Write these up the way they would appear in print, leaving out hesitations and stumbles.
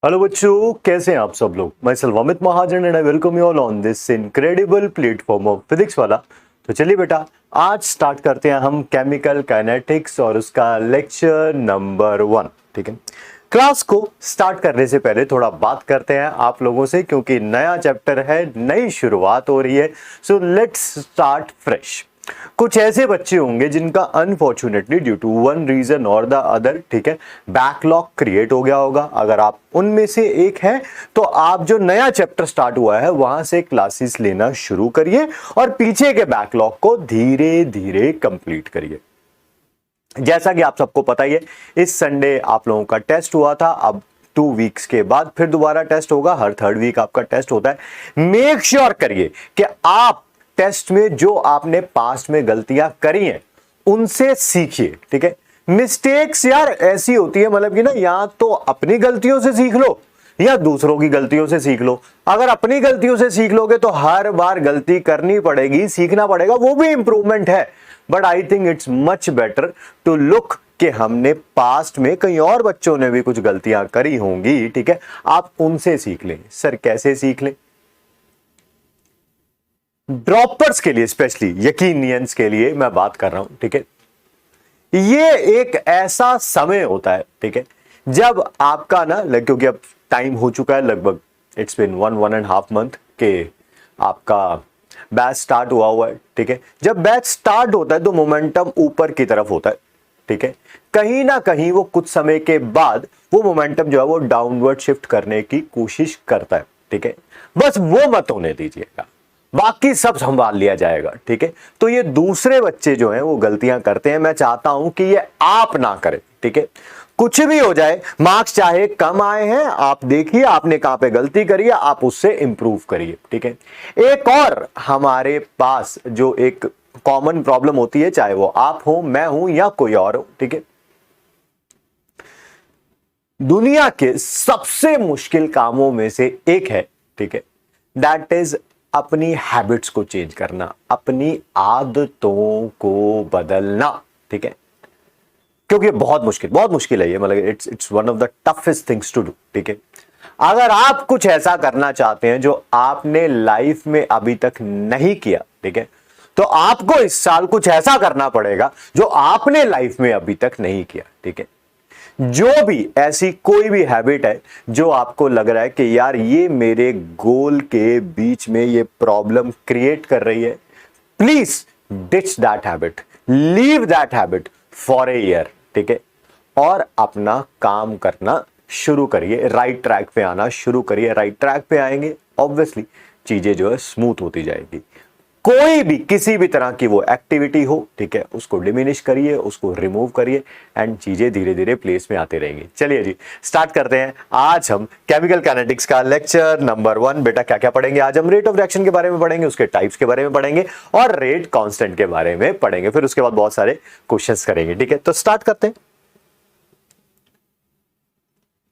Hello बच्चों, कैसे हैं आप सब लोग। मैं Amit Mahajan and I welcome you all on this incredible platform of physics वाला। तो चलिए बेटा, आज स्टार्ट करते हैं हम केमिकल काइनेटिक्स और उसका लेक्चर नंबर 1। ठीक है, क्लास को स्टार्ट करने से पहले थोड़ा बात करते हैं आप लोगों से, क्योंकि नया चैप्टर है, नई शुरुआत हो रही है। So let's start fresh. कुछ ऐसे बच्चे होंगे जिनका unfortunately due to one reason और द अदर, ठीक है, बैकलॉग क्रिएट हो गया होगा। अगर आप उनमें से एक हैं तो आप जो नया चैप्टर स्टार्ट हुआ है वहां से क्लासेस लेना शुरू करिए और पीछे के बैकलॉग को धीरे धीरे कंप्लीट करिए। जैसा कि आप सबको पता ही है, इस संडे आप लोगों का टेस्ट हुआ था। अब 2 वीक्स के बाद फिर दोबारा टेस्ट होगा। हर 3rd वीक आपका टेस्ट होता है। मेक श्योर करिए कि आप टेस्ट में जो आपने पास्ट में गलतियां करी हैं उनसे सीखिए। ठीक है, मिस्टेक्स यार ऐसी होती है, मतलब कि ना, या तो अपनी गलतियों से सीख लो या दूसरों की गलतियों से सीख लो। अगर अपनी गलतियों से सीख लोगे तो हर बार गलती करनी पड़ेगी, सीखना पड़ेगा, वो भी इंप्रूवमेंट है। But I think it's much better to look कि हमने पास्ट में कई और बच्चों ने भी कुछ गलतियां करी होंगी। ठीक है, आप उनसे सीख लें। सर कैसे सीख लें? ड्रॉपर्स के लिए, स्पेशली यकीनियंस के लिए मैं बात कर रहा हूं। ठीक है, ये एक ऐसा समय होता है, ठीक है, जब आपका ना, क्योंकि अब टाइम हो चुका है लगभग, इट्स बिन 1.5 मंथ के आपका बैच स्टार्ट हुआ है। ठीक है, जब बैच स्टार्ट होता है तो मोमेंटम ऊपर की तरफ होता है। ठीक है, कहीं ना कहीं वो कुछ समय के बाद वो मोमेंटम जो है वो डाउनवर्ड शिफ्ट करने की कोशिश करता है। ठीक है, बस वो मत होने दीजिएगा, बाकी सब संभाल लिया जाएगा। ठीक है, तो ये दूसरे बच्चे जो हैं वो गलतियां करते हैं, मैं चाहता हूं कि ये आप ना करें। ठीक है, कुछ भी हो जाए, मार्क्स चाहे कम आए हैं, आप देखिए आपने कहां पे गलती करी है, आप उससे इंप्रूव करिए। ठीक है, एक और हमारे पास जो एक कॉमन प्रॉब्लम होती है, चाहे वो आप हो, मैं हूं या कोई और हो, ठीक है, दुनिया के सबसे मुश्किल कामों में से एक है, ठीक है, दैट इज अपनी हैबिट्स को चेंज करना, अपनी आदतों को बदलना। ठीक है, क्योंकि बहुत मुश्किल है ये, मतलब it's one of the toughest things to do. ठीक है, अगर आप कुछ ऐसा करना चाहते हैं जो आपने लाइफ में अभी तक नहीं किया, ठीक है, तो आपको इस साल कुछ ऐसा करना पड़ेगा जो आपने लाइफ में अभी तक नहीं किया। ठीक है, जो भी ऐसी कोई भी हैबिट है जो आपको लग रहा है कि यार ये मेरे गोल के बीच में ये प्रॉब्लम क्रिएट कर रही है, please ditch that habit, leave that habit for a year. ठीक है, और अपना काम करना शुरू करिए, राइट ट्रैक पे आना शुरू करिए। राइट ट्रैक पे आएंगे, ऑब्वियसली चीजें जो है स्मूथ होती जाएगी। कोई भी किसी भी तरह की वो एक्टिविटी हो, ठीक है, उसको डिमिनिश करिए, उसको रिमूव करिए एंड चीजें धीरे धीरे प्लेस में आते रहेंगी। चलिए जी, स्टार्ट करते हैं। आज हम केमिकल काइनेटिक्स का लेक्चर नंबर 1। बेटा क्या क्या पढ़ेंगे आज हम? रेट ऑफ रिएक्शन के बारे में पढ़ेंगे, उसके टाइप्स के बारे में पढ़ेंगे और रेट कांस्टेंट के बारे में पढ़ेंगे। फिर उसके बाद बहुत सारे क्वेश्चंस करेंगे। ठीक है, तो स्टार्ट करते हैं।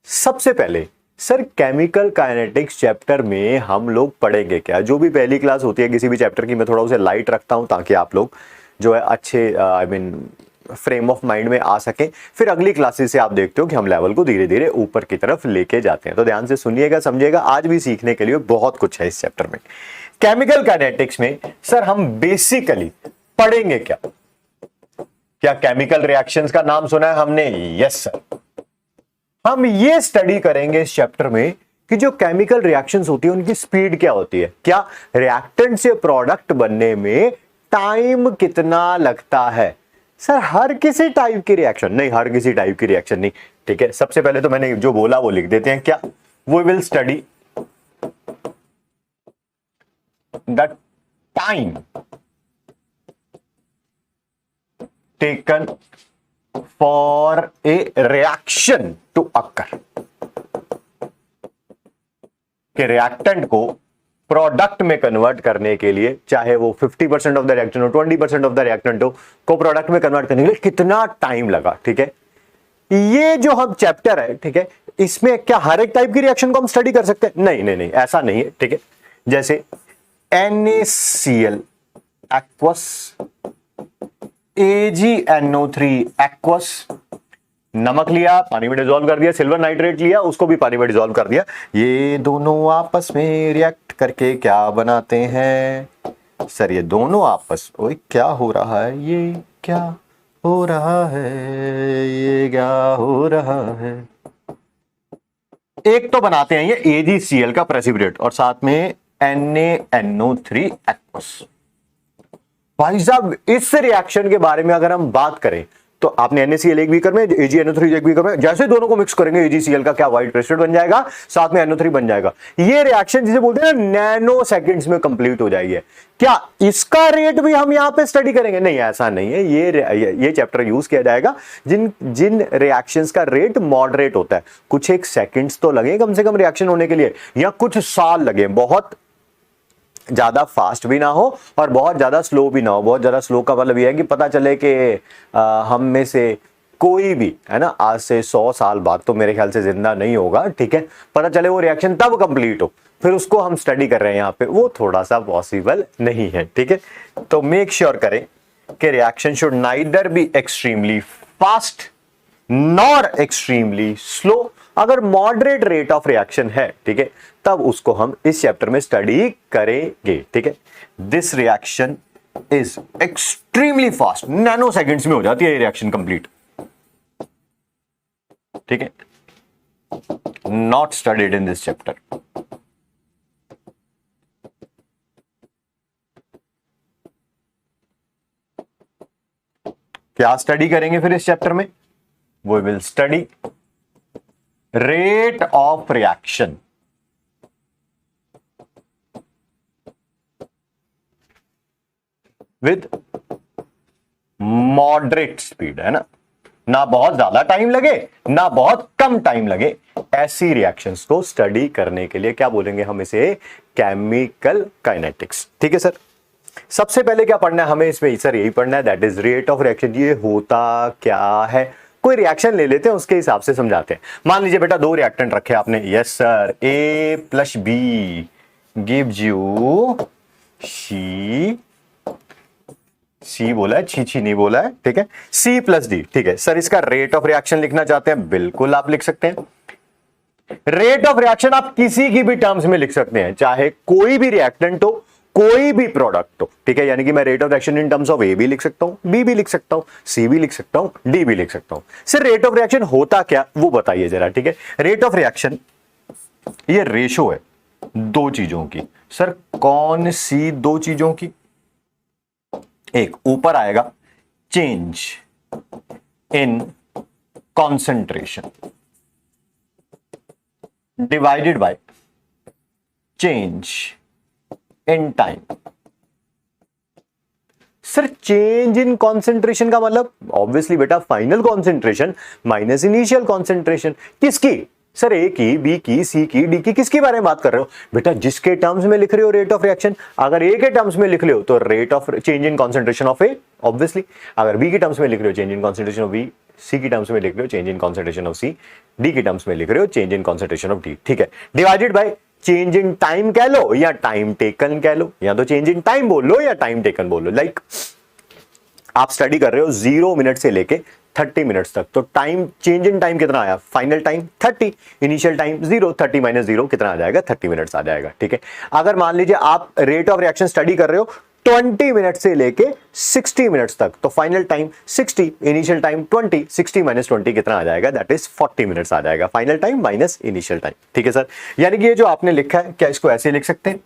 सबसे पहले सर, केमिकल काइनेटिक्स चैप्टर में हम लोग पढ़ेंगे क्या? जो भी पहली क्लास होती है किसी भी चैप्टर की, मैं थोड़ा उसे लाइट रखता हूं ताकि आप लोग जो है अच्छे I mean frame of mind में आ सके। फिर अगली क्लासेस से आप देखते हो कि हम लेवल को धीरे धीरे ऊपर की तरफ लेके जाते हैं। तो ध्यान से सुनिएगा, समझिएगा, आज भी सीखने के लिए बहुत कुछ है इस चैप्टर में। केमिकल काइनेटिक्स में सर हम बेसिकली पढ़ेंगे क्या? क्या केमिकल रिएक्शंस का नाम सुना है हमने? यस सर, हम ये स्टडी करेंगे इस चैप्टर में कि जो केमिकल रिएक्शंस होती है उनकी स्पीड क्या होती है, क्या रिएक्टेंट से प्रोडक्ट बनने में टाइम कितना लगता है। सर हर किसी टाइप की रिएक्शन नहीं, हर किसी टाइप की रिएक्शन नहीं। ठीक है, सबसे पहले तो मैंने जो बोला वो लिख देते हैं। क्या? We will study the time taken for a reaction to occur, कि रिएक्टेंट को प्रोडक्ट में कन्वर्ट करने के लिए, चाहे वो 50% ऑफ द रिएक्टेंट हो, 20% ऑफ द रिएक्टेंट हो, को प्रोडक्ट में कन्वर्ट करने के लिए कितना टाइम लगा। ठीक है, ये जो हम चैप्टर है, ठीक है, इसमें क्या हर एक टाइप की रिएक्शन को हम स्टडी कर सकते हैं? नहीं नहीं नहीं, ऐसा नहीं है। ठीक है, जैसे NaCl एक्वस, AgNO3 एक्वस, नमक लिया, पानी में डिसॉल्व कर दिया, सिल्वर नाइट्रेट लिया, उसको भी पानी में डिसॉल्व कर दिया। ये दोनों आपस में रिएक्ट करके क्या बनाते हैं? सर ये दोनों आपस, ओए क्या हो रहा है, ये क्या हो रहा है, ये क्या हो रहा है? एक तो बनाते हैं ये AgCl का प्रेसिपिटेट और साथ में NaNO3 एक्वस। भाई साहब इस रिएक्शन के बारे में अगर हम बात करें तो आपने NaCl एक बीकर में, AgNO3 एक बीकर में, जैसे दोनों को मिक्स करेंगे AgCl का क्या व्हाइट प्रेसिपिटेट बन जाएगा, साथ में NO3 बन जाएगा। ये रिएक्शन जिसे बोलते हैं नैनो सेकंड्स में कंप्लीट हो जाएगी। क्या इसका रेट भी हम यहां पे स्टडी करेंगे? नहीं, ऐसा नहीं है। ये चैप्टर यूज किया जाएगा जिन रिएक्शंस का रेट मॉडरेट होता है। कुछ एक सेकंड्स तो लगे कम से कम रिएक्शन होने के लिए, या कुछ साल लगे, बहुत ज्यादा फास्ट भी ना हो और बहुत ज्यादा स्लो भी ना हो। बहुत ज्यादा स्लो का मतलब यह है कि पता चले कि हम में से कोई भी, है ना, आज से 100 साल बाद तो मेरे ख्याल से जिंदा नहीं होगा, ठीक है, पता चले वो रिएक्शन तब कंप्लीट हो, फिर उसको हम स्टडी कर रहे हैं यहाँ पे, वो थोड़ा सा पॉसिबल नहीं है, ठीक है। तो मेक श्योर करें कि reaction should neither be extremely fast nor extremely slow. अगर मॉडरेट रेट ऑफ रिएक्शन है, ठीक है, तब उसको हम इस चैप्टर में स्टडी करेंगे, ठीक है। This reaction is extremely fast, nanoseconds में हो जाती है ये रिएक्शन कंप्लीट, ठीक है, not studied in this chapter. क्या स्टडी करेंगे फिर इस चैप्टर में? We will study rate of reaction with moderate speed, है ना बहुत ज्यादा टाइम लगे ना बहुत कम टाइम लगे, ऐसी रिएक्शंस को स्टडी करने के लिए क्या बोलेंगे हम इसे? केमिकल काइनेटिक्स, ठीक है सर। सबसे पहले क्या पढ़ना है हमें इसमें? सर यही पढ़ना है, that is rate of reaction. ये होता क्या है? कोई रिएक्शन ले लेते हैं, उसके हिसाब से समझाते हैं। मान लीजिए बेटा दो रिएक्टेंट रखे आपने, yes sir, A + B gives you C बोला है, छी नहीं बोला है, ठीक है, C + D, ठीक है सर। इसका रेट ऑफ रिएक्शन लिखना चाहते हैं, बिल्कुल आप लिख सकते हैं। रेट ऑफ रिएक्शन आप किसी की भी टर्म्स में लिख सकते हैं, चाहे कोई भी रिएक्टेंट हो, कोई भी प्रोडक्ट हो, ठीक है। यानी कि मैं rate of reaction in terms of A भी लिख सकता हूं, B भी लिख सकता हूं, C भी लिख सकता हूं, D भी लिख सकता हूं। सर रेट ऑफ रिएक्शन होता क्या, वो बताइए जरा, ठीक है। रेट ऑफ रिएक्शन ये रेशो है दो चीजों की। सर कौन सी दो चीजों की? एक ऊपर आएगा change in concentration divided by change in time. Sir change in concentration का मतलब ऑब्वियसली बेटा final concentration minus initial concentration. किसकी? सर ए की, बी की, सी की, डी की, किसके बारे में बात कर रहे हो बेटा? जिसके टर्म्स में लिख रहे हो रेट ऑफ रिएक्शन। अगर ए के टर्म्स में लिख रहे हो तो rate of change in concentration of a obviously. अगर बी के टर्म्स में लिख रहे हो change in concentration of b, c की टर्म्स में लिख रहे हो change in concentration of c, d की टर्म्स में लिख रहे हो change in concentration of D, ठीक है। Divided by change in time कह लो या टाइम टेकन कह लो, या तो चेंज इन टाइम बोल लो या टाइम टेकन बोल लो। लाइक आप स्टडी कर रहे हो 0 मिनट से लेके 30 मिनट्स तक, तो टाइम चेंज इन टाइम कितना आया? फाइनल टाइम 30, इनिशियल टाइम 0, 30 - 0 कितना आ जाएगा? 30 मिनट्स आ जाएगा, ठीक है। अगर मान लीजिए आप रेट ऑफ रिएक्शन स्टडी कर रहे हो 20 मिनट से लेके 60 मिनट्स तक, तो फाइनल टाइम 60, इनिशियल टाइम 20, 60 - 20 कितना आ जाएगा? दैट इज 40 मिनट्स आ जाएगा, final time minus initial time, ठीक है सर। यानी कि ये जो आपने लिखा है, क्या इसको ऐसे लिख सकते हैं?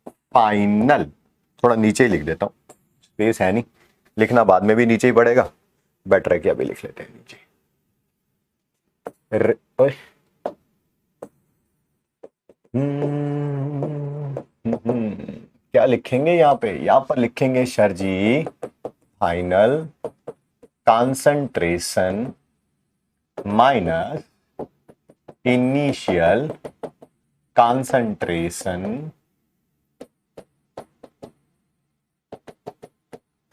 फाइनल, थोड़ा नीचे ही लिख देता हूं, स्पेस है नहीं, लिखना बाद में भी नीचे ही पड़ेगा, बेटर है कि अभी लिख लेते हैं नीचे। क्या लिखेंगे यहाँ पे? यहाँ पर लिखेंगे sir ji final concentration minus initial concentration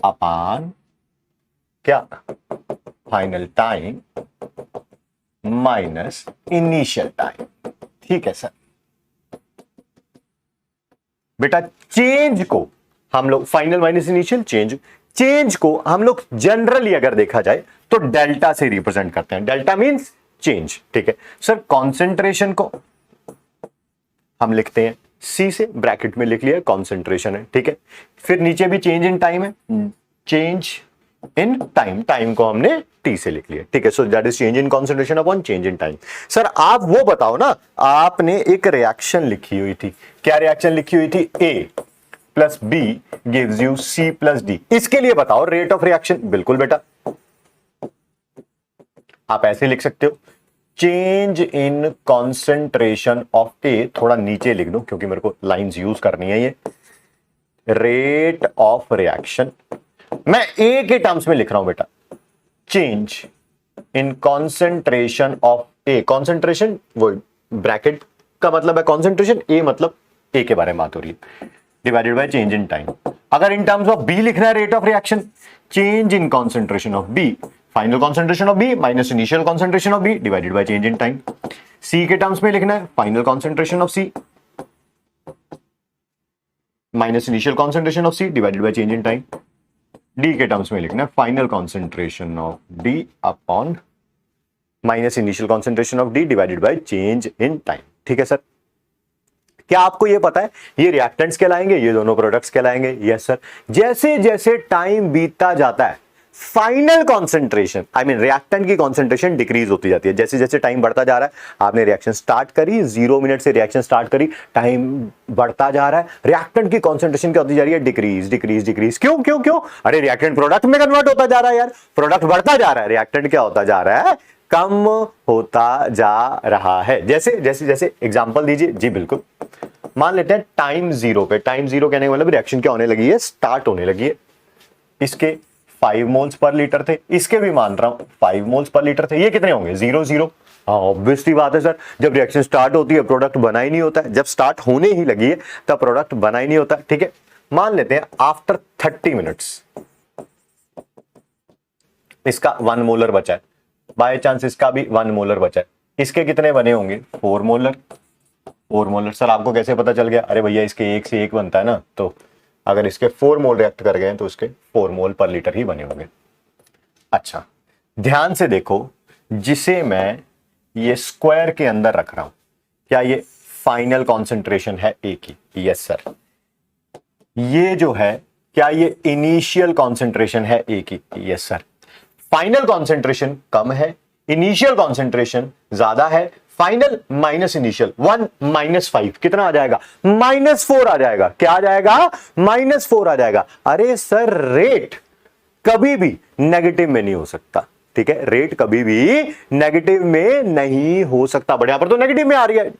upon क्या? Final time minus initial time, ठीक है सर। बेटा चेंज को हम लोग फाइनल माइनस इनिशियल चेंज को हम लोग जनरली अगर देखा जाए तो डेल्टा से रिप्रेजेंट करते हैं। डेल्टा मींस चेंज, ठीक है सर। कॉन्सेंट्रेशन को हम लिखते हैं सी से, ब्रैकेट में लिख लिया कॉन्सेंट्रेशन है, ठीक है। फिर नीचे भी चेंज इन टाइम है, चेंज इन टाइम, टाइम को हमने टी से लिख लिया, ठीक है। So that is change in concentration upon change in time. Sir आप वो बताओ ना, आपने एक रिएक्शन लिखी हुई थी, क्या रिएक्शन लिखी हुई थी? A plus b gives you c plus d. इसके लिए बताओ रेट ऑफ रिएक्शन। बिल्कुल बेटा, आप ऐसे लिख सकते हो, चेंज इन कॉन्सेंट्रेशन ऑफ ए, थोड़ा नीचे लिख दो क्योंकि मेरे को लाइंस यूज करनी है। ये रेट ऑफ रिएक्शन मैं ए के टर्म्स में लिख रहा हूं बेटा, change in concentration of A. Concentration वो ब्रैकेट का मतलब है कॉन्सेंट्रेशन, ए मतलब ए के बारे में बात हो रही है, divided by change in time. अगर इन टर्म्स ऑफ बी लिखना है rate of reaction, change in concentration of b, final concentration of b minus initial concentration of b divided by change in time. C के terms में लिखना है final concentration of c minus initial concentration of c divided by change in time. D के terms में लिखना है final concentration of d upon minus initial concentration of D divided by change in time, ठीक है sir. क्या आपको ये पता है ये रिएक्टेंट्स कहलाएंगे, ये दोनों प्रोडक्ट्स कहलाएंगे? Yes sir. जैसे जैसे टाइम बीतता जाता है final concentration, I mean reactant की कॉन्सेंट्रेशन डिक्रीज होती जाती है। जैसे जैसे टाइम बढ़ता जा रहा है, आपने रिएक्शन स्टार्ट करी, 0 मिनट से रिएक्शन स्टार्ट करी, टाइम बढ़ता जा रहा है, रिएक्टेंट की कॉन्सेंट्रेशन क्या होती जा रही है? Decrease decrease decrease. क्यों क्यों क्यों? अरे रिएक्टेंट प्रोडक्ट में कन्वर्ट होता जा रहा है यार, प्रोडक्ट बढ़ता जा रहा है, रिएक्टेंट क्या होता जा रहा है? कम होता जा रहा है। जैसे जैसे जैसे एग्जांपल दीजिए। जी बिल्कुल, मान लेते हैं टाइम 0 पे, टाइम 0 कहने का मतलब रिएक्शन क्या होने लगी है? स्टार्ट होने लगी है। इसके 5 मोल्स पर लीटर थे, इसके भी मान रहा हूं 5 मोल्स पर लीटर थे। ये कितने होंगे? 0 0। हाँ ऑब्वियसली बात है सर, जब रिएक्शन स्टार्ट होती है प्रोडक्ट बना ही नहीं होता है, जब स्टार्ट होने ही लगी है तब प्रोडक्ट बना ही नहीं होता, ठीक है। मान लेते हैं आफ्टर 30 मिनट्स इसका 1 मोलर बचा है, बाय चांस इसका भी 1 मोलर बचा है। इसके कितने बने होंगे? 4 मोलर। 4 मोलर सर आपको कैसे पता चल गया? अरे भैया इसके 1 से 1 बनता है ना, तो अगर इसके 4 मोल रिएक्ट कर गए तो इसके 4 मोल पर लीटर ही बने होंगे। अच्छा ध्यान से देखो, जिसे मैं ये स्क्वायर के अंदर रख रहा हूं, क्या ये फाइनल कॉन्सेंट्रेशन है ए की? Yes sir. ये जो है क्या ये इनिशियल कॉन्सेंट्रेशन है ए की? Yes sir. फाइनल कॉन्सेंट्रेशन कम है, इनिशियल कॉन्सेंट्रेशन ज्यादा है। फाइनल माइनस इनिशियल 1 माइनस 5 कितना आ जाएगा? -4 आ जाएगा। क्या आ जाएगा? -4 आ जाएगा। अरे सर रेट कभी भी नेगेटिव में नहीं हो सकता, ठीक है। रेट कभी भी नेगेटिव में नहीं हो सकता। बट यहां पर तो नेगेटिव में आ रही है,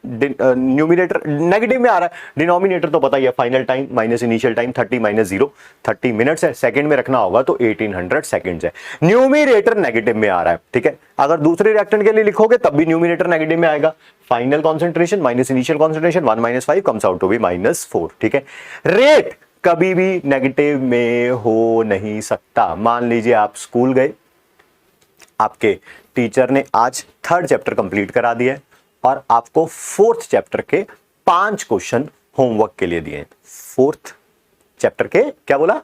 न्यूमिनेटर नेगेटिव में आ रहा है, डिनोमिनेटर तो पता ही है, final time minus initial time 30 minus 0 30 minutes है, सेकंड में रखना होगा तो 1800 सेकंड्स है। न्यूमिनेटर नेगेटिव में आ रहा है, ठीक है। अगर दूसरे रिएक्टेंट के लिए लिखोगे तब भी न्यूमिनेटर नेगेटिव में आएगा। Final concentration minus initial concentration 1 minus 5 comes out to be -4, ठीक है। रेट कभी भी नेगेटिव में हो नहीं सकता। मान लीजिए आप स्कूल गए, आपके टीचर ने आज 3rd चैप्टर कंप्लीट करा दिया है और आपको 4th चैप्टर के 5 क्वेश्चन होमवर्क के लिए दिए हैं। 4th चैप्टर के क्या बोला?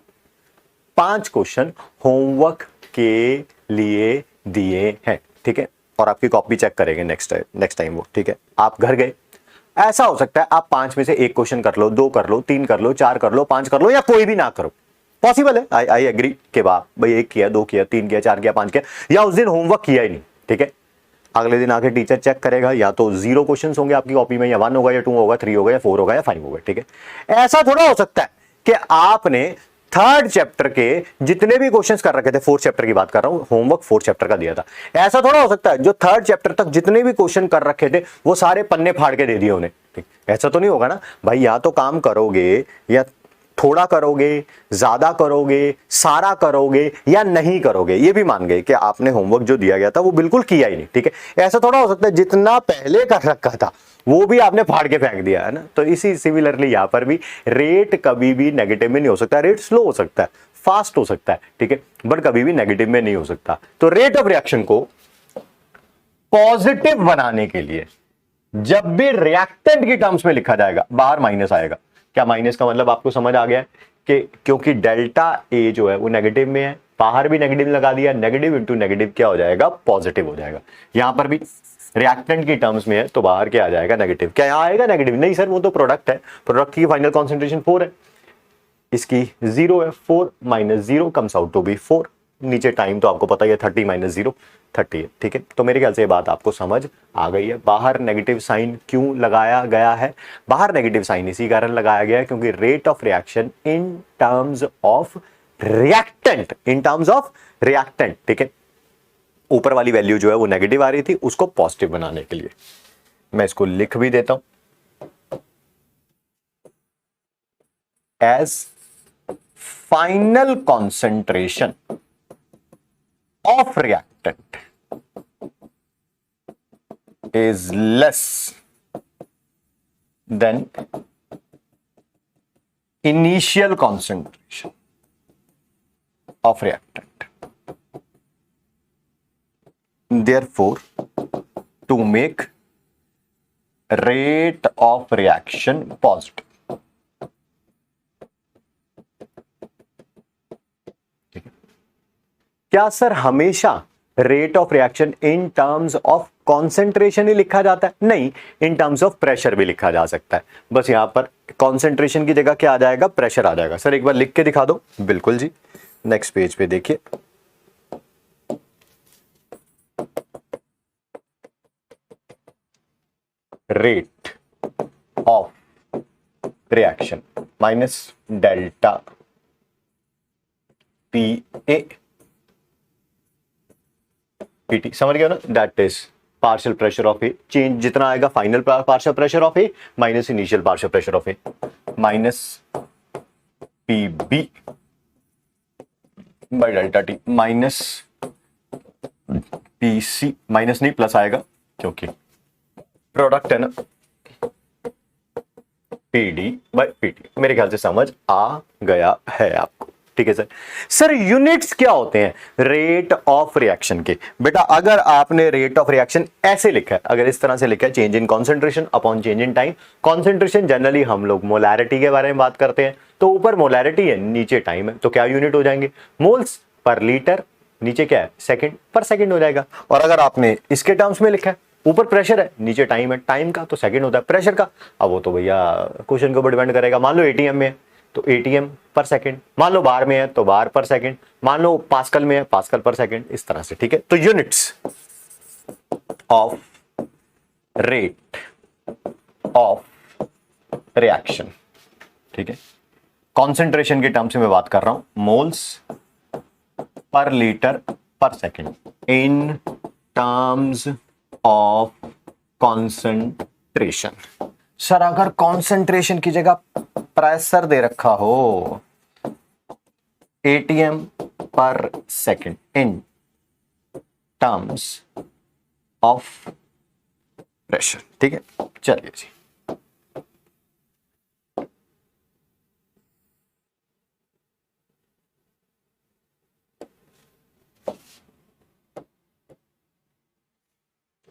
5 क्वेश्चन होमवर्क के लिए दिए हैं, ठीक है। और आपकी कॉपी चेक करेंगे नेक्स्ट टाइम वो, ठीक है। आप घर गए, ऐसा हो सकता है आप 5 में से 1 क्वेश्चन कर लो, 2 कर लो, 3 कर लो, 4 कर लो, 5 कर लो, या कोई भी ना करो, पॉसिबल है। आई एग्री के बाद भाई 1 किया, 2 किया, 3 किया, 4 किया, 5 किया, या उस दिन होमवर्क किया ही नहीं, ठीक है। अगले दिन आके टीचर चेक करेगा, या तो 0 क्वेश्चन होंगे आपकी कॉपी में, या 1 होगा, या 2 होगा, 3 होगा, या 4 होगा, या 5 होगा, ठीक है। ऐसा थोड़ा हो सकता है कि आपने 3rd चैप्टर के जितने भी क्वेश्चंस कर रखे थे, 4th चैप्टर की बात कर रहा हूं, होमवर्क 4th चैप्टर का दिया था, ऐसा थोड़ा हो सकता है जो 3rd चैप्टर तक जितने भी क्वेश्चन कर रखे थे वो सारे पन्ने फाड़ के दे दिए उन्हें, ठीक। ऐसा तो नहीं होगा ना भाई, या तो काम करोगे, या थोड़ा करोगे, ज्यादा करोगे, सारा करोगे, या नहीं करोगे। ये भी मान गए कि आपने होमवर्क जो दिया गया था वो बिल्कुल किया ही नहीं, ठीक है। ऐसा थोड़ा हो सकता है जितना पहले कर रखा था वो भी आपने फाड़ के फेंक दिया, है ना। तो इसी सिमिलरली यहां पर भी रेट कभी भी नेगेटिव में नहीं हो सकता। रेट स्लो हो सकता है, फास्ट हो सकता है, ठीक है, बट कभी भी नेगेटिव में नहीं हो सकता। तो रेट ऑफ रिएक्शन को पॉजिटिव बनाने के लिए जब भी रिएक्टेंट की टर्म्स में लिखा जाएगा, बाहर माइनस आएगा। क्या माइनस का मतलब आपको समझ आ गया है कि क्योंकि डेल्टा ए जो है वो नेगेटिव में है, बाहर भी नेगेटिव लगा दिया, नेगेटिव इंटू नेगेटिव क्या हो जाएगा, पॉजिटिव हो जाएगा। यहां पर भी रिएक्टेंट की टर्म्स में है तो बाहर क्या आ जाएगा, नेगेटिव। क्या यहाँ आएगा नेगेटिव? नहीं सर, वो तो प्रोडक्ट है, प्रोडक्ट की फाइनल कॉन्सेंट्रेशन 4 है, इसकी 0 है, 4 minus 0 comes out to be 4। नीचे टाइम तो आपको पता ही है, 30 माइनस 0 30 है, ठीक है। तो मेरे ख्याल से ये बात आपको समझ आ गई है। बाहर नेगेटिव साइन क्यों लगाया गया है? बाहर नेगेटिव साइन इसी कारण लगाया गया है क्योंकि rate of reaction in terms of reactant, in terms of reactant, ठीक है, ऊपर वाली वैल्यू जो है वो नेगेटिव आ रही थी, उसको पॉजिटिव बनाने के लिए मैं इसको लिख भी देता हूं as final concentration of reactant is less than initial concentration of reactant. Therefore, to make rate of reaction positive. क्या सर हमेशा rate of reaction in terms of concentration ही लिखा जाता है? नहीं, इन टर्म्स ऑफ प्रेशर भी लिखा जा सकता है। बस यहां पर कॉन्सेंट्रेशन की जगह क्या आ जाएगा, प्रेशर आ जाएगा। सर एक बार लिख के दिखा दो। बिल्कुल जी, नेक्स्ट पेज पे देखिए, rate of reaction minus delta P A PT, समझ गया ना? That is partial pressure of A, change जितना आएगा final partial pressure of A minus initial partial pressure of A, minus P B by delta T minus P C, minus नहीं plus आएगा क्योंकि product है ना, P D by P T. मेरे ख्याल से समझ आ गया है आपको, ठीक है सर। सर यूनिट्स क्या होते हैं रेट ऑफ रिएक्शन के? बेटा अगर आपने रेट ऑफ रिएक्शन ऐसे लिखा है, अगर इस तरह से लिखा है, change in concentration upon change in time, concentration generally हम लोग मोलैरिटी के बारे में बात करते हैं, तो ऊपर मोलैरिटी है, नीचे टाइम है, तो क्या यूनिट हो जाएंगे, मोल्स पर लीटर, नीचे क्या है, सेकेंड पर सेकेंड हो जाएगा। और अगर आपने इसके टर्म्स में लिखा है, ऊपर प्रेशर है, नीचे टाइम है, टाइम का तो सेकंड होता है, प्रेशर का अब वो तो भैया क्वेश्चन के ऊपर डिपेंड करेगा। मान लो एटीएम में है तो एटीएम पर सेकंड, मान लो बार में है तो बार पर सेकंड, मान लो पास्कल में है पास्कल पर सेकंड, इस तरह से, ठीक है। तो units of rate of reaction, ठीक है, कॉन्सेंट्रेशन के टर्म से मैं बात कर रहा हूं, मोल्स पर लीटर पर second in terms of concentration. Sir अगर कॉन्सेंट्रेशन की जगह प्रेशर दे रखा हो, एटीएम पर second in terms of pressure, ठीक है। चलिए जी,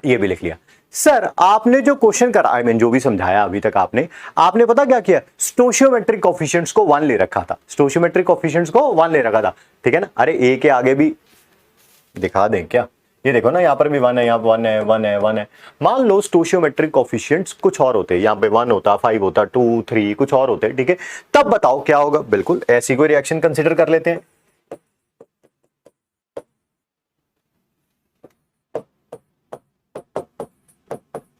ये भी लिख लिया। सर आपने जो क्वेश्चन करा, आई मीन जो भी समझाया अभी तक आपने पता क्या किया, स्टोशियोमेट्रिक कोफिशिएंट्स को 1 ले रखा था, स्टोशियोमेट्रिक कोफिशिएंट्स को 1 ले रखा था, ठीक है ना। अरे ए के आगे भी दिखा दें क्या, ये देखो ना, यहाँ पर भी 1 है, यहाँ पर 1 है, 1 है, 1 है। मान लो स्टोशियोमेट्रिक कोफिशिएंट्स कुछ और होते, यहाँ पे 1 होता, 5 होता, 2 3 कुछ और होते, ठीक है। तब बताओ क्या होगा। बिल्कुल ऐसी कोई रिएक्शन कंसिडर कर लेते हैं।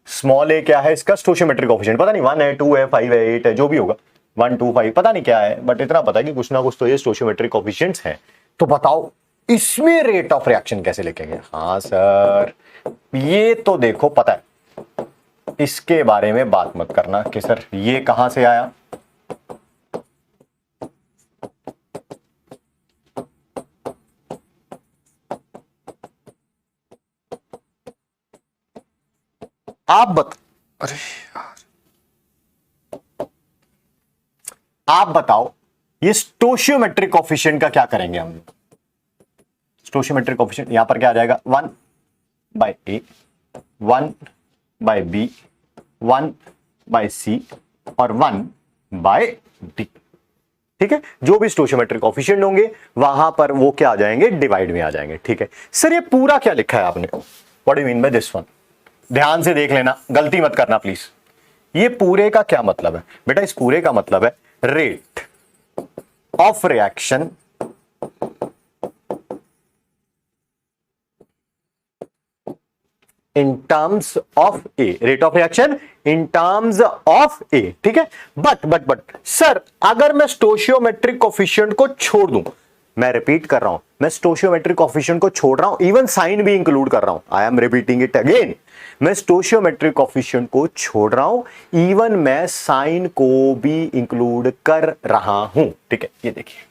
स्मॉल ए क्या है इसका, स्टोशियोमेट्रिक कोफिशिएंट पता नहीं, 1 है, 2 है, 5 है, 8 है, जो भी होगा, 1 2 5 पता नहीं क्या है, बट इतना पता है कि कुछ ना कुछ तो ये स्टोशियोमेट्रिक कोफिशिएंट्स हैं। तो बताओ इसमें रेट ऑफ रिएक्शन कैसे लिखेंगे। हाँ सर, ये तो देखो पता है, इसके बारे में बात मत करना कि सर ये कहां से आया, अरे यार आप बताओ ये स्टोशियोमेट्रिक कोफिशिएंट का क्या करेंगे हम। स्टोशियोमेट्रिक कोफिशिएंट यहां पर क्या आ जाएगा, 1 बाय ए, 1 बाय बी, 1 बाय सी और 1 बाय डी। ठीक है, जो भी स्टोशियोमेट्रिक कोफिशिएंट होंगे वहां पर वो क्या आ जाएंगे, डिवाइड में आ जाएंगे। ठीक है सर, ये पूरा क्या लिखा है आपने, what do mean by this one, ध्यान से देख लेना, गलती मत करना प्लीज। ये पूरे का क्या मतलब है बेटा, इस पूरे का मतलब है rate of reaction in terms of A, rate of reaction in terms of a. ठीक है, बट सर अगर मैं स्टोशियोमेट्रिक कोफिशिएंट को छोड़ दूं, मैं रिपीट कर रहा हूं, मैं स्टोशियोमेट्रिक कोफिशिएंट को छोड़ रहा हूं, इवन साइन भी इंक्लूड कर रहा हूं, I am repeating it again, मैं स्टोशियोमेट्रिक कोफिशिएंट को छोड़ रहा हूं, इवन मैं साइन को भी इंक्लूड कर रहा हूं। ठीक है, ये देखिए,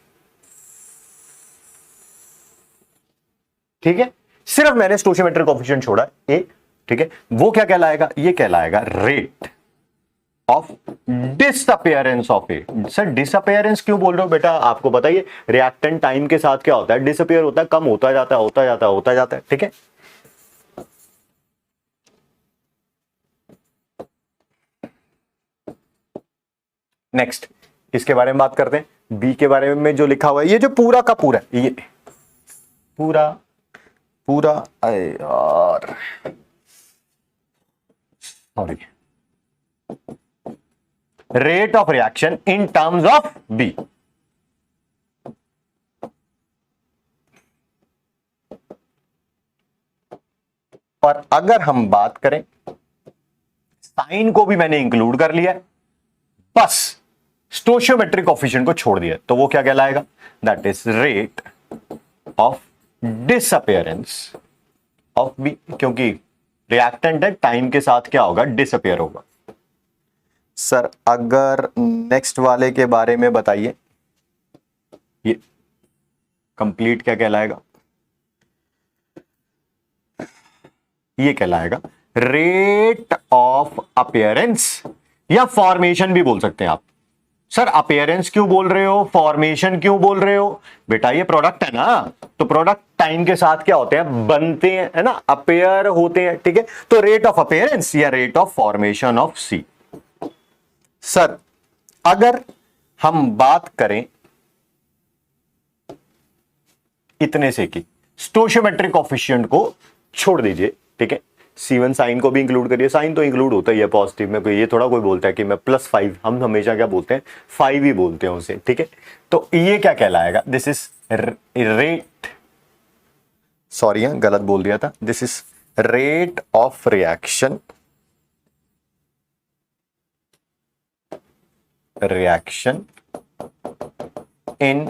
ठीक है, सिर्फ मैंने स्टोशियोमेट्रिक कोफिशिएंट छोड़ा ए। ठीक है, वो क्या कहलाएगा, ये कहलाएगा rate of disappearance of A. Sir disappearance क्यों बोल रहे हो बेटा, आपको बताइए रिएक्टेंट टाइम के साथ क्या होता है, डिसअपियर होता है, कम होता जाता है, होता जाता है, होता जाता है। ठीक है, नेक्स्ट इसके बारे में बात करते हैं, बी के बारे में जो लिखा हुआ है, ये जो पूरा का पूरा, ये पूरा पूरा, यार sorry, rate of reaction in terms of B. और अगर हम बात करें, साइन को भी मैंने इंक्लूड कर लिया है, बस स्टोशियोमेट्रिक कोफिशिएंट को छोड़ दिया, तो वो क्या कहलाएगा, that is rate of disappearance of B, क्योंकि रिएक्टेंट है, टाइम के साथ क्या होगा, डिसअपियर होगा। सर अगर नेक्स्ट वाले के बारे में बताइए, ये कंप्लीट क्या कहलाएगा, ये कहलाएगा रेट ऑफ अपीयरेंस, या फॉर्मेशन भी बोल सकते हैं आप। सर अपीयरेंस क्यों बोल रहे हो, फॉर्मेशन क्यों बोल रहे हो, बेटा ये प्रोडक्ट है ना, तो प्रोडक्ट टाइम के साथ क्या होते हैं, बनते हैं, है ना, अपीयर होते हैं। ठीक है, तो रेट ऑफ अपीयरेंस या rate of formation of C. Sir अगर हम बात करें इतने से कि स्टोशियोमेट्रिक कोफिशिएंट को छोड़ दीजिए, ठीक है, C1 साइन को भी इंक्लूड करिए, साइन तो इंक्लूड होता ही है पॉजिटिव में, कोई ये थोड़ा कोई बोलता है कि मैं +5, हम हमेशा क्या बोलते हैं 5 ही बोलते हैं उसे। ठीक है, तो ये क्या कहलाएगा, दिस इज रेट, सॉरी गलत बोल दिया था, this is rate of reaction in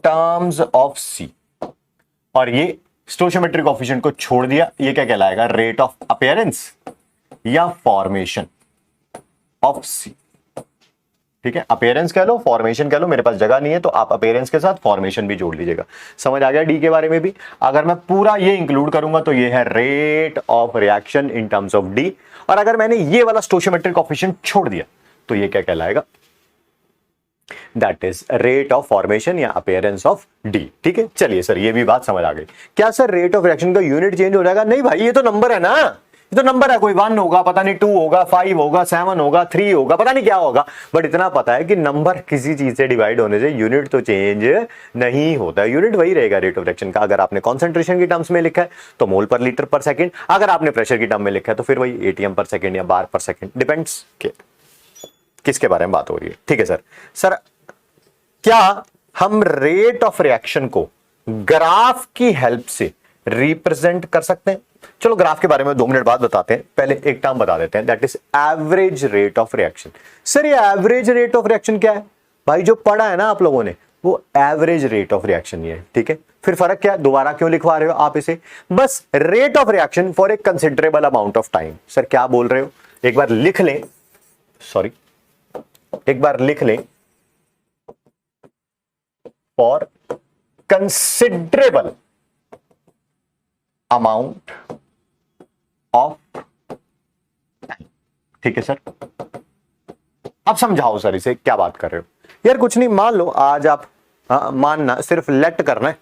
terms of c. और ये स्टोशियोमेट्रिक कोफिशिएंट को छोड़ दिया, ये क्या कहलाएगा, रेट ऑफ अपीयरेंस या फॉर्मेशन ऑफ सी। ठीक है, अपीयरेंस कह लो, फॉर्मेशन कह लो, मेरे पास जगह नहीं है तो आप अपीयरेंस के साथ फॉर्मेशन भी जोड़ लीजिएगा। समझ आ गया डी के बारे में भी। अगर मैं पूरा ये इंक्लूड करूंगा तो ये है rate of reaction in terms of D, और अगर मैंने ये वाला स्टोशियोमेट्रिक कोफिशिएंट छोड़ दिया तो ये क्या कहलाएगा, that is rate of formation या अपीयरेंस ऑफ डी। ठीक है, चलिए सर ये भी बात समझ आ गई। क्या सर रेट ऑफ रिएक्शन का यूनिट चेंज हो जाएगा, नहीं भाई ये तो नंबर है ना, ये तो नंबर है, कोई 1 होगा, पता नहीं 2 होगा, 5 होगा, 7 होगा, 3 होगा, पता नहीं क्या होगा, बट इतना पता है कि नंबर किसी चीज से डिवाइड होने से यूनिट तो चेंज नहीं होता, यूनिट वही रहेगा रेट ऑफ रिएक्शन का। अगर आपने कॉन्सेंट्रेशन की टर्म्स में लिखा है तो मोल पर लीटर पर सेकेंड, अगर आपने प्रेशर की टर्म में लिखा है तो फिर वही एटीएम पर सेकेंड या बार पर सेकेंड, डिपेंड्स किसके बारे में बात हो रही है। ठीक है सर, सर क्या हम रेट ऑफ रिएक्शन को ग्राफ की हेल्प से रिप्रेजेंट कर सकते हैं? चलो ग्राफ के बारे में 2 मिनट बाद बताते हैं, पहले एक टर्म बता देते हैं, that is average rate of reaction. Sir ये एवरेज रेट ऑफ रिएक्शन क्या है भाई, जो पढ़ा है ना आप लोगों ने वो एवरेज रेट ऑफ रिएक्शन ही है। ठीक है, फिर फर्क क्या, दोबारा क्यों लिखवा रहे हो आप इसे, बस rate of reaction for a considerable amount of time. Sir क्या बोल रहे हो, एक बार लिख लें, सॉरी एक बार लिख लें, for considerable amount of time. ठीक है सर, अब समझाओ सर इसे क्या बात कर रहे हो यार। कुछ नहीं, मान लो आज आप, मानना सिर्फ लेट करना है,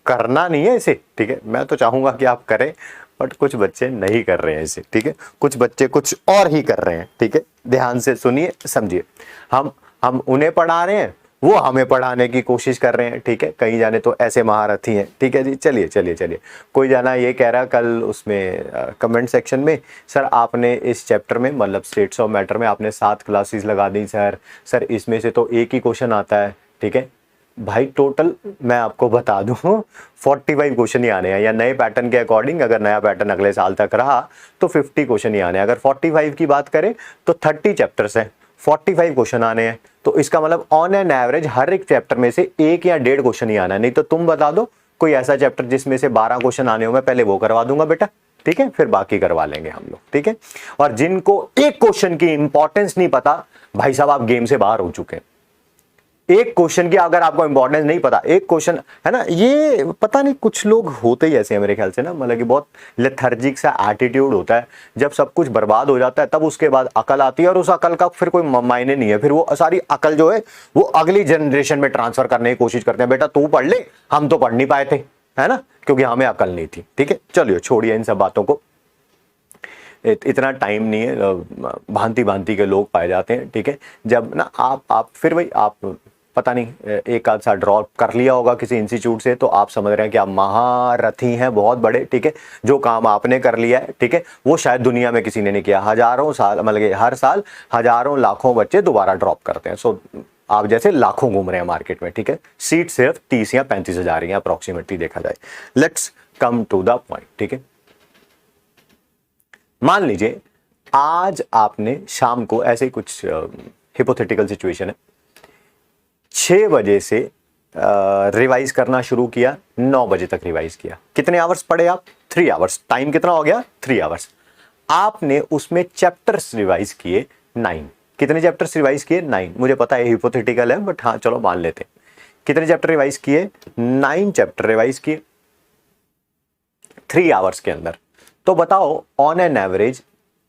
करना नहीं है इसे। ठीक है, मैं तो चाहूंगा कि आप करें, बट कुछ बच्चे नहीं कर रहे हैं इसे, ठीक है, कुछ बच्चे कुछ और ही कर रहे हैं, ठीक है, ध्यान से सुनिए समझिए। हम उन्हें पढ़ा रहे हैं, वो हमें पढ़ाने की कोशिश कर रहे हैं, ठीक है, कहीं जाने तो ऐसे महारथी हैं, ठीक है जी। चलिए चलिए चलिए, कोई जाना ये कह रहा कल उसमें कमेंट सेक्शन में, सर आपने इस चैप्टर में मतलब स्टेट्स ऑफ मैटर में आपने 7 क्लासेस लगा दी सर इसमें से तो एक ही क्वेश्चन आता है, ठीक है भाई। टोटल मैं आपको बता दूं 45 क्वेश्चन ही आने हैं, या नए पैटर्न के अकॉर्डिंग अगर नया पैटर्न अगले साल तक रहा तो 50 क्वेश्चन ही आने हैं। अगर 45 की बात करें तो 30 चैप्टर्स हैं, 45 क्वेश्चन आने हैं, तो इसका मतलब ऑन एन एवरेज हर एक चैप्टर में से 1 या 1.5 क्वेश्चन ही आना है। नहीं तो तुम बता दो कोई ऐसा चैप्टर जिसमें से 12 क्वेश्चन आने हो, मैं पहले वो करवा दूंगा बेटा, ठीक है, फिर बाकी करवा लेंगे हम लोग, ठीक है। और जिनको एक क्वेश्चन की इंपॉर्टेंस नहीं पता, भाई साहब आप गेम से बाहर हो चुके हैं। एक क्वेश्चन की अगर आपको इंपॉर्टेंस नहीं पता, एक क्वेश्चन है ना, ये पता नहीं कुछ लोग होते ही ऐसे हैं मेरे ख्याल से ना, मतलब कि बहुत लेथर्जिक सा एटीट्यूड होता है। जब सब कुछ बर्बाद हो जाता है तब उसके बाद अकल आती है, और उस अकल का फिर कोई मायने नहीं है, फिर वो सारी अकल जो है वो अगली जनरेशन में ट्रांसफर करने की कोशिश करते हैं। बेटा तू पढ़ ले, हम तो पढ़ नहीं पाए थे, है ना, क्योंकि हमें अकल नहीं थी, ठीक है। चलिए छोड़िए इन सब बातों को, इतना टाइम नहीं है, भांति भांति के लोग पाए जाते हैं, ठीक है। जब ना आप फिर भाई आप पता नहीं एक आध साल ड्रॉप कर लिया होगा किसी इंस्टीट्यूट से, तो आप समझ रहे हैं कि आप महारथी हैं बहुत बड़े, ठीक है। जो काम आपने कर लिया है, ठीक है, वो शायद दुनिया में किसी ने नहीं किया। हजारों साल मतलब हर साल हजारों लाखों बच्चे दोबारा ड्रॉप करते हैं। सो आप जैसे लाखों घूम रहे हैं मार्केट में, ठीक है। सीट सिर्फ 30 या 35 हजार हैं अप्रोक्सीमेटली देखा जाए। Let's come to the point, ठीक है। मान लीजिए आज आपने शाम को ऐसे कुछ हिपोथेटिकल सिचुएशन है, 6 बजे से रिवाइज करना शुरू किया, 9 बजे तक रिवाइज किया। कितने आवर्स पढ़े आप? 3 आवर्स। टाइम कितना हो गया? 3 आवर्स। आपने उसमें चैप्टर्स रिवाइज किए 9। कितने चैप्टर्स रिवाइज किए? 9। मुझे पता है हिपोथेटिकल है, बट हाँ चलो मान लेते हैं। कितने चैप्टर रिवाइज किए? 9 चैप्टर रिवाइज किए 3 आवर्स के अंदर। तो बताओ ऑन एन एवरेज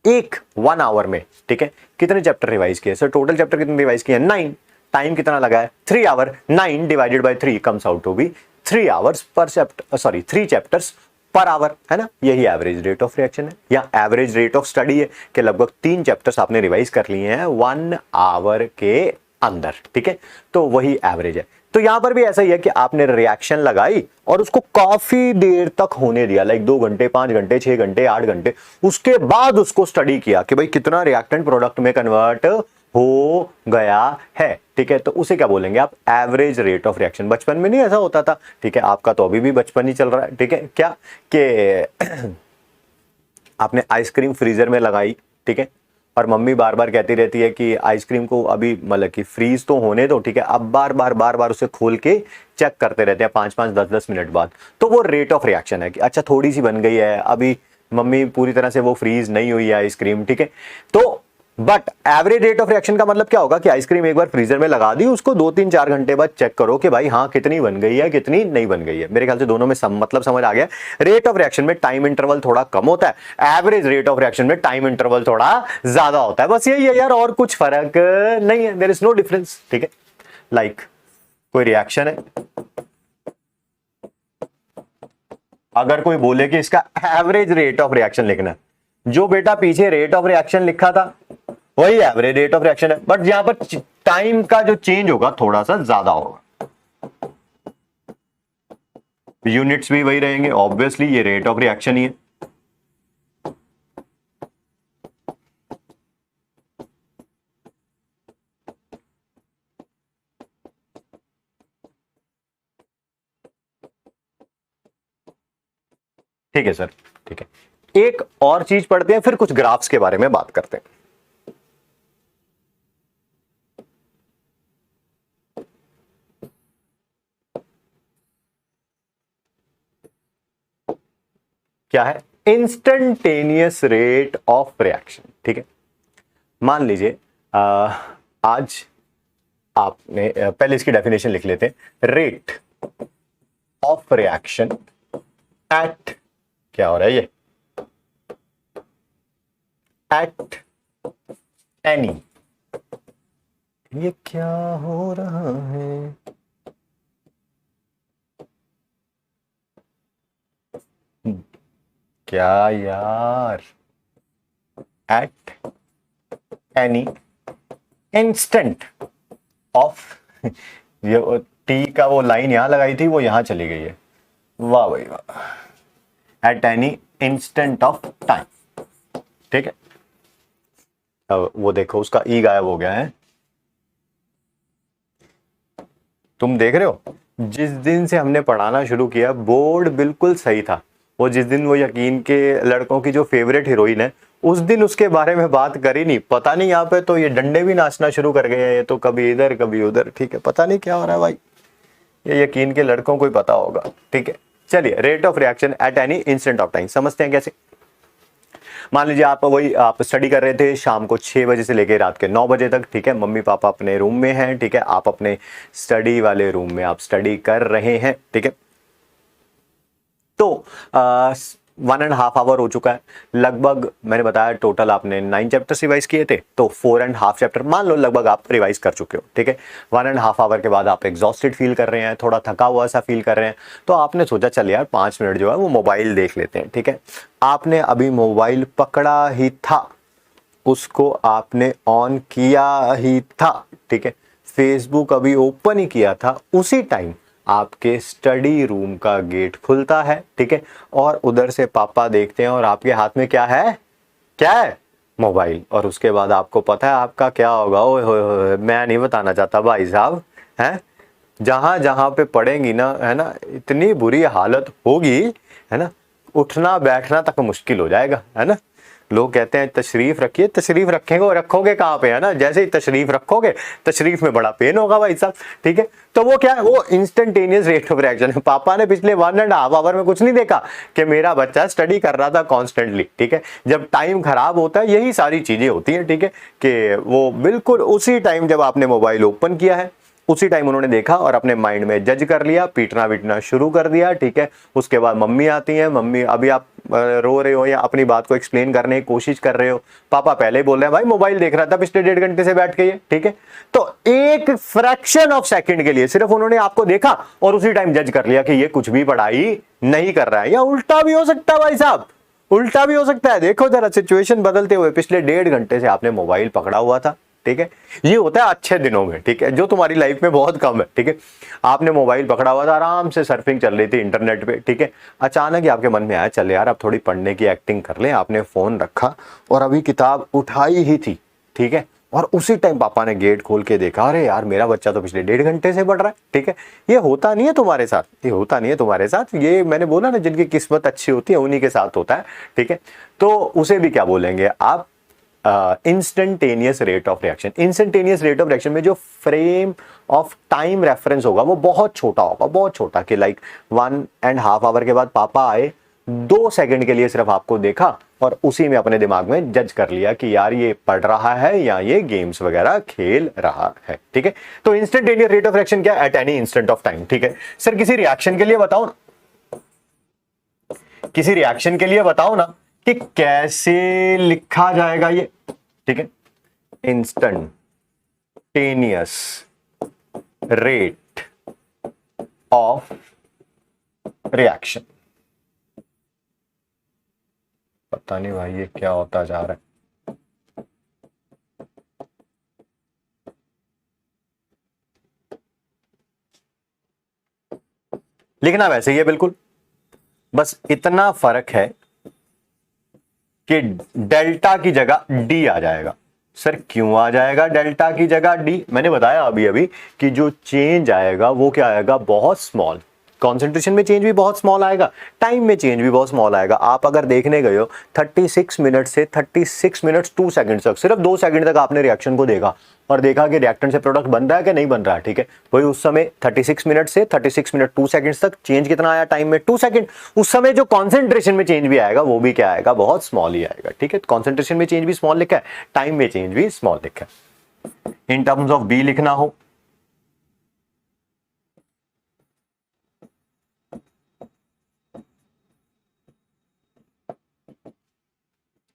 1 आवर में, ठीक है, कितने चैप्टर रिवाइज किए? सर टोटल चैप्टर कितने रिवाइज किए? 9। टाइम कितना लगा है? 3 hour. 9 divided by 3 comes out to be 3 hours per chapter, sorry 3 chapters per hour, है ना। यही एवरेज रेट ऑफ रिएक्शन है, या एवरेज रेट ऑफ स्टडी है कि लगभग 3 चैप्टर्स आपने रिवाइज कर लिए हैं 1 आवर के अंदर, ठीक है। तो वही एवरेज है। तो यहां पर भी ऐसा ही है कि आपने रिएक्शन लगाई और उसको काफी देर तक होने दिया, लाइक 2 घंटे, 5 घंटे, 6 घंटे, 8 घंटे। उसके बाद उसको स्टडी किया कि भाई कितना रिएक्टेंट प्रोडक्ट में कन्वर्ट हो गया है, ठीक है। तो उसे क्या बोलेंगे आप? Average rate of reaction. बचपन में नहीं ऐसा होता था, ठीक है, आपका तो अभी भी बचपन ही चल रहा है, ठीक है। क्या कि आपने आइसक्रीम फ्रीजर में लगाई, ठीक है, और मम्मी बार बार कहती रहती है कि आइसक्रीम को अभी मतलब कि फ्रीज तो होने दो, ठीक है। अब बार बार उसे खोल के चेक करते रहते हैं 5-5, 10-10 मिनट बाद। तो वो रेट ऑफ रिएक्शन है कि अच्छा थोड़ी सी बन गई है, अभी मम्मी पूरी तरह से वो फ्रीज नहीं हुई है आइसक्रीम, ठीक है। तो but average rate of reaction का मतलब क्या होगा कि आइसक्रीम एक बार फ्रीजर में लगा दी, उसको 2-3-4 घंटे बाद चेक करो कि भाई हाँ कितनी बन गई है, कितनी नहीं बन गई है। मेरे ख्याल से दोनों में मतलब समझ आ गया। रेट ऑफ रिएक्शन में टाइम इंटरवल थोड़ा कम होता है, एवरेज रेट ऑफ रिएक्शन में टाइम इंटरवल थोड़ा ज्यादा होता है। बस यही है यार, और कुछ फर्क नहीं है, देयर इज नो डिफरेंस, ठीक है। लाइक कोई रिएक्शन है, अगर कोई बोले कि इसका एवरेज रेट ऑफ रिएक्शन लिखना है, जो बेटा पीछे रेट ऑफ रिएक्शन लिखा था वही एवरेज रेट ऑफ रिएक्शन है, बट यहां पर टाइम का जो चेंज होगा थोड़ा सा ज्यादा होगा। यूनिट्स भी वही रहेंगे, ऑब्वियसली ये रेट ऑफ रिएक्शन ही है। ठीक है सर, ठीक है। एक और चीज पढ़ते हैं, फिर कुछ ग्राफ्स के बारे में बात करते हैं। क्या है? इंस्टेंटेनियस रेट ऑफ रिएक्शन, ठीक है। मान लीजिए आज आपने पहले इसकी डेफिनेशन लिख लेते हैं। रेट ऑफ रिएक्शन एट, क्या हो रहा है ये, एट एनी, ये क्या हो रहा है? क्या यार, एट एनी इंस्टेंट ऑफ, ये टी का वो लाइन यहां लगाई थी, वो यहां चली गई है। वाह भाई वाह। At any instant of time, ठीक है। अब वो देखो उसका ई गायब हो गया है। तुम देख रहे हो, जिस दिन से हमने पढ़ाना शुरू किया बोर्ड बिल्कुल सही था। वो जिस दिन वो यकीन के लड़कों की जो फेवरेट हीरोइन है, उस दिन उसके बारे में बात करी नहीं। पता नहीं यहाँ पे तो ये डंडे भी नाचना शुरू कर गए हैं, ये तो कभी इधर कभी उधर। ठीक है, पता नहीं क्या हो रहा है भाई, ये यकीन के लड़कों को ही पता होगा। ठीक है, चलिए rate of reaction at any instant of time समझते हैं कैसे। मान लीजिए आप स्टडी कर रहे थे शाम को 6 बजे से लेकर रात के 9 बजे तक। ठीक है, मम्मी पापा अपने रूम में हैं। ठीक है, आप अपने स्टडी वाले रूम में आप स्टडी कर रहे हैं। ठीक है, तो 1.5 आवर हो चुका है लगभग। मैंने बताया टोटल आपने 9 चैप्टर्स रिवाइज किए थे, तो 4.5 चैप्टर मान लो लगभग आप रिवाइज कर चुके हो। ठीक है, 1.5 आवर के बाद आप एग्जॉस्टेड फील कर रहे हैं, थोड़ा थका हुआ सा फील कर रहे हैं, तो आपने सोचा चल यार 5 मिनट जो है वो मोबाइल देख लेते हैं। ठीक है, आपने अभी मोबाइल पकड़ा ही था, उसको आपने ऑन किया ही था। ठीक है, फेसबुक अभी ओपन ही किया था, उसी टाइम आपके स्टडी रूम का गेट खुलता है। ठीक है, और उधर से पापा देखते हैं और आपके हाथ में क्या है, क्या है, मोबाइल। और उसके बाद आपको पता है आपका क्या होगा। ओए होए होए, मैं नहीं बताना चाहता भाई साहब, हैं जहां जहां पे पड़ेंगी ना, है ना, इतनी बुरी हालत होगी, है ना, उठना बैठना तक मुश्किल हो जाएगा, है ना। लोग कहते हैं तशरीफ रखिए, तशरीफ रखेंगे, रखोगे कहाँ पे, है ना। जैसे ही तशरीफ रखोगे, तशरीफ में बड़ा पेन होगा भाई साहब। ठीक है, तो वो क्या है, वो इंस्टेंटेनियस रेट ऑफ रिएक्शन है। पापा ने पिछले 1.5 आवर में कुछ नहीं देखा कि मेरा बच्चा स्टडी कर रहा था कॉन्स्टेंटली। ठीक है, जब टाइम खराब होता है यही सारी चीजें होती हैं। ठीक है, कि वो बिल्कुल उसी टाइम जब आपने मोबाइल ओपन किया है, उसी टाइम उन्होंने देखा और अपने माइंड में जज कर लिया, पीटना वीटना शुरू कर दिया। ठीक है, उसके बाद मम्मी आती हैं, मम्मी अभी आप रो रहे हो या अपनी बात को एक्सप्लेन करने की कोशिश कर रहे हो, पापा पहले ही बोल रहे हैं भाई मोबाइल देख रहा था पिछले 1.5 घंटे से बैठ के ये। ठीक है, तो एक फ्रैक्शन ऑफ सेकंड के लिए सिर्फ उन्होंने आपको देखा और उसी टाइम जज कर लिया कि ये कुछ भी पढ़ाई नहीं कर रहा है। या उल्टा भी हो सकता है भाई साहब, उल्टा भी हो सकता है। देखो जरा सिचुएशन बदलते हुए, पिछले 1.5 घंटे से आपने मोबाइल पकड़ा हुआ था। ठीक है, ये होता है अच्छे दिनों में, ठीक है, जो तुम्हारी लाइफ में बहुत कम है। ठीक है, आपने मोबाइल पकड़ा हुआ था, आराम से सर्फिंग चल रही थी इंटरनेट पे। ठीक है, अचानक ही आपके मन में आया चल यार अब थोड़ी पढ़ने की एक्टिंग कर ले। आपने फोन रखा और अभी किताब उठाई ही थी। ठीक है, और उसी टाइम पापा ने गेट खोल के देखा, अरे यार मेरा बच्चा तो पिछले 1.5 घंटे से पढ़ रहा है। ठीक है, ये होता नहीं है तुम्हारे साथ, ये होता नहीं है तुम्हारे साथ। ये मैंने बोला ना, जिनकी किस्मत अच्छी होती है उन्हीं के साथ होता है। ठीक है, तो उसे भी क्या बोलेंगे आप, instantaneous rate of reaction. Instantaneous rate of reaction में जो फ्रेम ऑफ टाइम रेफरेंस होगा वो बहुत छोटा होगा, बहुत छोटा, कि लाइक 1.5 आवर के बाद पापा आए, 2 सेकंड के लिए सिर्फ आपको देखा और उसी में अपने दिमाग में जज कर लिया कि यार ये पढ़ रहा है या ये गेम्स वगैरह खेल रहा है। ठीक है, तो इंस्टेंटेनियस रेट ऑफ रिएक्शन क्या है, at any instant of time. ठीक है, सर किसी रिएक्शन के लिए बताओ ना, किसी रिएक्शन के लिए बताओ ना कि कैसे लिखा जाएगा ये। ठीक है, इंस्टेंटेनियस रेट ऑफ रिएक्शन। पता नहीं भाई ये क्या होता जा रहा है। लिखना वैसे ही है बिल्कुल, बस इतना फर्क है कि डेल्टा की जगह डी आ जाएगा। सर क्यों आ जाएगा डेल्टा की जगह डी, मैंने बताया अभी अभी कि जो चेंज आएगा वो क्या आएगा, बहुत स्मॉल। कॉन्सेंट्रेशन में चेंज भी बहुत स्मॉल आएगा, टाइम में चेंज भी बहुत स्मॉल आएगा। आप अगर देखने गए हो 36 मिनट से 36 मिनट 2 सेकंड तक, सिर्फ 2 सेकंड तक आपने रिएक्शन को देखा और देखा कि रिएक्टेंट से प्रोडक्ट बन रहा है कि नहीं बन रहा है। ठीक है, वही उस समय 36 मिनट से 36 मिनट 2 सेकंड्स तक चेंज कितना आया, टाइम में 2 सेकंड। उस समय जो कॉन्सेंट्रेशन में चेंज भी आएगा वो भी क्या आएगा, बहुत स्मॉल ही आएगा। ठीक है, कॉन्सेंट्रेशन में चेंज भी स्मॉल लिखा है, टाइम में चेंज भी स्मॉल लिखा है। इन टर्म्स ऑफ बी लिखना हो,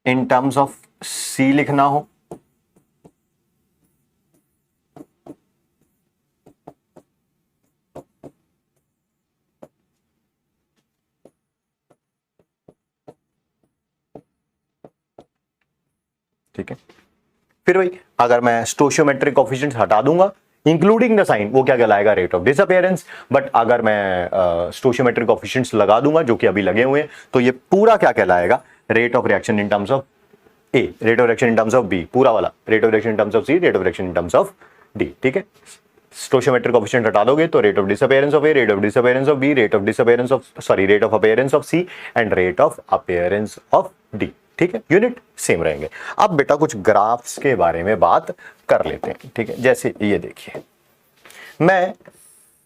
इन टर्म्स ऑफ सी लिखना हो, ठीक है। फिर वही, अगर मैं स्टोशियोमेट्रिक कोफिशिएंट हटा दूंगा इंक्लूडिंग द साइन, वो क्या कहलाएगा, रेट ऑफ डिसअपियरेंस। बट अगर मैं स्टोशियोमेट्रिक कोफिशिएंट्स लगा दूंगा, जो कि अभी लगे हुए हैं, तो ये पूरा क्या कहलाएगा, rate of reaction in terms of A, rate of reaction in terms of B, पूरा वाला rate of reaction in terms of C, rate of reaction in terms of D. ठीक है। स्टोशियोमेट्रिक कोफिशिएंट हटा दोगे तो rate of disappearance of A, rate of disappearance of B, rate of disappearance of sorry rate of appearance of C and rate of appearance of D. ठीक है, unit same रहेंगे। अब बेटा कुछ ग्राफ्स के बारे में बात कर लेते हैं। ठीक है, जैसे ये देखिए, मैं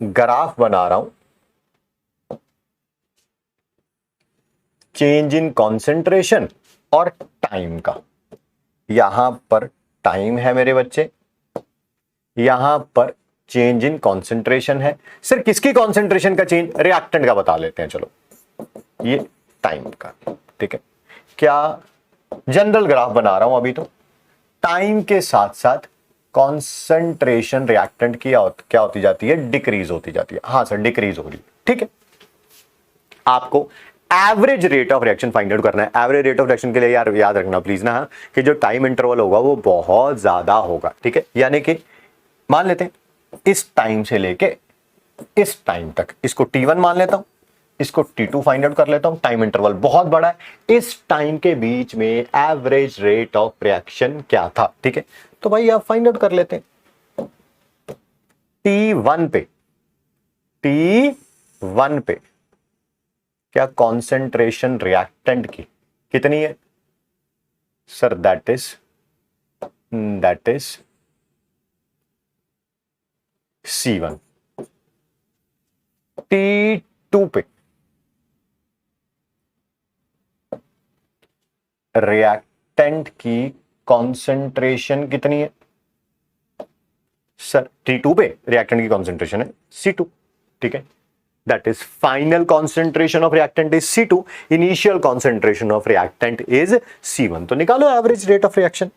ग्राफ बना रहा हूं चेंज इन कॉन्सेंट्रेशन और टाइम का। यहां पर टाइम है मेरे बच्चे, यहां पर चेंज इन कॉन्सेंट्रेशन है। सिर्फ किसकी कॉन्सेंट्रेशन का चेंज, रिएक्टेंट का बता लेते हैं। चलो, ये टाइम का। ठीक है, क्या जनरल ग्राफ बना रहा हूं अभी, तो टाइम के साथ साथ कॉन्सेंट्रेशन रिएक्टेंट की क्या होती जाती है, डिक्रीज होती जाती है। हाँ सर, डिक्रीज हो रही है। ठीक है, आपको average rate of reaction find out करना है। एवरेज रेट ऑफ रिएक्शन के लिए यार याद रखना प्लीज ना, कि जो टाइम इंटरवल होगा वो बहुत ज्यादा होगा। ठीक है, यानी कि मान लेते हैं इस टाइम से लेके इस टाइम तक, इसको T1 मान लेता हूं, इसको T2 फाइंड आउट कर लेता हूं। टाइम इंटरवल बहुत बड़ा है, इस टाइम के बीच में एवरेज रेट ऑफ रिएक्शन क्या था। ठीक है, तो भाई आप फाइंड आउट कर लेते हैं। T1 पे क्या कॉन्सेंट्रेशन रिएक्टेंट की कितनी है sir, that is C1। T2 पे रिएक्टेंट की कॉन्सेंट्रेशन कितनी है सर, T2 पे रिएक्टेंट की कॉन्सेंट्रेशन है C2। ठीक है, that is final concentration of reactant is C2, initial concentration of reactant is C1। तो निकालो average rate of reaction.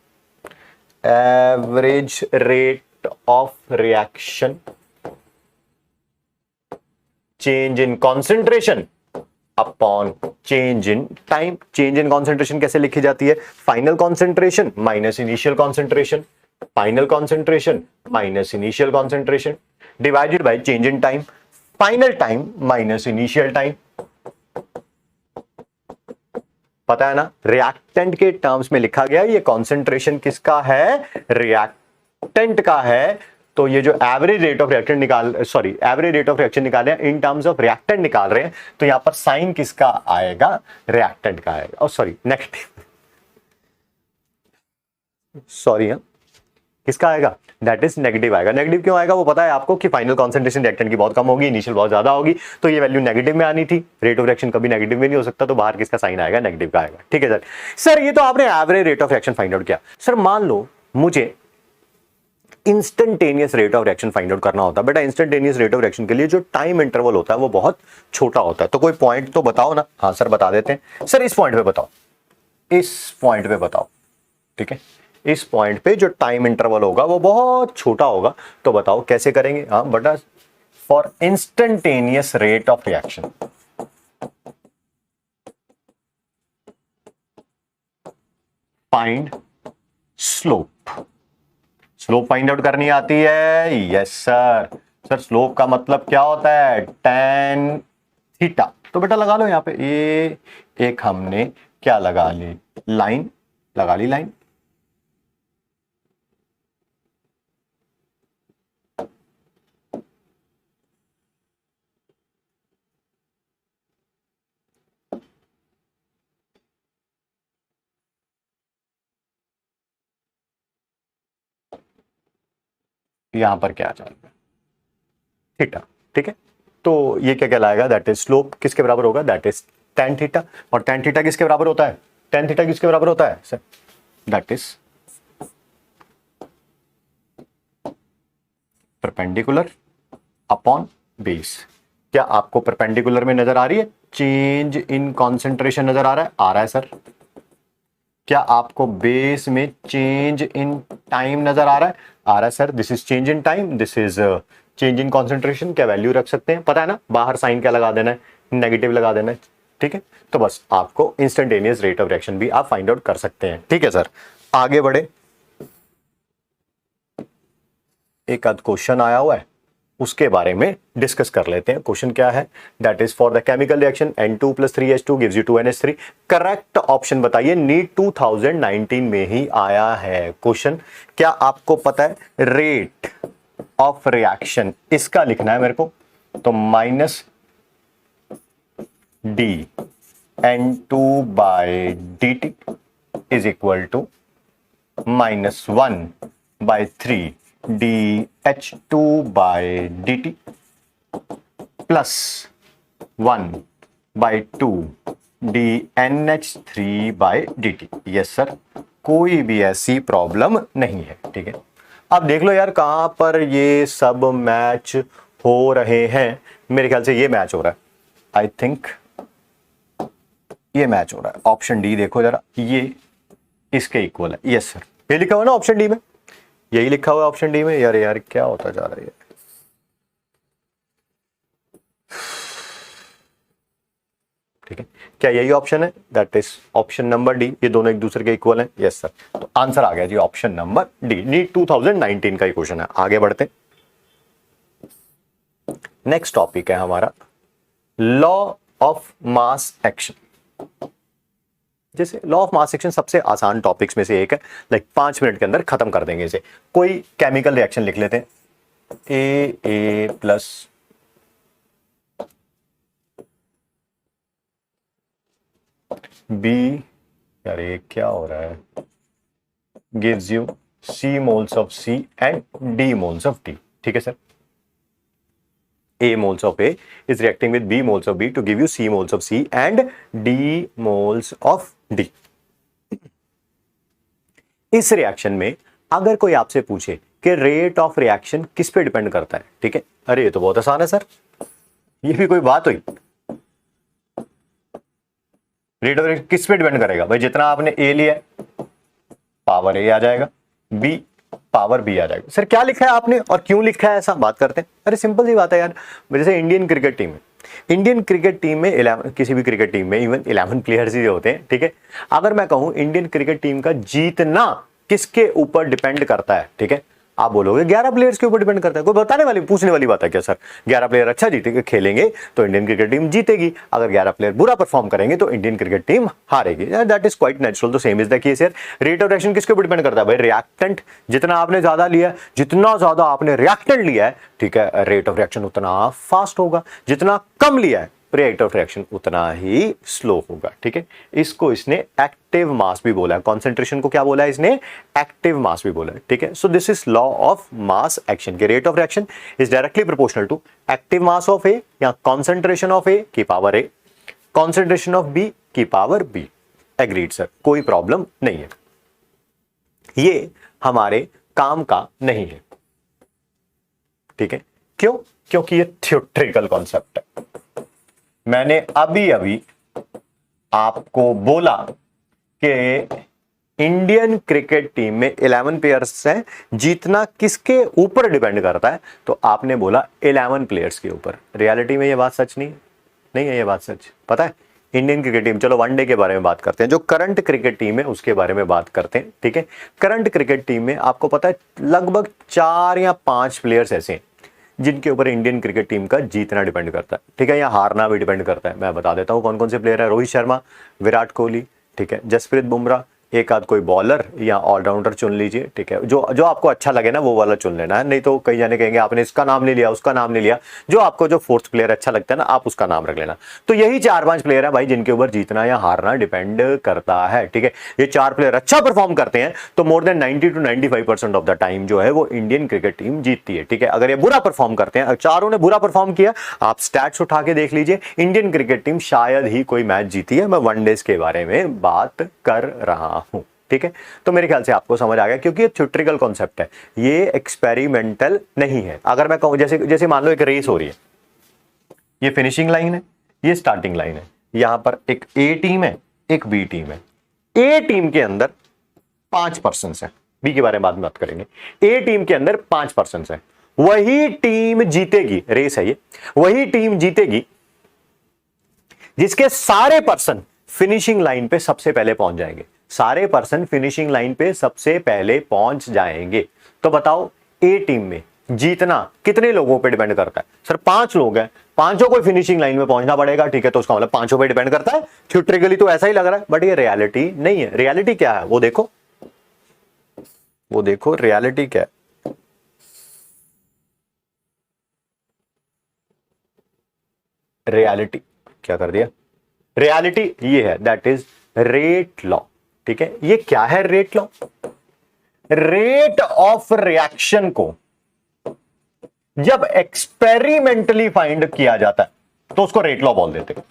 Average rate of reaction change in concentration upon change in time. Change in concentration कैसे लिखी जाती है, final concentration minus initial concentration, final concentration minus initial concentration divided by change in time, final time minus initial time. पता है ना, reactant के terms में लिखा गया, ये कॉन्सेंट्रेशन किसका है, रिएक्टेंट का है। तो ये जो average rate of reactant average rate of reaction निकाले इन टर्म्स ऑफ रिएक्टेंट निकाल रहे हैं, तो यहां पर साइन किसका आएगा, रिएक्टेंट का आएगा। नेगेटिव, किसका आएगा, दैट इज नेगेटिव आएगा। नेगेटिव क्यों आएगा, वो पता है आपको कि फाइनल कॉन्सेंट्रेशन रिएक्टेंट की बहुत कम होगी, इनिशियल बहुत ज्यादा होगी, तो ये वैल्यू नेगेटिव में आनी थी। रेट ऑफ रिएक्शन कभी नेगेटिव में नहीं हो सकता, तो बाहर किसका साइन आएगा, नेगेटिव का आएगा। ठीक है सर। सर ये तो आपने average rate of reaction find out किया। सर मान लो मुझे instantaneous rate of reaction find out करना होता है। बेटा इंस्टेंटेनियस रेट ऑफ रिएक्शन के लिए जो टाइम इंटरवल होता है वो बहुत छोटा होता है, तो कोई पॉइंट तो बताओ ना। हाँ सर बता देते हैं। सर इस पॉइंट पे बताओ, इस पॉइंट पे बताओ। ठीक है, इस पॉइंट पे जो टाइम इंटरवल होगा वो बहुत छोटा होगा, तो बताओ कैसे करेंगे। हाँ बेटा, for instantaneous rate of reaction find slope. Slope find out करनी आती है, यस सर। सर स्लोप का मतलब क्या होता है, tan थीटा। तो बेटा लगा लो यहां पे, ये एक हमने क्या लगा ली, लाइन लगा ली, लाइन। यहां पर क्या आ जाएगा, थीटा। ठीक है, तो ये क्या कहलाएगा, दैट इज स्लोप किसके बराबर होगा, दैट इज tan थीटा। और tan थीटा किसके बराबर होता है, tan थीटा किसके बराबर होता है sir, that is perpendicular upon base. क्या आपको परपेंडिकुलर में नजर आ रही है, चेंज इन कॉन्सेंट्रेशन नजर आ रहा है, आ रहा है सर। क्या आपको बेस में चेंज इन टाइम नजर आ रहा है, आ रहा है sir. This is change in time, this is change in concentration. क्या वैल्यू रख सकते हैं, पता है ना, बाहर साइन क्या लगा देना है, नेगेटिव लगा देना है। ठीक है, तो बस आपको इंस्टेंटेनियस रेट ऑफ रिएक्शन भी आप फाइंड आउट कर सकते हैं। ठीक है सर। आगे बढ़े, एक आध क्वेश्चन आया हुआ है उसके बारे में डिस्कस कर लेते हैं। क्वेश्चन क्या है? That is for the chemical reaction N2 + 3H2 gives you 2NH3। Correct option बताइए। नीट 2019 में ही आया है क्वेश्चन। क्या आपको पता है रेट ऑफ रिएक्शन इसका लिखना है मेरे को, तो -d N2/dt is equal to -1/3 dH2/dt plus 1/2 dNH3/dt। Yes sir, कोई भी ऐसी प्रॉब्लम नहीं है। ठीक है, अब देख लो यार कहां पर ये सब मैच हो रहे हैं। मेरे ख्याल से ये मैच हो रहा है, आई थिंक ये मैच हो रहा है। ऑप्शन डी देखो जरा, ये इसके इक्वल है। यस सर, ये लिखा हुआ ना ऑप्शन डी में, यही लिखा हुआ है ऑप्शन डी में। यार यार क्या होता जा रहा है? ठीक है, क्या यही ऑप्शन है? That is option number D. ये दोनों एक दूसरे के इक्वल हैं। यस सर, तो आंसर आ गया जी ऑप्शन नंबर डी। नीट 2019 का ही क्वेश्चन है। आगे बढ़ते, नेक्स्ट टॉपिक है हमारा लॉ ऑफ मास एक्शन। जैसे लॉ ऑफ मास एक्शन सबसे आसान टॉपिक्स में से एक है, लाइक 5 मिनट के अंदर खत्म कर देंगे इसे। कोई केमिकल रिएक्शन लिख लेते हैं, A प्लस B, यार ये क्या हो रहा है, gives you C moles of C and D moles of D। ठीक है sir, A moles of A is reacting with B moles of B to give you C moles of C and D moles of D। इस reaction में अगर कोई आपसे पूछे कि rate of reaction किस पे डिपेंड करता है, ठीक है, अरे ये तो बहुत आसान है सर, ये भी कोई बात हुई। रेट ऑफ रिएक्शन किस पे डिपेंड करेगा भाई? जितना आपने A लिया पावर A आ जाएगा, B पावर B आ जाएगा। सर क्या लिखा है आपने और क्यों लिखा है ऐसा, बात करते हैं। अरे सिंपल सी बात है यार, जैसे इंडियन क्रिकेट टीम है, इंडियन क्रिकेट टीम में 11, किसी भी क्रिकेट टीम में इवन 11 प्लेयर्स ही होते हैं। ठीक है, अगर मैं कहूं इंडियन क्रिकेट टीम का जीतना किसके ऊपर डिपेंड करता है, ठीक है, आप बोलोगे 11 प्लेयर्स के ऊपर डिपेंड करता है। कोई बताने वाली पूछने वाली बात है क्या सर? 11 प्लेयर अच्छा जीतेंगे खेलेंगे तो इंडियन क्रिकेट टीम जीतेगी, अगर 11 प्लेयर बुरा परफॉर्म करेंगे तो इंडियन क्रिकेट टीम हारेगी। That is quite natural. तो सेम इज द केस यार, रेट ऑफ रिएक्शन किसके ऊपर डिपेंड करता है भाई? रिएक्टेंट जितना आपने ज्यादा लिया, जितना ज्यादा आपने रिएक्टेंट लिया है, ठीक है, रेट ऑफ रिएक्शन उतना फास्ट होगा। जितना कम लिया है, रेट ऑफ रिएक्शन उतना ही स्लो होगा। ठीक है, इसको इसने एक्टिव मास भी बोला है, कॉन्सेंट्रेशन को क्या बोला है इसने? एक्टिव मास भी बोला है। ठीक है, so this is law of mass action के rate of reaction is directly proportional to active mass of a या कॉन्सेंट्रेशन ऑफ ए की power a, concentration of b की पावर बी। एग्रीड सर, कोई प्रॉब्लम नहीं है, ये हमारे काम का नहीं है। ठीक है, क्यों? क्योंकि ये थ्योरेटिकल कॉन्सेप्ट है। मैंने अभी अभी आपको बोला कि इंडियन क्रिकेट टीम में 11 प्लेयर्स हैं, जीतना किसके ऊपर डिपेंड करता है? तो आपने बोला 11 प्लेयर्स के ऊपर। रियलिटी में ये बात सच नहीं है ये बात सच। पता है इंडियन क्रिकेट टीम, चलो वनडे के बारे में बात करते हैं, जो करंट क्रिकेट टीम है उसके बारे में बात करते हैं। ठीक है, करंट क्रिकेट टीम में आपको पता है लगभग 4 या 5 प्लेयर्स ऐसे हैं जिनके ऊपर इंडियन क्रिकेट टीम का जीतना डिपेंड करता है। ठीक है, या हारना भी डिपेंड करता है। मैं बता देता हूं कौन कौन से प्लेयर है। रोहित शर्मा, विराट कोहली, ठीक है, जसप्रीत बुमराह, एक आध कोई बॉलर या ऑलराउंडर चुन लीजिए। ठीक है, जो आपको अच्छा लगे ना वो वाला चुन लेना है, नहीं तो कई जाने कहेंगे आपने इसका नाम नहीं लिया उसका नाम नहीं लिया। जो आपको जो फोर्थ प्लेयर अच्छा लगता है ना आप उसका नाम रख लेना। तो यही 4-5 प्लेयर है भाई जिनके ऊपर जीतना या हारना डिपेंड करता है। ठीक है, ये 4 प्लेयर अच्छा परफॉर्म करते हैं तो more than 90 to 95% of the time जो है वो इंडियन क्रिकेट टीम जीतती है। ठीक है, अगर ये बुरा परफॉर्म करते हैं, चारों ने बुरा परफॉर्म किया, आप स्टैट्स उठा के देख लीजिए, इंडियन क्रिकेट टीम शायद ही कोई मैच जीती है। मैं वनडेज के बारे में बात कर रहा हूं। ठीक है, तो मेरे ख्याल से आपको समझ आ गया, क्योंकि ये थ्योरेटिकल कॉन्सेप्ट है, ये एक्सपेरिमेंटल नहीं है। अगर मैं कहूं जैसे मान लो एक रेस हो रही है, ये फिनिशिंग लाइन है, ये स्टार्टिंग लाइन है, यहां पर एक ए टीम है एक बी टीम है। ए टीम के अंदर 5 पर्सन है, बी के बारे में बाद में बात करेंगे। ए टीम के अंदर 5 पर्सन है, वही टीम जीतेगी, रेस है ये, वही टीम जीतेगी जिसके सारे पर्सन फिनिशिंग लाइन पे सबसे पहले पहुंच जाएंगे। सारे पर्सन फिनिशिंग लाइन पे सबसे पहले पहुंच जाएंगे। तो बताओ ए टीम में जीतना कितने लोगों पे डिपेंड करता है? सर 5 लोग हैं, पांचों को फिनिशिंग लाइन में पहुंचना पड़ेगा, ठीक है, तो उसका मतलब पांचों पे डिपेंड करता है। थ्योरेटिकली तो ऐसा ही लग रहा है, बट ये रियलिटी नहीं है। रियलिटी क्या है वो देखो, वो देखो रियलिटी क्या है। रियलिटी क्या कर दिया, रियलिटी ये है, दैट इज रेट लॉ। ठीक है, ये क्या है rate law? Rate of reaction को जब एक्सपेरिमेंटली फाइंड किया जाता है तो उसको रेट लॉ बोल देते हैं।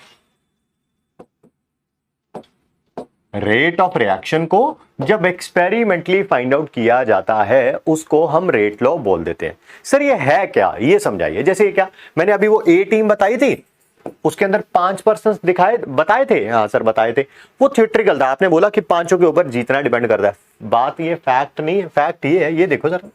रेट ऑफ रिएक्शन को जब एक्सपेरिमेंटली फाइंड आउट किया जाता है उसको हम रेट लॉ बोल देते हैं। सर ये है क्या, ये समझाइए। जैसे ये क्या, मैंने अभी वो ए टीम बताई थी, उसके अंदर 5% दिखाए बताए थे। हाँ सर बताए थे, वो थ्योरेटिकल था। आपने बोला कि पांचों के ऊपर जीतना डिपेंड करता है, बात ये फैक्ट नहीं है, फैक्ट ये है, ये देखो सर।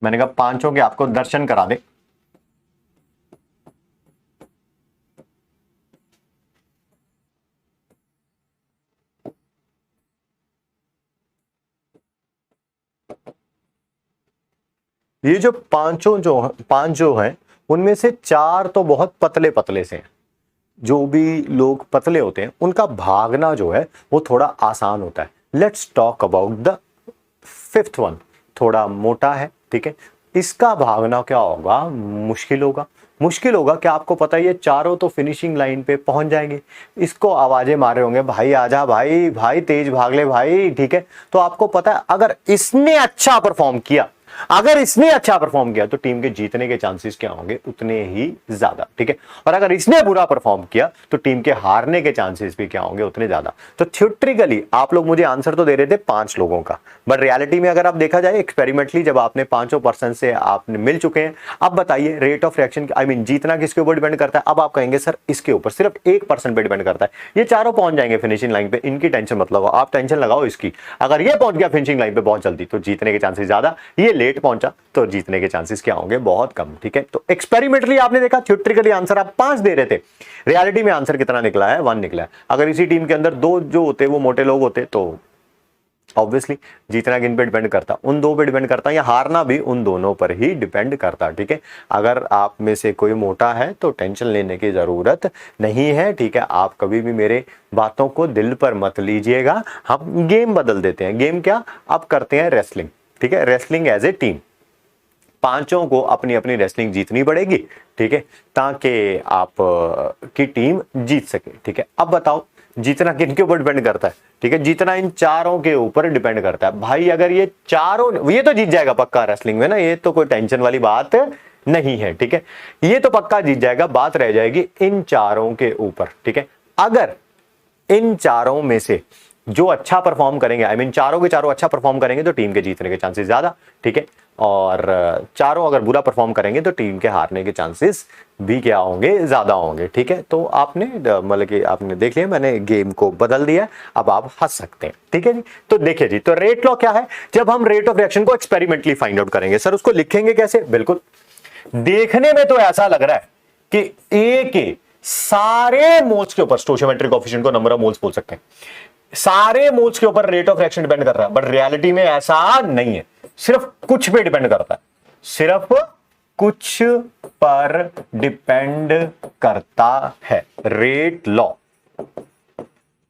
मैंने कहा पांचों के आपको दर्शन करा दे। ये जो पांचों जो पांच जो हैं उनमें से 4 तो बहुत पतले पतले से हैं। जो भी लोग पतले होते हैं उनका भागना जो है वो थोड़ा आसान होता है। Let's talk about the 5th one, थोड़ा मोटा है, ठीक है, इसका भागना क्या होगा, मुश्किल होगा। मुश्किल होगा क्या, आपको पता है ये चारों तो फिनिशिंग लाइन पे पहुंच जाएंगे। इसको आवाजें मार रहे होंगे, भाई आजा भाई, भाई तेज भाग ले भाई, ठीक है। तो आपको पता है अगर इसने अच्छा परफॉर्म किया, अगर इसने अच्छा परफॉर्म किया तो टीम के जीतने के चांसेस क्या होंगे, उतने ही ज्यादा, ठीक है। और अगर इसने बुरा परफॉर्म किया तो टीम के हारने के चांसेस भी क्या होंगे, उतने ज्यादा। तो थ्योरेटिकली आप लोग मुझे आंसर तो दे रहे थे 5 लोगों का, बट रियलिटी में अगर आप देखा जाए एक्सपेरिमेंटली जब आपने 5% से आपने मिल चुके हैं, अब बताइए rate of reaction I mean जीतना किसके ऊपर डिपेंड करता है। अब आप कहेंगे सर इसके ऊपर सिर्फ 1% पे डिपेंड करता है, ये चारों पहुंच जाएंगे फिनिशिंग लाइन पे, इनकी टेंशन मत लगाओ, आप टेंशन लगाओ इसकी। अगर ये पहुंच गया फिनिशिंग लाइन पे बहुत जल्दी तो जीतने के चांसेस ज्यादा, ये लेट पहुंचा तो जीतने के चांसेस क्या होंगे, बहुत कम, ठीक है। तो एक्सपेरिमेंटली आपने देखा, थ्योरेटिकली आंसर आप 5 दे रहे थे, रियलिटी में आंसर कितना निकला है, 1 निकला है। अगर इसी टीम के अंदर 2 जो होते वो मोटे लोग होते तो ऑब्वियसली जीतना किन पे डिपेंड करता, उन 2 पे डिपेंड करता, या हारना भी उन दोनों पर ही डिपेंड करता, ठीक है। अगर आप में से कोई मोटा है तो टेंशन लेने की जरूरत नहीं है, ठीक है। आप कभी भी मेरे बातों को दिल पर मत लीजिएगा। हम गेम बदल देते हैं, गेम क्या, अब करते हैं रेसलिंग, ठीक है। रेसलिंग एज ए टीम, पांचों को अपनी अपनी रेसलिंग जीतनी पड़ेगी, ठीक है, ताकि आप की टीम जीत सके, ठीक है। अब बताओ जीतना किन के ऊपर डिपेंड करता है, ठीक है, जीतना इन चारों के ऊपर डिपेंड करता है। भाई अगर ये चारों, ये तो जीत जाएगा पक्का रेसलिंग में ना, ये तो कोई टेंशन वाली बात नहीं है, ठीक है, ये तो पक्का जीत जाएगा। बात रह जाएगी इन चारों के ऊपर, ठीक है। अगर इन चारों में से जो अच्छा परफॉर्म करेंगे, आई मीन चारों के चारों अच्छा परफॉर्म करेंगे तो टीम के जीतने के चांसेस ज्यादा, ठीक है। और चारों अगर बुरा परफॉर्म करेंगे तो टीम के हारने के चांसेस भी क्या होंगे, ज्यादा होंगे, ठीक है। तो आपने मतलब कि आपने देख लिया, मैंने गेम को बदल दिया, अब आप हंस सकते हैं, ठीक है जी। तो देखिए जी, तो रेट लॉ क्या है, जब हम रेट ऑफ रिएक्शन को एक्सपेरिमेंटली फाइंड आउट करेंगे। सर उसको लिखेंगे कैसे, बिल्कुल देखने में तो ऐसा लग रहा है कि ए के सारे मोल्स के ऊपर, स्टोइचियोमेट्रिक कोएफिशिएंट को नंबर ऑफ मोल्स बोल सकते हैं, सारे मोल्स के ऊपर रेट ऑफ रिएक्शन डिपेंड कर रहा है, बट रियलिटी में ऐसा नहीं है, सिर्फ कुछ पे डिपेंड करता है, सिर्फ कुछ पर डिपेंड करता है। रेट लॉ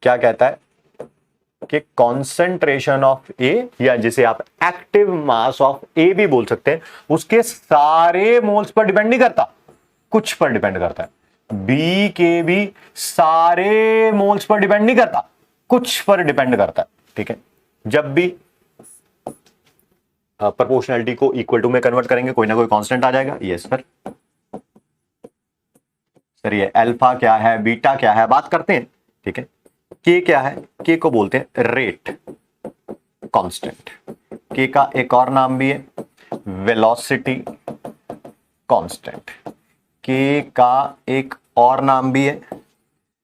क्या कहता है कि कॉन्सेंट्रेशन ऑफ ए, या जिसे आप एक्टिव मास ऑफ ए भी बोल सकते हैं, उसके सारे मोल्स पर डिपेंड नहीं करता, कुछ पर डिपेंड करता है। बी के भी सारे मोल्स पर डिपेंड नहीं करता, कुछ पर डिपेंड करता है, ठीक है। जब भी प्रोपोर्शनलिटी को इक्वल टू में कन्वर्ट करेंगे कोई ना कोई कांस्टेंट आ जाएगा। यस सर, सर ये अल्फा क्या है, बीटा क्या है, बात करते हैं, ठीक है। के क्या है, के को बोलते हैं रेट कांस्टेंट, के का एक और नाम भी है वेलोसिटी कांस्टेंट, के का एक और नाम भी है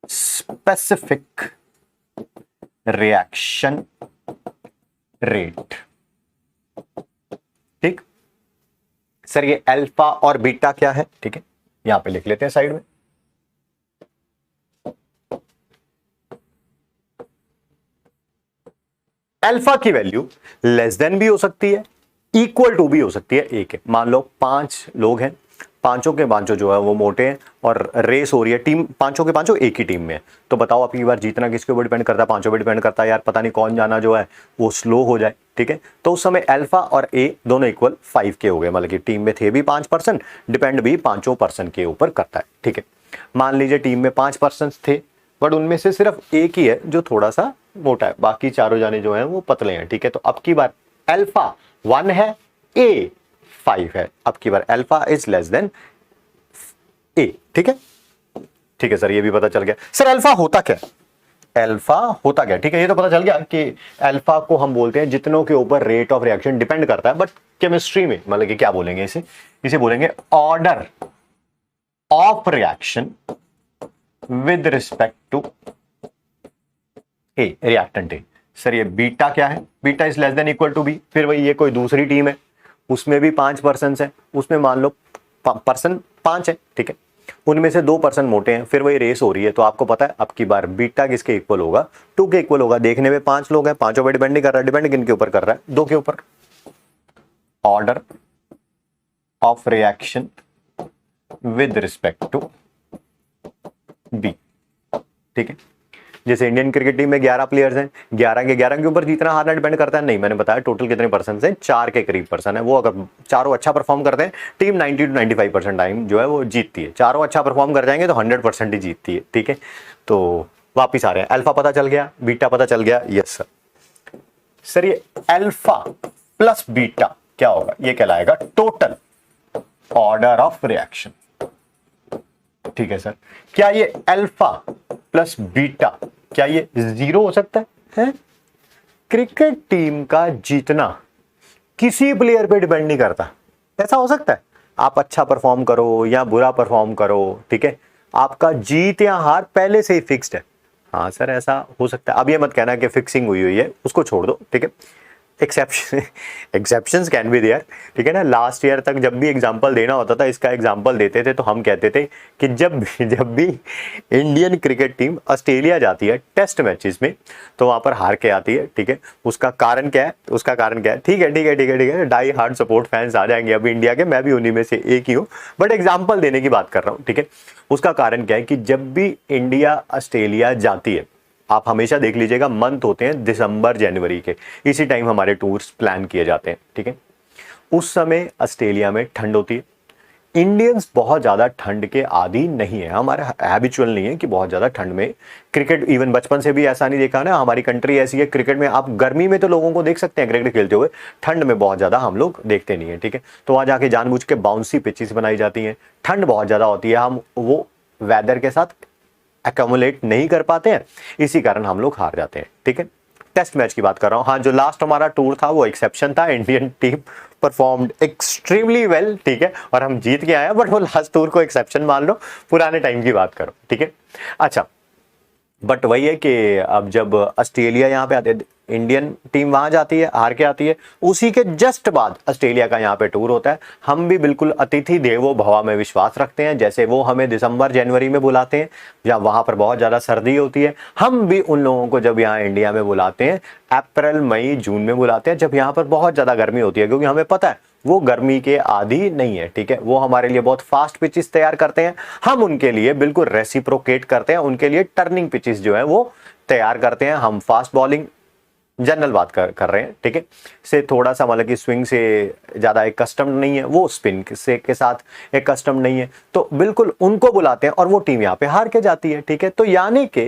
स्पेसिफिक रिएक्शन रेट, ठीक। सर ये अल्फा और बीटा क्या है, ठीक है, यहां पे लिख लेते हैं साइड में। अल्फा की वैल्यू लेस देन भी हो सकती है, इक्वल टू भी हो सकती है एक है। मान लो 5 लोग हैं, पांचों के पांचों जो है वो मोटे हैं और रेस हो रही है, टीम पांचों के पांचों एक ही टीम में है, तो बताओ अब की बार जीतना किसके ऊपर डिपेंड करता है, पांचों पे डिपेंड करता है यार, पता नहीं कौन जाना जो है वो स्लो हो जाए, ठीक है। तो उस समय अल्फा और ए दोनों इक्वल 5 के हो गए, मतलब कि टीम में थे भी 5%, डिपेंड भी पांचों पर्सन के ऊपर करता है, ठीक है। मान लीजिए टीम में 5 पर्सन थे, बट उनमें से सिर्फ एक ही है जो थोड़ा सा मोटा है, बाकी चारों जाने जो है वो पतले हैं, ठीक है। तो अब की बार अल्फा 1 है, ए 5 है, अब की बार अल्फा इज लेस देन ए, ठीक है। ठीक है सर, ये भी पता चल गया। सर अल्फा होता क्या है, अल्फा होता क्या, ठीक है, ये तो पता चल गया कि अल्फा को हम बोलते हैं जितनों के ऊपर रेट ऑफ रिएक्शन डिपेंड करता है, बट केमिस्ट्री में मतलब कि क्या बोलेंगे इसे, इसे बोलेंगे order of reaction with respect to A, reactant A. Sir ये बीटा क्या है, beta is less than equal to B, फिर वही ये कोई दूसरी टीम है, उसमें भी 5 पर्सन है, उसमें मान लो पर्सन 5 है, ठीक है, उनमें से 2 पर्सन मोटे हैं, फिर वही रेस हो रही है, तो आपको पता है अब की बार बीटा किसके इक्वल होगा, 2 के इक्वल होगा। देखने में 5 लोग हैं, पांचों पे डिपेंड नहीं कर रहा है, डिपेंड किन के ऊपर कर रहा है, 2 के ऊपर। Order of reaction with respect to B, ठीक है। जैसे इंडियन क्रिकेट टीम में 11 प्लेयर्स हैं, 11 के 11 के ऊपर जीतना हारना डिपेंड करता है, नहीं मैंने बताया टोटल कितने पर्सन हैं, 4 के करीब पर्सन है, वो अगर चारों अच्छा परफॉर्म करते हैं टीम 90 to 95% टाइम जो है वो जीतती है, चारों अच्छा परफॉर्म कर जाएंगे तो 100% ही जीतती है, ठीक है। तो वापिस आ रहे हैं, अल्फा पता चल गया, बीटा पता चल गया, यस सर। सर ये अल्फा प्लस बीटा क्या होगा, ये कहलाएगा टोटल ऑर्डर ऑफ रिएक्शन, ठीक है सर। क्या ये अल्फा प्लस बीटा क्या ये 0 हो सकता है? क्रिकेट टीम का जीतना किसी प्लेयर पे डिपेंड नहीं करता, ऐसा हो सकता है आप अच्छा परफॉर्म करो या बुरा परफॉर्म करो, ठीक है, आपका जीत या हार पहले से ही फिक्स्ड है। हाँ सर ऐसा हो सकता है, अब ये मत कहना कि फिक्सिंग हुई हुई है, उसको छोड़ दो, ठीक है। एक्सेप्शंस कैन बी देयर, ठीक है ना। लास्ट ईयर तक जब भी एग्जांपल देना होता था, इसका एग्जांपल देते थे तो हम कहते थे कि जब भी इंडियन क्रिकेट टीम ऑस्ट्रेलिया जाती है टेस्ट मैचेस में तो वहां पर हार के आती है, ठीक है, उसका कारण क्या है, उसका कारण क्या है, ठीक है ठीक है ठीक है ठीक है, डाई हार्ड सपोर्ट फैंस आ जाएंगे अभी इंडिया के, मैं भी उन्हीं में से एक ही हूँ, बट एग्जाम्पल देने की बात कर रहा हूँ, ठीक है। उसका कारण क्या है कि जब भी इंडिया ऑस्ट्रेलिया जाती है, आप हमेशा देख लीजिएगा मंथ होते हैं दिसंबर जनवरी के, इसी टाइम हमारे टूर्स प्लान किए जाते हैं, ठीक है। उस समय ऑस्ट्रेलिया में ठंड होती है, इंडियंस बहुत ज्यादा ठंड के आदी नहीं है, हमारा हैबिचुअल नहीं है कि बहुत ज्यादा ठंड में क्रिकेट, इवन बचपन से भी ऐसा नहीं देखा ना, हमारी कंट्री ऐसी है क्रिकेट में, आप गर्मी में तो लोगों को देख सकते हैं क्रिकेट खेलते हुए, ठंड में बहुत ज्यादा हम लोग देखते नहीं है, ठीक है। तो वहां जाके जानबूझ के बाउंसी पिचेस बनाई जाती हैं, ठंड बहुत ज्यादा होती है, हम वो वेदर के साथ एक्यूमुलेट नहीं कर पाते हैं, इसी कारण हम लोग हार जाते हैं, ठीक है। टेस्ट मैच की बात कर रहा हूं, हाँ जो लास्ट हमारा टूर था वो एक्सेप्शन था, Indian team performed extremely well, ठीक है, और हम जीत के आए, बट वो लास्ट टूर को एक्सेप्शन मान लो, पुराने टाइम की बात करो, ठीक है। अच्छा बट वही है कि अब जब ऑस्ट्रेलिया यहाँ पे आते हैं, इंडियन टीम वहां जाती है, हार के आती है, उसी के जस्ट बाद ऑस्ट्रेलिया का यहाँ पे टूर होता है, हम भी बिल्कुल अतिथि देवो भव में विश्वास रखते हैं, जैसे वो हमें दिसंबर जनवरी में बुलाते हैं या वहां पर बहुत ज्यादा सर्दी होती है, हम भी उन लोगों को जब यहाँ इंडिया में बुलाते हैं अप्रैल मई जून में बुलाते हैं, जब यहाँ पर बहुत ज्यादा गर्मी होती है, क्योंकि हमें पता है वो गर्मी के आदी नहीं है, ठीक है। वो हमारे लिए बहुत फास्ट पिचेस तैयार करते हैं, हम उनके लिए बिल्कुल रेसिप्रोकेट करते हैं, उनके लिए टर्निंग पिचेस जो है वो तैयार करते हैं। हम फास्ट बॉलिंग जनरल बात कर रहे हैं, ठीक है, से थोड़ा सा मतलब कि स्विंग से ज़्यादा एक कस्टम नहीं है, वो स्पिन से के साथ एक कस्टम नहीं है, तो बिल्कुल उनको बुलाते हैं और वो टीम यहाँ पे हार के जाती है, ठीक है। तो यानी के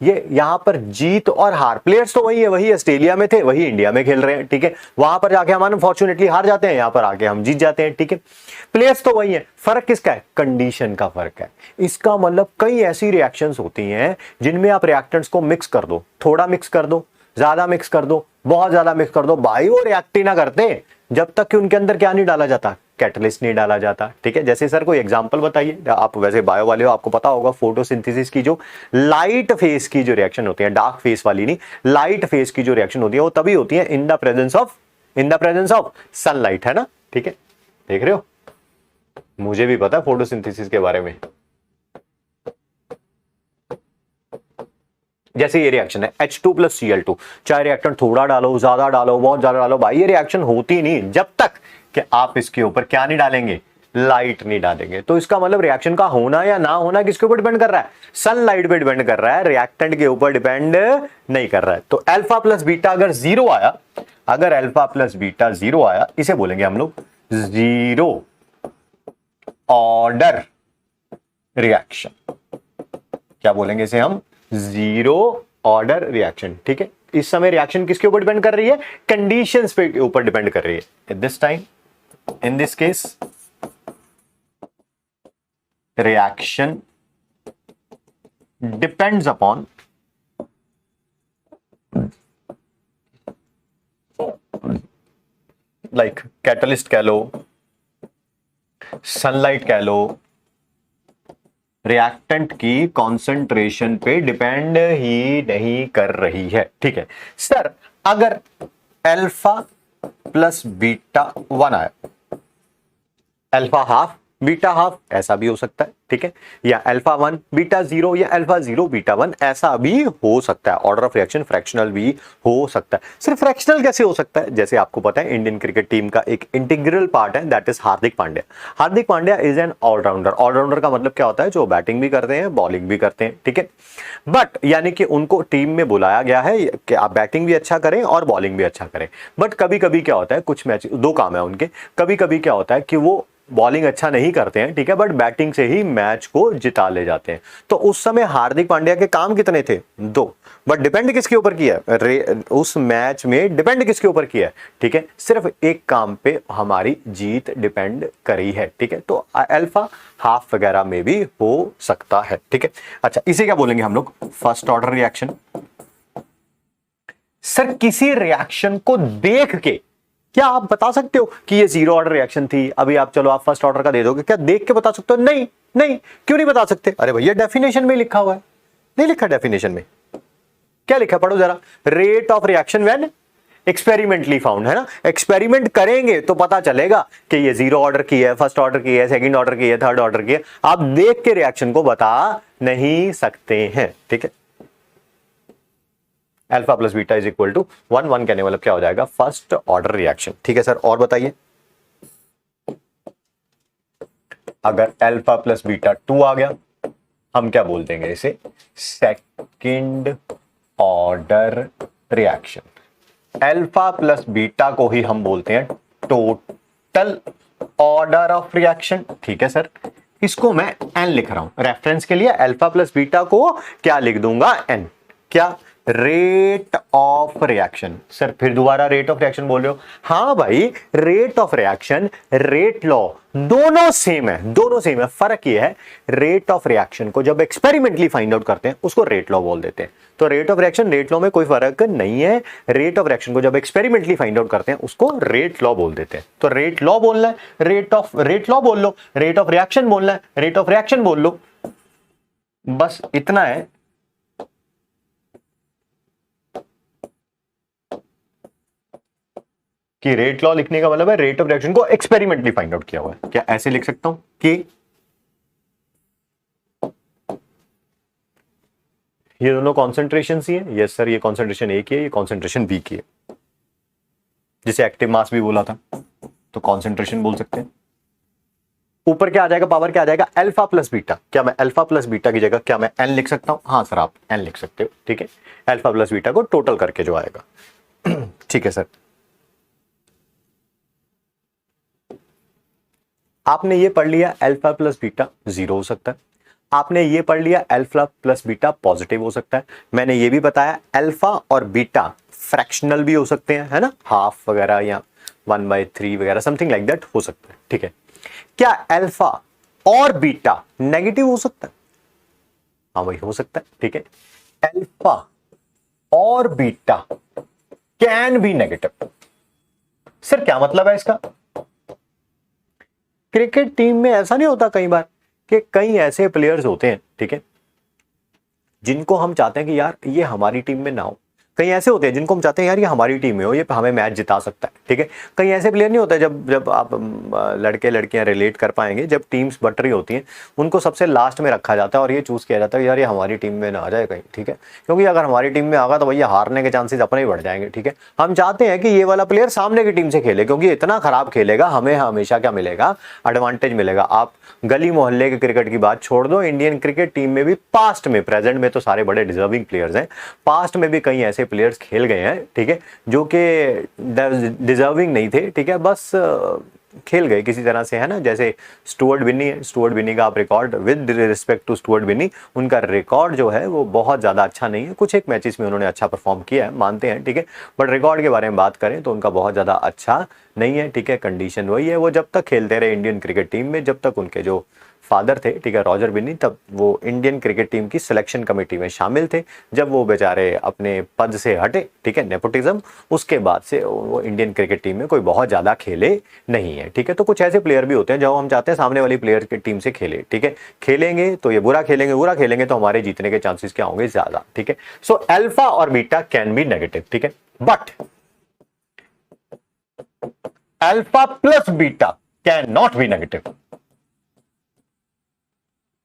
ये यहाँ पर जीत और हार, प्लेयर्स तो वही है, वही ऑस्ट्रेलिया में थे, वही इंडिया में खेल रहे हैं, ठीक है। वहां पर जाके हम अनफॉर्चुनेटली हार जाते हैं, यहाँ पर आके हम जीत जाते हैं, ठीक है। प्लेयर्स तो वही है, फर्क किसका है, कंडीशन का फर्क है। इसका मतलब कई ऐसी रिएक्शंस होती हैं जिनमें आप रिएक्टेंट्स को मिक्स कर दो, थोड़ा मिक्स कर दो, ज्यादा मिक्स कर दो, बहुत ज्यादा मिक्स कर दो, भाई वो रिएक्ट ही ना करते जब तक कि उनके अंदर क्या नहीं डाला जाता, कैटलिस्ट नहीं डाला जाता, ठीक है। जैसे सर कोई एग्जांपल बताइए, आप वैसे बायो वाले हो, आपको पता होगा फोटोसिंथेसिस की जो लाइट फेस की जो रिएक्शन होती है, डार्क फेस वाली नहीं, लाइट फेस की जो रिएक्शन होती है वो तभी होती है in the presence of sunlight, है ना, ठीक है। देख रहे हो, मुझे भी पता है फोटोसिंथेसिस के बारे में। जैसे ये रिएक्शन है H2 प्लस Cl2, चाहे रिएक्टेंट थोड़ा डालो, ज्यादा डालो, बहुत ज्यादा डालो, भाई ये रिएक्शन होती नहीं जब तक कि आप इसके ऊपर क्या नहीं डालेंगे, लाइट नहीं डालेंगे। तो इसका मतलब रिएक्शन का होना या ना होना किसके ऊपर डिपेंड कर रहा है, सनलाइट पे डिपेंड कर रहा है, रिएक्टेंट के ऊपर डिपेंड नहीं कर रहा है। तो अल्फा प्लस बीटा अगर जीरो आया, अगर अल्फा प्लस बीटा जीरो आया, इसे बोलेंगे हम लोग जीरो ऑर्डर रिएक्शन। क्या बोलेंगे इसे हम, जीरो ऑर्डर रिएक्शन। ठीक है, इस समय रिएक्शन किसके ऊपर डिपेंड कर रही है, कंडीशंस पे ऊपर डिपेंड कर रही है। At this time, in this case, reaction depends upon like catalyst कह लो, सनलाइट कह लो, रिएक्टेंट की कॉन्सेंट्रेशन पे डिपेंड ही नहीं कर रही है। ठीक है सर, अगर अल्फा प्लस बीटा 1 आया, अल्फा हाफ बीटा हाफ, ऐसा भी हो सकता है। ठीक है, या अल्फा 1 बीटा 0 या अल्फा 0 बीटा 1, ऐसा भी हो सकता है। ऑर्डर ऑफ रिएक्शन फ्रैक्शनल भी हो सकता है। सिर्फ फ्रैक्शनल कैसे हो सकता है, जैसे आपको पता है इंडियन क्रिकेट टीम का एक इंटीग्रल पार्ट है, that is Hardik Pandya. Hardik Pandya is an allrounder. Allrounder का मतलब क्या होता है, जो बैटिंग भी करते हैं, बॉलिंग भी करते हैं। ठीक है, बट यानी कि उनको टीम में बुलाया गया है कि आप बैटिंग भी अच्छा करें और बॉलिंग भी अच्छा करें। बट कभी कभी क्या होता है, कुछ मैच, दो काम है उनके, कभी कभी क्या होता है कि वो बॉलिंग अच्छा नहीं करते हैं, ठीक है, बट बैटिंग से ही मैच को जिता ले जाते हैं। तो उस समय हार्दिक पांड्या के काम कितने थे, 2, बट डिपेंड किसके ऊपर किया है, उस मैच में डिपेंड किसके ऊपर किया है, ठीक है, सिर्फ एक काम पे हमारी जीत डिपेंड करी है। ठीक है, तो अल्फा हाफ वगैरह में भी हो सकता है। ठीक है, अच्छा इसे क्या बोलेंगे हम लोग, फर्स्ट ऑर्डर रिएक्शन। सर किसी रिएक्शन को देख के क्या आप बता सकते हो कि ये जीरो ऑर्डर रिएक्शन थी, अभी आप चलो आप फर्स्ट ऑर्डर का दे दोगे, क्या देख के बता सकते हो? नहीं नहीं, क्यों नहीं बता सकते? अरे भैया डेफिनेशन में लिखा हुआ है। नहीं लिखा डेफिनेशन में, क्या लिखा पढ़ो जरा, rate of reaction when experimentally found, है ना। एक्सपेरिमेंट करेंगे तो पता चलेगा कि ये जीरो ऑर्डर की है, फर्स्ट ऑर्डर की है, सेकंड ऑर्डर की है, थर्ड ऑर्डर की है। आप देख के रिएक्शन को बता नहीं सकते हैं। ठीक है, alpha plus beta is equal to 1, 1 कहने वाला क्या हो जाएगा, फर्स्ट ऑर्डर रिएक्शन। ठीक है सर, और बताइए, अगर अल्फा प्लस बीटा 2 आ गया, हम क्या बोल देंगे इसे, second order reaction. Alpha plus beta को ही हम बोलते हैं टोटल ऑर्डर ऑफ रिएक्शन। ठीक है सर, इसको मैं एन लिख रहा हूं रेफरेंस के लिए। अल्फा प्लस बीटा को क्या लिख दूंगा, एन, क्या, रेट ऑफ रिएक्शन। सर फिर दोबारा रेट ऑफ रिएक्शन बोल रहे हो? हाँ भाई, rate of reaction, rate law दोनों सेम है, दोनों सेम है। फर्क ये है, रेट ऑफ रिएक्शन को जब एक्सपेरिमेंटली फाइंड आउट करते हैं उसको रेट लॉ बोल देते हैं। तो rate of reaction rate law में कोई फर्क नहीं है। रेट ऑफ रिएक्शन को जब एक्सपेरिमेंटली फाइंड आउट करते हैं उसको रेट लॉ बोल देते हैं। तो रेट लॉ बोलना है, रेट लॉ बोल लो, रेट ऑफ रिएक्शन बोलना है, रेट ऑफ रिएक्शन बोल लो, बस इतना है। कि रेट लॉ लिखने का मतलब है रेट ऑफ रिएक्शन को एक्सपेरिमेंटली फाइंड आउट किया हुआ है। क्या ऐसे लिख सकता हूं कि ये दोनों कॉन्सेंट्रेशन ही है? यस सर, ये कॉन्सेंट्रेशन ए की है, ये कॉन्सेंट्रेशन बी की है। जिसे एक्टिव मास भी बोला था, तो कॉन्सेंट्रेशन बोल सकते हैं। ऊपर क्या आ जाएगा, पावर क्या आ जाएगा, अल्फा प्लस बीटा। क्या मैं अल्फा प्लस बीटा की जगह क्या मैं एन लिख सकता हूं? हाँ सर, आप एन लिख सकते हो। ठीक है, अल्फा प्लस बीटा को टोटल करके जो आएगा। ठीक है सर, आपने ये पढ़ लिया अल्फा प्लस बीटा 0 हो सकता है, आपने ये पढ़ लिया अल्फा प्लस बीटा पॉजिटिव हो सकता है। मैंने ये भी बताया अल्फा और बीटा फ्रैक्शनल भी हो सकते हैं, है ना, हाफ वगैरह या 1/3 वगैरह, समथिंग लाइक दैट हो सकता है। ठीक है, क्या अल्फा और बीटा नेगेटिव हो सकता है? हाँ वही हो सकता है। ठीक है, अल्फा और beta can be negative. Sir क्या मतलब है इसका? क्रिकेट टीम में ऐसा नहीं होता कई बार कि कई ऐसे प्लेयर्स होते हैं, ठीक है, जिनको हम चाहते हैं कि यार ये हमारी टीम में ना हो, कई ऐसे होते हैं जिनको हम चाहते हैं यार ये हमारी टीम में हो, ये हमें मैच जिता सकता है, ठीक है। कई ऐसे प्लेयर नहीं होते, जब जब आप लड़के लड़कियां रिलेट कर पाएंगे, जब टीम्स बट रही होती हैं उनको सबसे लास्ट में रखा जाता है और ये चूज किया जाता है यार ये हमारी टीम में ना आ जाए कहीं, ठीक है। क्योंकि अगर हमारी टीम में आगा तो भैया हारने के चांसेस अपने ही बढ़ जाएंगे, ठीक है। हम चाहते हैं कि ये वाला प्लेयर सामने की टीम से खेले, क्योंकि इतना खराब खेलेगा हमें हमेशा क्या मिलेगा, एडवांटेज मिलेगा। आप गली मोहल्ले के क्रिकेट की बात छोड़ दो, इंडियन क्रिकेट टीम में भी पास्ट में, प्रेजेंट में तो सारे बड़े डिजर्विंग प्लेयर्स हैं, पास्ट में भी कई ऐसे प्लेयर्स खेल गए हैं, ठीक है, जो कि डिजर्विंग नहीं थे, ठीक है, बस खेल गए किसी तरह से, है ना। जैसे स्टुअर्ट बिन्नी है, स्टुअर्ट बिन्नी का आप record, with respect to Stuart Binny, उनका रिकॉर्ड जो है वो बहुत ज़्यादा अच्छा नहीं है। कुछ एक मैचेस में उन्होंने अच्छा परफॉर्म किया है, मानते हैं, ठीक है, बट रिकॉर्ड के बारे में बात करें तो उनका बहुत ज़्यादा अच्छा नहीं है, ठीक है। कंडीशन वही है, वो जब तक खेलते रहे इंडियन क्रिकेट टीम में, जब तक उनके जो फादर थे, ठीक है, रॉजर बिन्नी, तब वो इंडियन क्रिकेट टीम की सिलेक्शन कमेटी में शामिल थे। जब वो बेचारे अपने पद से हटे, ठीक है, नेपोटिज्म, उसके बाद से वो इंडियन क्रिकेट टीम में कोई बहुत ज़्यादा खेले नहीं है, ठीक है। तो कुछ ऐसे प्लेयर भी होते हैं जो हम चाहते हैं सामने वाली प्लेयर की टीम से खेले, ठीक है। खेलेंगे तो ये बुरा खेलेंगे तो हमारे जीतने के चांसेस क्या होंगे, ज़्यादा, ठीक है। सो अल्फा और बीटा कैन बी नेगेटिव, ठीक है, but alpha plus beta can not be negative.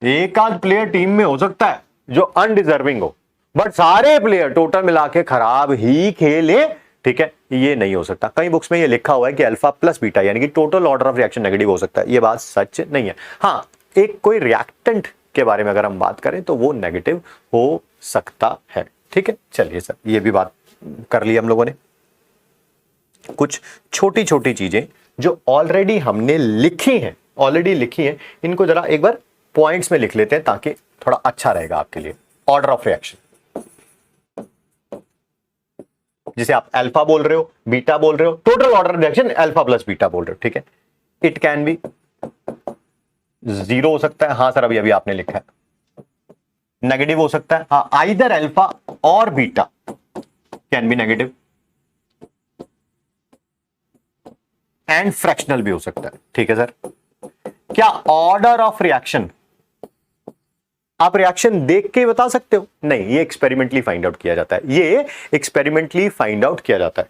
एक आध प्लेयर टीम में हो सकता है जो अनडिजर्विंग हो, बट सारे प्लेयर टोटल मिला के खराब ही खेले, ठीक है, ये नहीं हो सकता। कई बुक्स में ये लिखा हुआ है कि अल्फा प्लस बीटा यानी कि total order of reaction negative हो सकता है, ये बात सच नहीं है। हाँ, एक कोई रिएक्टेंट के बारे में अगर हम बात करें तो वो नेगेटिव हो सकता है, ठीक है। चलिए सर, ये भी बात कर ली हम लोगों ने। कुछ छोटी छोटी चीजें जो ऑलरेडी हमने लिखी हैं, इनको जरा एक बार पॉइंट्स में लिख लेते हैं ताकि थोड़ा अच्छा रहेगा आपके लिए। ऑर्डर ऑफ रिएक्शन, जिसे आप अल्फा बोल रहे हो, बीटा बोल रहे हो, total order of reaction alpha plus beta बोल रहे हो, ठीक है। इट कैन बी 0 हो सकता है, हाँ सर, अभी अभी आपने लिखा है। नेगेटिव हो सकता है, हाँ, आइदर अल्फा और beta can be negative, and fractional भी हो सकता है, ठीक है सर। क्या ऑर्डर ऑफ रिएक्शन आप रिएक्शन देख के बता सकते हो? नहीं, ये एक्सपेरिमेंटली फाइंड आउट किया जाता है,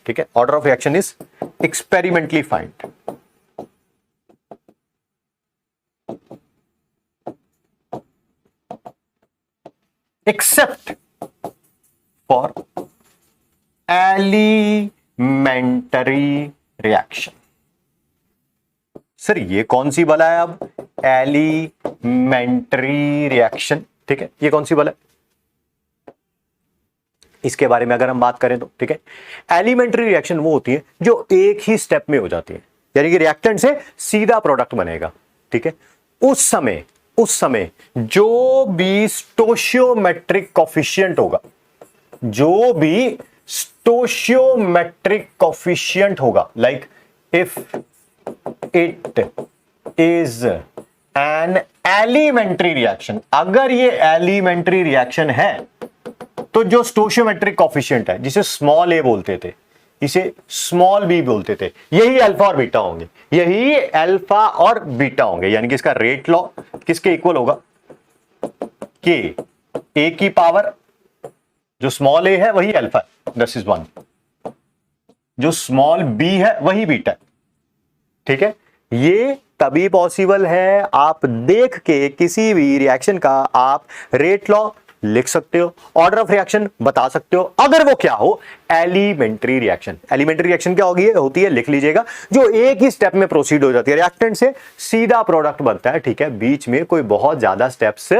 ठीक है। Order of reaction is experimentally find, except for elementary reaction. Sir ये कौन सी बला है अब? एलिमेंट्री रिएक्शन, ठीक है, ये कौन सी बला है? इसके बारे में अगर हम बात करें तो, ठीक है, एलिमेंट्री रिएक्शन वो होती है जो एक ही स्टेप में हो जाती है, यानी कि रिएक्टेंट से सीधा प्रोडक्ट बनेगा, ठीक है। उस समय जो भी स्टोशियोमेट्रिक कोफिशिएंट होगा, like if it is an elementary reaction, अगर ये एलिमेंट्री रिएक्शन है तो जो स्टोशियोमेट्रिक कोफिशिएंट है, जिसे स्मॉल ए बोलते थे, इसे स्मॉल बी बोलते थे, यही अल्फा और बीटा होंगे, यानी कि इसका रेट लॉ किसके इक्वल होगा? के ए की पावर, जो स्मॉल ए है वही अल्फा है, दिस इज 1, जो स्मॉल बी है वही बीटा है, ठीक है। ये तभी पॉसिबल है, आप देख के किसी भी रिएक्शन का आप रेट लॉ लिख सकते हो, ऑर्डर ऑफ रिएक्शन बता सकते हो, अगर वो क्या हो, एलिमेंट्री रिएक्शन। एलिमेंट्री रिएक्शन क्या होती है, लिख लीजिएगा, जो एक ही स्टेप में प्रोसीड हो जाती है, रिएक्टेंट से सीधा प्रोडक्ट बनता है, ठीक है, बीच में कोई बहुत ज्यादा स्टेप्स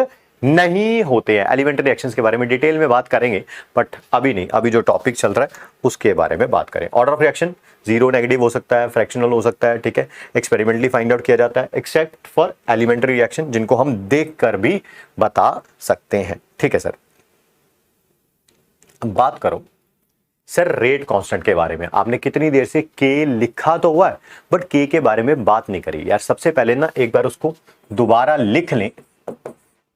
नहीं होते हैं। एलिमेंट्री रिएक्शंस के बारे में डिटेल में बात करेंगे, बट अभी नहीं, अभी जो टॉपिक चल रहा है उसके बारे में बात करें। ऑर्डर ऑफ रिएक्शन 0 नेगेटिव हो सकता है, फ्रैक्शनल हो सकता है, ठीक है, एक्सपेरिमेंटली फाइंड आउट किया जाता है, एक्सेप्ट फॉर एलिमेंट्री रिएक्शन, जिनको हम देखकर भी बता सकते हैं, ठीक है सर। अब बात करो सर रेट कांस्टेंट के बारे में। आपने कितनी देर से के लिखा तो हुआ है, बट के के बारे में बात नहीं करी यार। सबसे पहले ना एक बार उसको दोबारा लिख लें।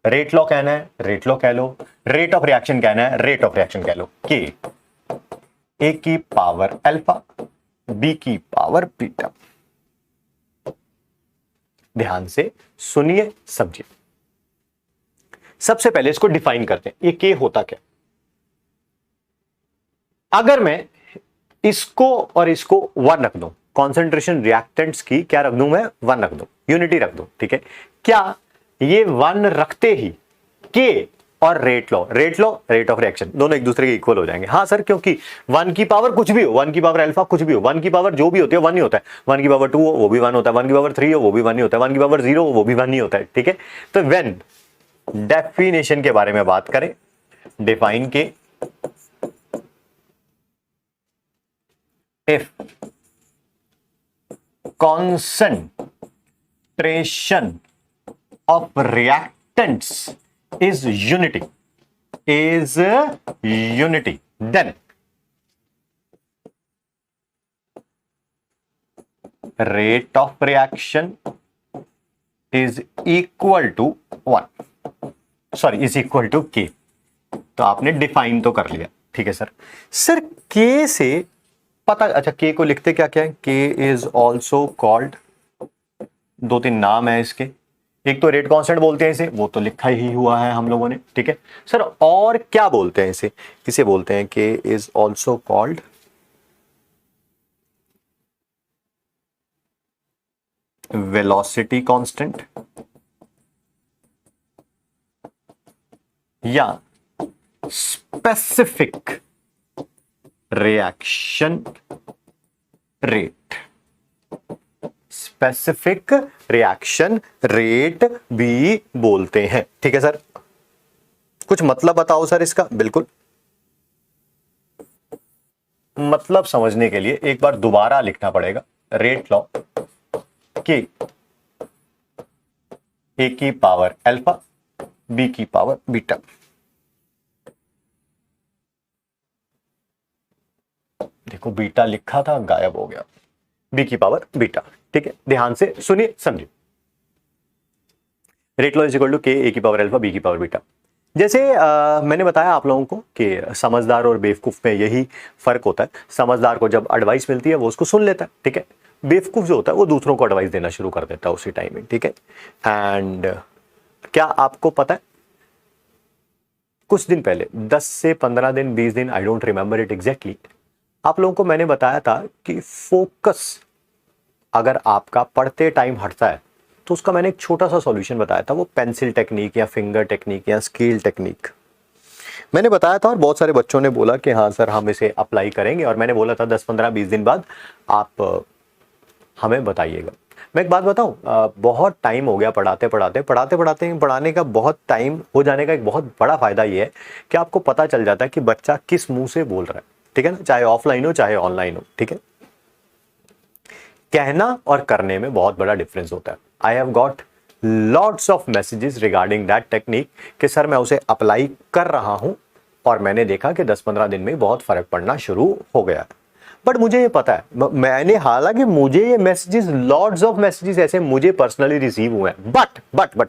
रेट लॉ कहना है, रेट लॉ कह लो, रेट ऑफ रिएक्शन कहना है, रेट ऑफ रिएक्शन कह लो। के ए की पावर अल्फा, बी की पावर बीटा। ध्यान से सुनिए, समझिए। सबसे पहले इसको डिफाइन करते हैं, ये के होता क्या? अगर मैं इसको और इसको 1 रख दूं, कॉन्सेंट्रेशन रिएक्टेंट्स की क्या रख दूं मैं, 1 रख दूं, यूनिटी रख दूं, ठीक है, क्या ये 1 रखते ही के और रेट ऑफ रिएक्शन दोनों एक दूसरे के इक्वल हो जाएंगे? हाँ सर, क्योंकि 1 की पावर कुछ भी हो, 1 की पावर अल्फा कुछ भी हो, 1 की पावर जो भी होती है 1 ही होता है, 1 की पावर 2 हो वो भी 1 होता है, 1 की पावर 3 हो वो भी 1 ही होता है, 1 की पावर 0 हो वो भी 1 ही होता है, ठीक है। तो व्हेन डेफिनेशन के बारे में बात करें, डिफाइन के if concentration of reactants is unity, then rate of reaction is equal to 1, is equal to k। तो आपने डिफाइन तो कर लिया, ठीक है सर के से पता, अच्छा के को लिखते क्या क्या है, के इज ऑल्सो कॉल्ड, 2-3 नाम है इसके, एक तो रेट कांस्टेंट बोलते हैं इसे, वो तो लिखा ही हुआ है हम लोगों ने, ठीक है सर। और क्या बोलते हैं इसे, इसे बोलते हैं k is also called velocity constant या specific reaction rate, specific reaction rate भी बोलते हैं, ठीक है सर। कुछ मतलब बताओ सर इसका। बिल्कुल, मतलब समझने के लिए एक बार दोबारा लिखना पड़ेगा, रेट लॉ के ए की पावर अल्फा बी की पावर बीटा, देखो बीटा लिखा था गायब हो गया, बी की पावर बीटा, ठीक है, ध्यान से सुनिए समझिए। Rate law is equal to K A की पावर अल्फा बी की पावर बीटा। जैसे मैंने बताया आप लोगों को कि समझदार और बेवकूफ में यही फर्क होता है। समझदार को जब एडवाइस मिलती है वो उसको सुन लेता है, ठीक है। बेवकूफ जो होता है वो दूसरों को एडवाइस देना शुरू कर देता है उसी टाइम में, ठीक है। एंड क्या आपको पता है, कुछ दिन पहले 10 से 15 दिन 20 दिन, I don't remember it exactly, आप लोगों को मैंने बताया था कि फोकस अगर आपका पढ़ते टाइम हटता है तो उसका मैंने एक छोटा सा सॉल्यूशन बताया था, वो पेंसिल टेक्निक या फिंगर टेक्निक या स्केल टेक्निक मैंने बताया था। और बहुत सारे बच्चों ने बोला कि हाँ सर हम इसे अप्लाई करेंगे, और मैंने बोला था 10 15 20 दिन बाद आप हमें बताइएगा। मैं एक बात बताऊं, बहुत टाइम हो गया पढ़ाते पढ़ाने का बहुत टाइम हो जाने का एक बहुत बड़ा फायदा ये है कि आपको पता चल जाता है कि बच्चा किस मुंह से बोल रहा है, ठीक है ना, चाहे ऑफलाइन हो चाहे ऑनलाइन हो, ठीक है। कहना और करने में बहुत बड़ा डिफरेंस होता है। I have got lots of messages regarding that technique कि सर मैं उसे अप्लाई कर रहा हूं और मैंने देखा कि 10-15 दिन में बहुत फर्क पड़ना शुरू हो गया। बट मुझे ये पता है, मैंने हालांकि मुझे ये मैसेजेस, लॉट्स ऑफ मैसेजेस ऐसे मुझे पर्सनली रिसीव हुए हैं, बट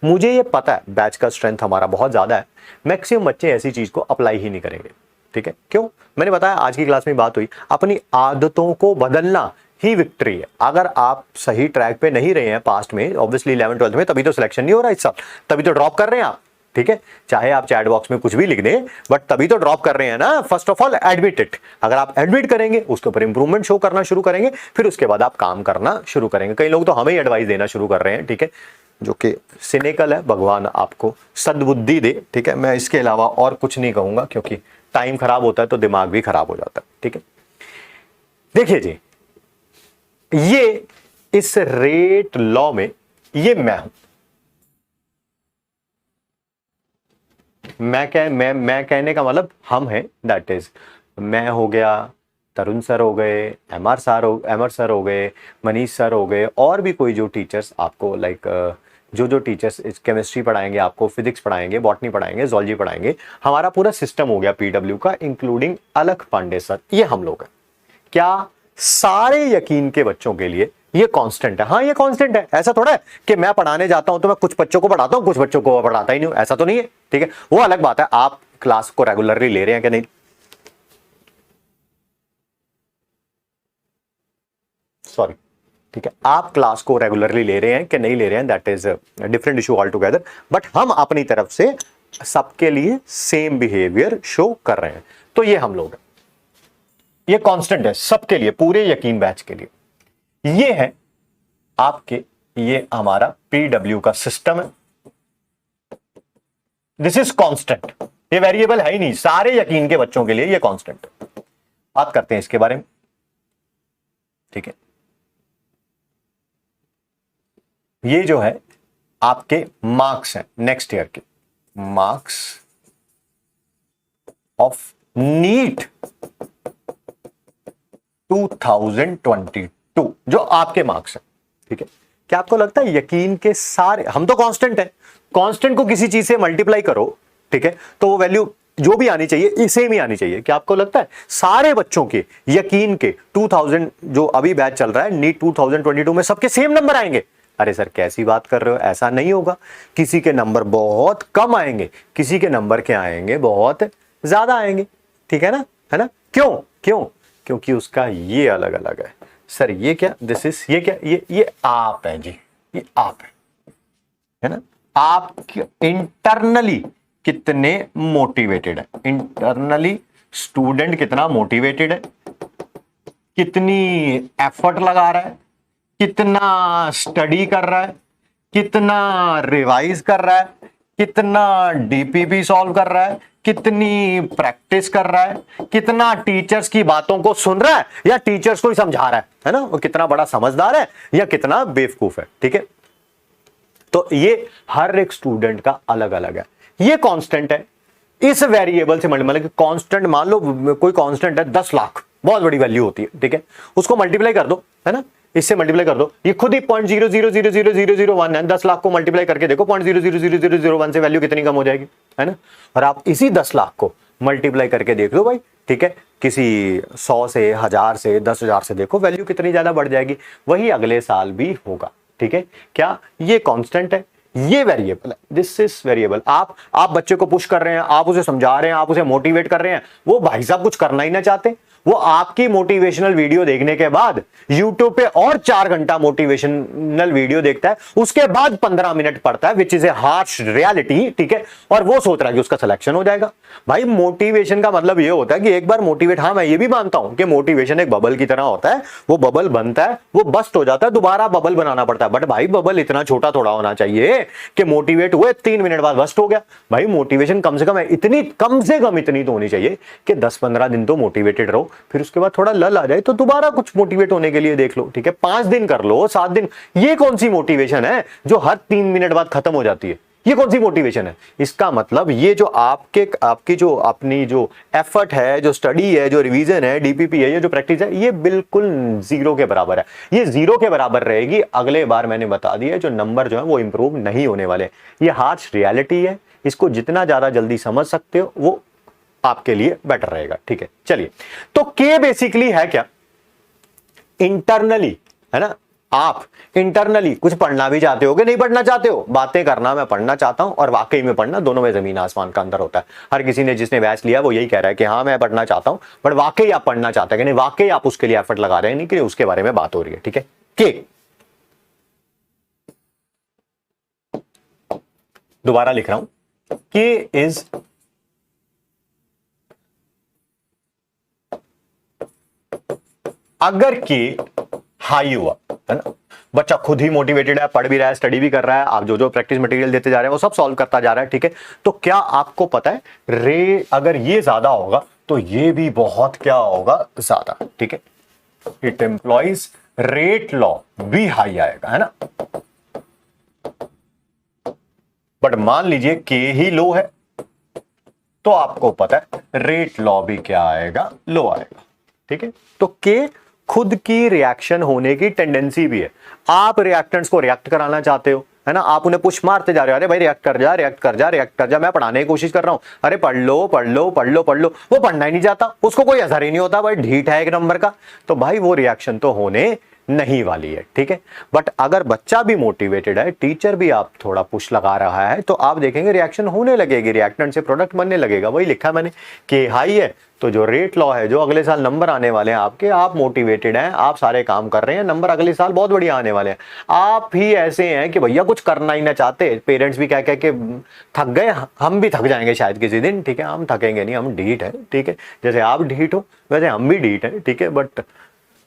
मुझे ये पता है बैच का स्ट्रेंथ हमारा बहुत ज्यादा है, मैक्सिमम बच्चे ऐसी चीज को अप्लाई ही नहीं करेंगे, ठीक है। क्यों? मैंने बताया, आज की क्लास में बात हुई, अपनी आदतों को बदलना ही विक्ट्री है। अगर आप सही ट्रैक पे नहीं रहे हैं पास्ट में, ऑब्वियसली 11th-12th में, तभी तो सिलेक्शन नहीं हो रहा इस साल, तभी तो ड्रॉप कर रहे हैं आप, ठीक है। चाहे आप चैट बॉक्स में कुछ भी लिख दें, बट तभी तो ड्रॉप कर रहे हैं ना। First of all admit it. अगर आप एडमिट करेंगे, उसके ऊपर इंप्रूवमेंट शो करना शुरू करेंगे, फिर उसके बाद आप काम करना शुरू करेंगे। कई लोग तो हमें ही एडवाइस देना शुरू कर रहे हैं, ठीक है, जो कि सिनेकल है। भगवान आपको सद्बुद्धि दे, ठीक है। मैं इसके अलावा और कुछ नहीं कहूंगा, क्योंकि टाइम खराब होता है तो दिमाग भी खराब हो जाता है, ठीक है। देखिए जी, ये इस रेट लॉ में ये मैं हूं, मैं कहने का मतलब हम हैं, दैट इज मैं हो गया, तरुण सर हो गए, एमआर सर हो गए, मनीष सर हो गए, और भी कोई जो टीचर्स आपको लाइक जो टीचर्स केमिस्ट्री पढ़ाएंगे, आपको फिजिक्स पढ़ाएंगे, बॉटनी पढ़ाएंगे, जूलॉजी पढ़ाएंगे, हमारा पूरा सिस्टम हो गया पीडब्ल्यू का, इंक्लूडिंग अलख पांडे सर, ये हम लोग हैं। क्या सारे यकीन के बच्चों के लिए ये कांस्टेंट है? हाँ ये कांस्टेंट है। ऐसा थोड़ा है कि मैं पढ़ाने जाता हूं तो मैं कुछ बच्चों को पढ़ाता हूं, कुछ बच्चों को पढ़ाता ही नहीं हूं, ऐसा तो नहीं है, ठीक है। वो अलग बात है, आप क्लास को रेगुलरली ले रहे हैं कि नहीं, सॉरी, ठीक है, आप क्लास को रेगुलरली ले रहे हैं कि नहीं ले रहे हैं, that is different issue all together. But हम अपनी तरफ से सबके लिए सेम बिहेवियर शो कर रहे हैं, तो ये हम लोग हैं, ये कांस्टेंट है सबके लिए, पूरे यकीन बैच के लिए। ये है आपके, ये हमारा पीडब्ल्यू का सिस्टम है, दिस इज कांस्टेंट, ये वेरिएबल है ही नहीं, सारे यकीन के बच्चों के लिए ये कांस्टेंट। बात करते हैं इसके बारे में, ठीक है। ये जो है आपके मार्क्स हैं नेक्स्ट ईयर के, मार्क्स ऑफ नीट 2022, जो आपके मार्क्स हैं, ठीक है। क्या आपको लगता है यकीन के सारे, हम तो कांस्टेंट है, कांस्टेंट को किसी चीज से मल्टीप्लाई करो, ठीक है, तो वो वैल्यू जो भी आनी चाहिए सेम ही आनी चाहिए। क्या आपको लगता है सारे बच्चों के यकीन के 2000 जो अभी बैच चल रहा है नीट 2022 में सबके सेम नंबर आएंगे? अरे सर कैसी बात कर रहे हो, ऐसा नहीं होगा। किसी के नंबर बहुत कम आएंगे, किसी के नंबर क्या आएंगे बहुत ज्यादा आएंगे, ठीक है ना, है ना। क्यों क्यों? क्योंकि उसका ये अलग अलग है। सर ये क्या, दिस इज, ये क्या, ये आप है जी, ये आप है ना। आप इंटरनली कितने मोटिवेटेड है, इंटरनली स्टूडेंट कितना मोटिवेटेड है, कितनी एफर्ट लगा रहा है, कितना स्टडी कर रहा है, कितना रिवाइज कर रहा है, कितना डीपीपी सॉल्व कर रहा है, कितनी प्रैक्टिस कर रहा है, कितना टीचर्स की बातों को सुन रहा है या टीचर्स को ही समझा रहा है ना, वो कितना बड़ा समझदार है या कितना बेवकूफ है, ठीक है। तो ये हर एक स्टूडेंट का अलग अलग है, ये कांस्टेंट है। इस वेरिएबल से मतलब कांस्टेंट, मान लो कोई कांस्टेंट है 10 लाख, बहुत बड़ी वैल्यू होती है, ठीक है, उसको मल्टीप्लाई कर दो, है ना, इससे मल्टीप्लाई कर दो, ये खुद ही 0.00000001 है, 10 लाख को मल्टीप्लाई करके देखो 0.000001 से वैल्यू कितनी कम हो जाएगी, है ना। और आप इसी 10 लाख को मल्टीप्लाई करके देख लो भाई, ठीक है, किसी 100 से, 1000 से, 10,000 से देखो वैल्यू कितनी ज्यादा बढ़ जाएगी। वही अगले साल भी होगा, ठीक है। क्या ये कांस्टेंट है, ये वेरिएबल है, दिस इज वेरिएबल। आप बच्चे को पुश कर रहे हैं, आप उसे समझा रहे हैं, आप उसे मोटिवेट कर रहे हैं, वो भाई साहब कुछ करना ही ना चाहते, वो आपकी मोटिवेशनल वीडियो देखने के बाद YouTube पे और 4 घंटा मोटिवेशनल वीडियो देखता है, उसके बाद 15 मिनट पढ़ता है, which is a harsh reality, ठीक है, और वो सोच रहा है कि उसका सिलेक्शन हो जाएगा। भाई मोटिवेशन का मतलब ये होता है कि एक बार मोटिवेट, हाँ मैं ये भी मानता हूं कि मोटिवेशन एक बबल की तरह होता है, वो बबल बनता है, वो बस्ट हो जाता है, दोबारा बबल बनाना पड़ता है। बट भाई बबल इतना छोटा थोड़ा होना चाहिए कि मोटिवेट हुए 3 मिनट बाद बस्ट हो गया। भाई मोटिवेशन कम से कम इतनी तो होनी चाहिए कि 10-15 दिन तो मोटिवेटेड रहो, फिर उसके बाद थोड़ा लल आ जाए तो दोबारा कुछ मोटिवेट होने के लिए देख लो, ठीक है। 5 दिन कर लो, 7 दिन, ये कौन सी मोटिवेशन है जो हर 3 मिनट बाद खत्म हो जाती है? ये कौन सी मोटिवेशन है? इसका मतलब ये जो आपकी जो अपनी जो एफर्ट है, जो स्टडी है, जो रिवीजन है, डीपीपी है, ये जो प्रैक्टिस है, ये बिल्कुल जीरो के बराबर है। ये जीरो के बराबर रहेगी। अगले बार मैंने बता दिया, जो नंबर जो है वो इंप्रूव नहीं होने वाले। ये हार्श रियलिटी है, इसको जितना ज्यादा जल्दी समझ सकते हो वो आपके लिए बेटर रहेगा, ठीक है। चलिए, तो के बेसिकली है क्या? इंटरनली, है ना, आप इंटरनली कुछ पढ़ना भी चाहते हो कि नहीं पढ़ना चाहते हो? बातें करना मैं पढ़ना चाहता हूं और वाकई में पढ़ना, दोनों में जमीन आसमान का अंतर होता है। हर किसी ने जिसने बैच लिया वो यही कह रहा है कि हाँ मैं पढ़ना चाहता हूं, बट वाकई आप पढ़ना चाहते हैं कि नहीं, वाकई आप उसके लिए एफर्ट लगा रहे हैं नहीं, कि उसके बारे में बात हो रही है, ठीक है। के दोबारा लिख रहा हूं, के इज अगर के हाई हुआ, है ना, बच्चा खुद ही मोटिवेटेड है, पढ़ भी रहा है, स्टडी भी कर रहा है, आप जो जो प्रैक्टिस मटेरियल देते जा रहे हैं वो सब सॉल्व करता जा रहा है, ठीक है, तो क्या आपको पता है अगर ये ज्यादा होगा तो ये भी बहुत क्या होगा, ज्यादा, ठीक है। इट एम्प्लॉइज रेट लॉ भी हाई आएगा, है ना। बट मान लीजिए के ही लो है तो आपको पता है रेट लॉ भी क्या आएगा, लो आएगा, ठीक है। तो के खुद की रिएक्शन होने की टेंडेंसी भी है। आप रिएक्टेंट्स को रिएक्ट कराना चाहते हो, है ना, आप उन्हें पुश मारते जा रहे हो, अरे भाई रिएक्ट कर जा, रिएक्ट कर जा, रिएक्ट कर जा, मैं पढ़ाने की कोशिश कर रहा हूं, अरे पढ़ लो पढ़ लो पढ़ लो पढ़ लो, वो पढ़ना ही नहीं चाहता, उसको कोई असर ही नहीं होता, भाई ढीठ है एक नंबर का। तो भाई वो रिएक्शन तो होने नहीं वाली है, ठीक है। बट अगर बच्चा भी मोटिवेटेड है, टीचर भी आप थोड़ा पुश लगा रहा है, तो आप देखेंगे रिएक्शन होने लगेगी, रिएक्टेंट से प्रोडक्ट बनने लगेगा। वही लिखा है मैंने कि हाई है तो जो रेट लॉ है, जो अगले साल नंबर आने वाले हैं आपके, आप मोटिवेटेड हैं, आप सारे काम कर रहे हैं, नंबर अगले साल बहुत बढ़िया आने वाले हैं। आप ही ऐसे हैं कि भैया कुछ करना ही ना चाहते, पेरेंट्स भी कह कह के थक गए, हम भी थक जाएंगे शायद किसी दिन, ठीक है। हम थकेंगे नहीं, हम ढीठ है, ठीक है। जैसे आप ढीठ हो वैसे हम भी ढीठ है, ठीक है। बट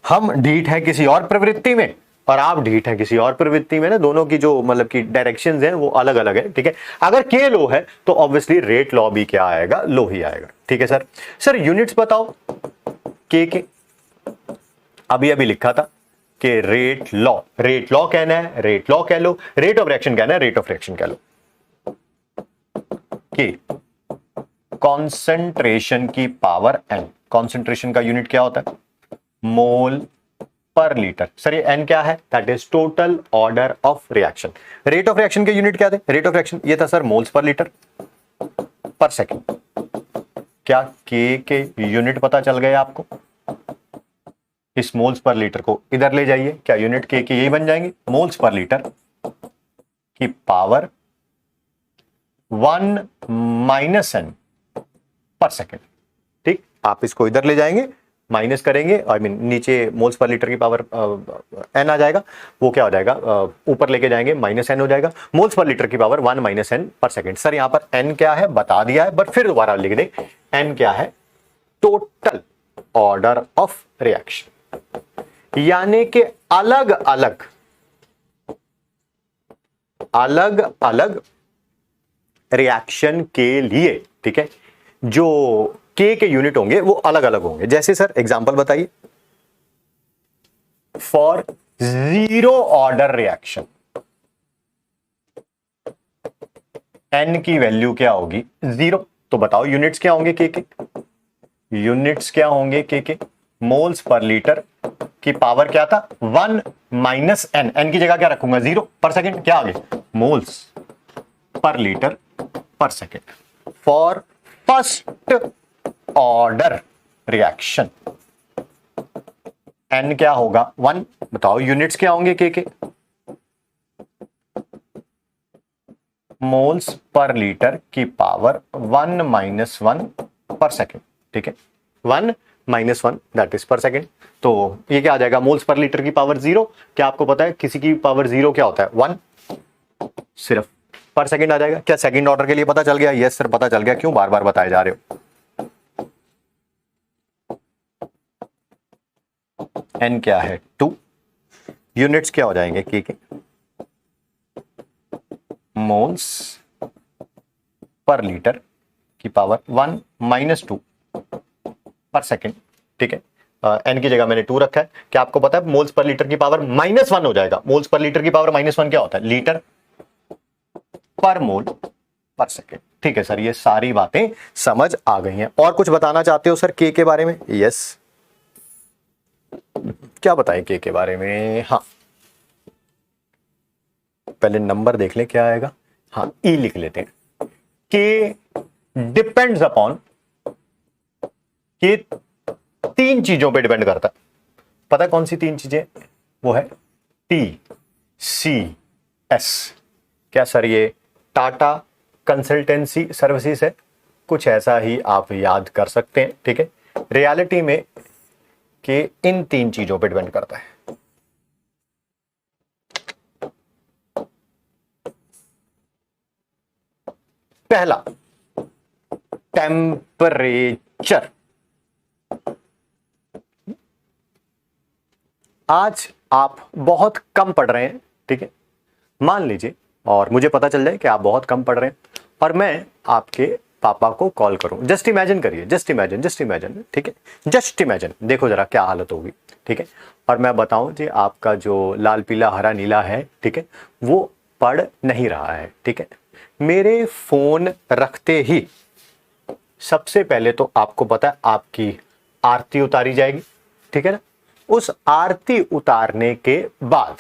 हम ढीठ है किसी और प्रवृत्ति में और आप ढीठ है किसी और प्रवृत्ति में ना, दोनों की जो मतलब की डायरेक्शंस हैं वो अलग अलग है, ठीक है। अगर के लो है तो ऑब्वियसली रेट लॉ भी क्या आएगा, लो ही आएगा, ठीक है। सर यूनिट्स बताओ के अभी अभी लिखा था कि रेट लॉ कहना है, रेट लॉ कह लो, रेट ऑफ रिएक्शन कहना है, रेट ऑफ रिएक्शन कह लो। कि कॉन्सेंट्रेशन की पावर एन, कॉन्सेंट्रेशन का यूनिट क्या होता है, मोल पर लीटर। सर ये एन क्या है, that is total order of reaction. Rate of reaction के यूनिट क्या थे, रेट ऑफ रिएक्शन ये था सर मोल्स पर लीटर पर सेकंड। क्या के यूनिट पता चल गए आपको, इस मोल्स पर लीटर को इधर ले जाइए, क्या यूनिट के यही बन जाएंगे, मोल्स पर लीटर की पावर 1 माइनस एन पर सेकेंड, ठीक। आप इसको इधर ले जाएंगे, माइनस करेंगे, आई मीन नीचे मोल्स पर लीटर की पावर एन आ जाएगा, वो क्या हो जाएगा, ऊपर लेके जाएंगे माइनस एन हो जाएगा, मोल्स पर लीटर की पावर 1 माइनस एन पर सेकेंड। सर यहां पर एन क्या है बता दिया है, बट फिर दोबारा लिख दे, एन क्या है, टोटल ऑर्डर ऑफ रिएक्शन, यानी कि अलग अलग रिएक्शन के लिए, ठीक है, जो के यूनिट होंगे वो अलग अलग होंगे। जैसे सर एग्जांपल बताइए, for zero order reaction N की वैल्यू क्या होगी, 0। तो बताओ यूनिट्स क्या होंगे के यूनिट्स क्या होंगे के मोल्स पर लीटर की पावर क्या था, 1 माइनस एन, एन की जगह क्या रखूंगा 0 पर सेकेंड, क्या आगे moles per litre per second for first order reaction. N क्या होगा 1, बताओ यूनिट्स क्या होंगे के मोल्स पर लीटर की पावर 1 माइनस 1 पर सेकेंड, ठीक है, 1 माइनस 1 दैट इज पर सेकेंड। तो ये क्या आ जाएगा, मोल्स पर लीटर की पावर 0। क्या आपको पता है किसी की पावर 0 क्या होता है 1, सिर्फ पर सेकेंड आ जाएगा। क्या सेकंड ऑर्डर के लिए पता चल गया, यस सर पता चल गया, क्यों बार बार बताए जा रहे हो। एन क्या है 2, यूनिट्स क्या हो जाएंगे के मोल्स पर लीटर की पावर 1 माइनस 2 पर सेकेंड, ठीक है। एन की जगह मैंने 2 रखा है। क्या आपको पता है मोल्स पर लीटर की पावर -1 हो जाएगा, मोल्स पर लीटर की पावर -1 क्या होता है, लीटर पर मोल पर सेकेंड, ठीक है सर। ये सारी बातें समझ आ गई हैं। और कुछ बताना चाहते हो सर के बारे में, यस क्या बताएं के बारे में, हाँ पहले नंबर देख लें क्या आएगा, हाँ ई लिख लेते हैं। के डिपेंड्स अपॉन, के 3 चीजों पे डिपेंड करता है, पता है कौन सी 3 चीजें, वो है TCS। क्या सर ये टाटा कंसल्टेंसी सर्विसेज है, कुछ ऐसा ही आप याद कर सकते हैं, ठीक है। रियलिटी में कि इन 3 चीजों पे डिपेंड करता है। पहला टेम्परेचर। आज आप बहुत कम पढ़ रहे हैं, ठीक है, मान लीजिए, और मुझे पता चल जाए कि आप बहुत कम पढ़ रहे हैं और मैं आपके पापा को कॉल करूं, जस्ट इमेजिन करिए, जस्ट इमेजिन, ठीक है, जस्ट इमेजिन, देखो जरा क्या हालत होगी, ठीक है। और मैं बताऊं जी आपका जो लाल पीला हरा नीला है, ठीक है, वो पढ़ नहीं रहा है, ठीक है। मेरे फोन रखते ही सबसे पहले तो आपको पता है आपकी आरती उतारी जाएगी, ठीक है ना। उस आरती उतारने के बाद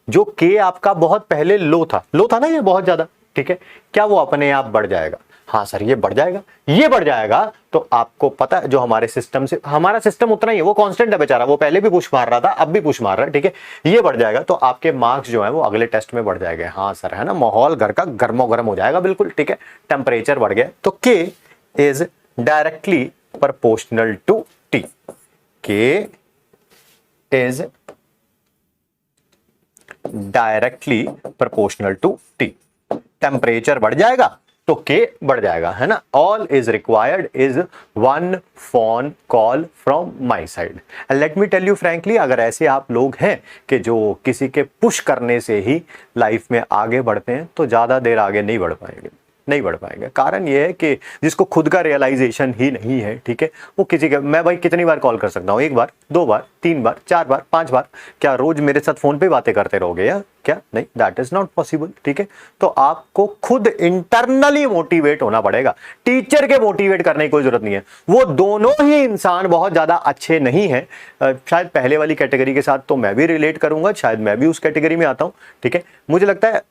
जो के आपका बहुत पहले लो था ना, ये बहुत ज्यादा, ठीक है, क्या वो अपने आप बढ़ जाएगा, हाँ सर ये बढ़ जाएगा, ये बढ़ जाएगा, तो आपको पता है जो हमारे सिस्टम से, हमारा सिस्टम उतना ही है, वो कांस्टेंट है बेचारा, वो पहले भी पुश मार रहा था अब भी पुश मार रहा है, ठीक है, ये बढ़ जाएगा तो आपके मार्क्स जो है वो अगले टेस्ट में बढ़ जाएंगे। हाँ सर है ना, माहौल घर का गर्मो गर्म हो जाएगा बिल्कुल, ठीक है, टेम्परेचर बढ़ गया। तो k is directly proportional to t, k is directly proportional to t, temperature बढ़ जाएगा तो के बढ़ जाएगा, है ना। All is required is one phone call from my side. Let me tell you frankly, अगर ऐसे आप लोग हैं कि जो किसी के पुश करने से ही लाइफ में आगे बढ़ते हैं तो ज्यादा देर आगे नहीं बढ़ पाएंगे, नहीं बढ़ पाएंगे। कारण यह है कि जिसको खुद का रियलाइजेशन ही नहीं है, ठीक है, वो किसी का, मैं भाई कितनी बार कॉल कर सकता हूँ, एक बार, दो बार, तीन बार, चार बार, पांच बार, क्या रोज मेरे साथ फोन पे बातें करते रहोगे या क्या? नहीं, दैट इज नॉट पॉसिबल, ठीक है। तो आपको खुद इंटरनली मोटिवेट होना पड़ेगा, टीचर के मोटिवेट करने की कोई जरूरत नहीं है। वो दोनों ही इंसान बहुत ज्यादा अच्छे नहीं है। शायद पहले वाली कैटेगरी के साथ तो मैं भी रिलेट करूंगा, शायद मैं भी उस कैटेगरी में आता हूं, ठीक है। मुझे लगता है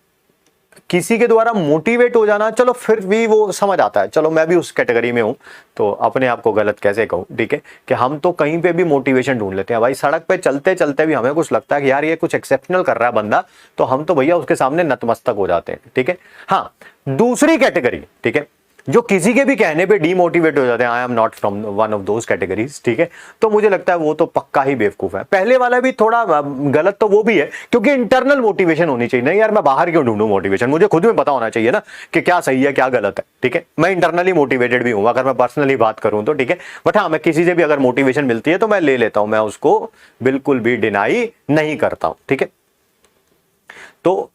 किसी के द्वारा मोटिवेट हो जाना, चलो फिर भी वो समझ आता है, चलो मैं भी उस कैटेगरी में हूं, तो अपने आप को गलत कैसे कहूं, ठीक है, कि हम तो कहीं पे भी मोटिवेशन ढूंढ लेते हैं भाई। सड़क पे चलते चलते भी हमें कुछ लगता है कि यार ये कुछ एक्सेप्शनल कर रहा है बंदा, तो हम तो भैया उसके सामने नतमस्तक हो जाते हैं, ठीक है। हाँ, दूसरी कैटेगरी, ठीक है, जो किसी के भी कहने पे डीमोटिवेट हो जाते हैं, I am not from one of those categories, ठीक है। तो मुझे लगता है वो तो पक्का ही बेवकूफ है। पहले वाला भी थोड़ा गलत तो वो भी है, क्योंकि इंटरनल मोटिवेशन होनी चाहिए। नहीं यार मैं बाहर क्यों ढूंढूं मोटिवेशन, मुझे खुद में पता होना चाहिए ना कि क्या सही है क्या गलत है, ठीक है। मैं इंटरनली मोटिवेटेड भी हूं अगर मैं पर्सनली बात करूं तो, ठीक है। बट हाँ, मैं किसी से भी अगर मोटिवेशन मिलती है तो मैं ले लेता हूं, मैं उसको बिल्कुल भी डिनाई नहीं करता हूं, ठीक है। तो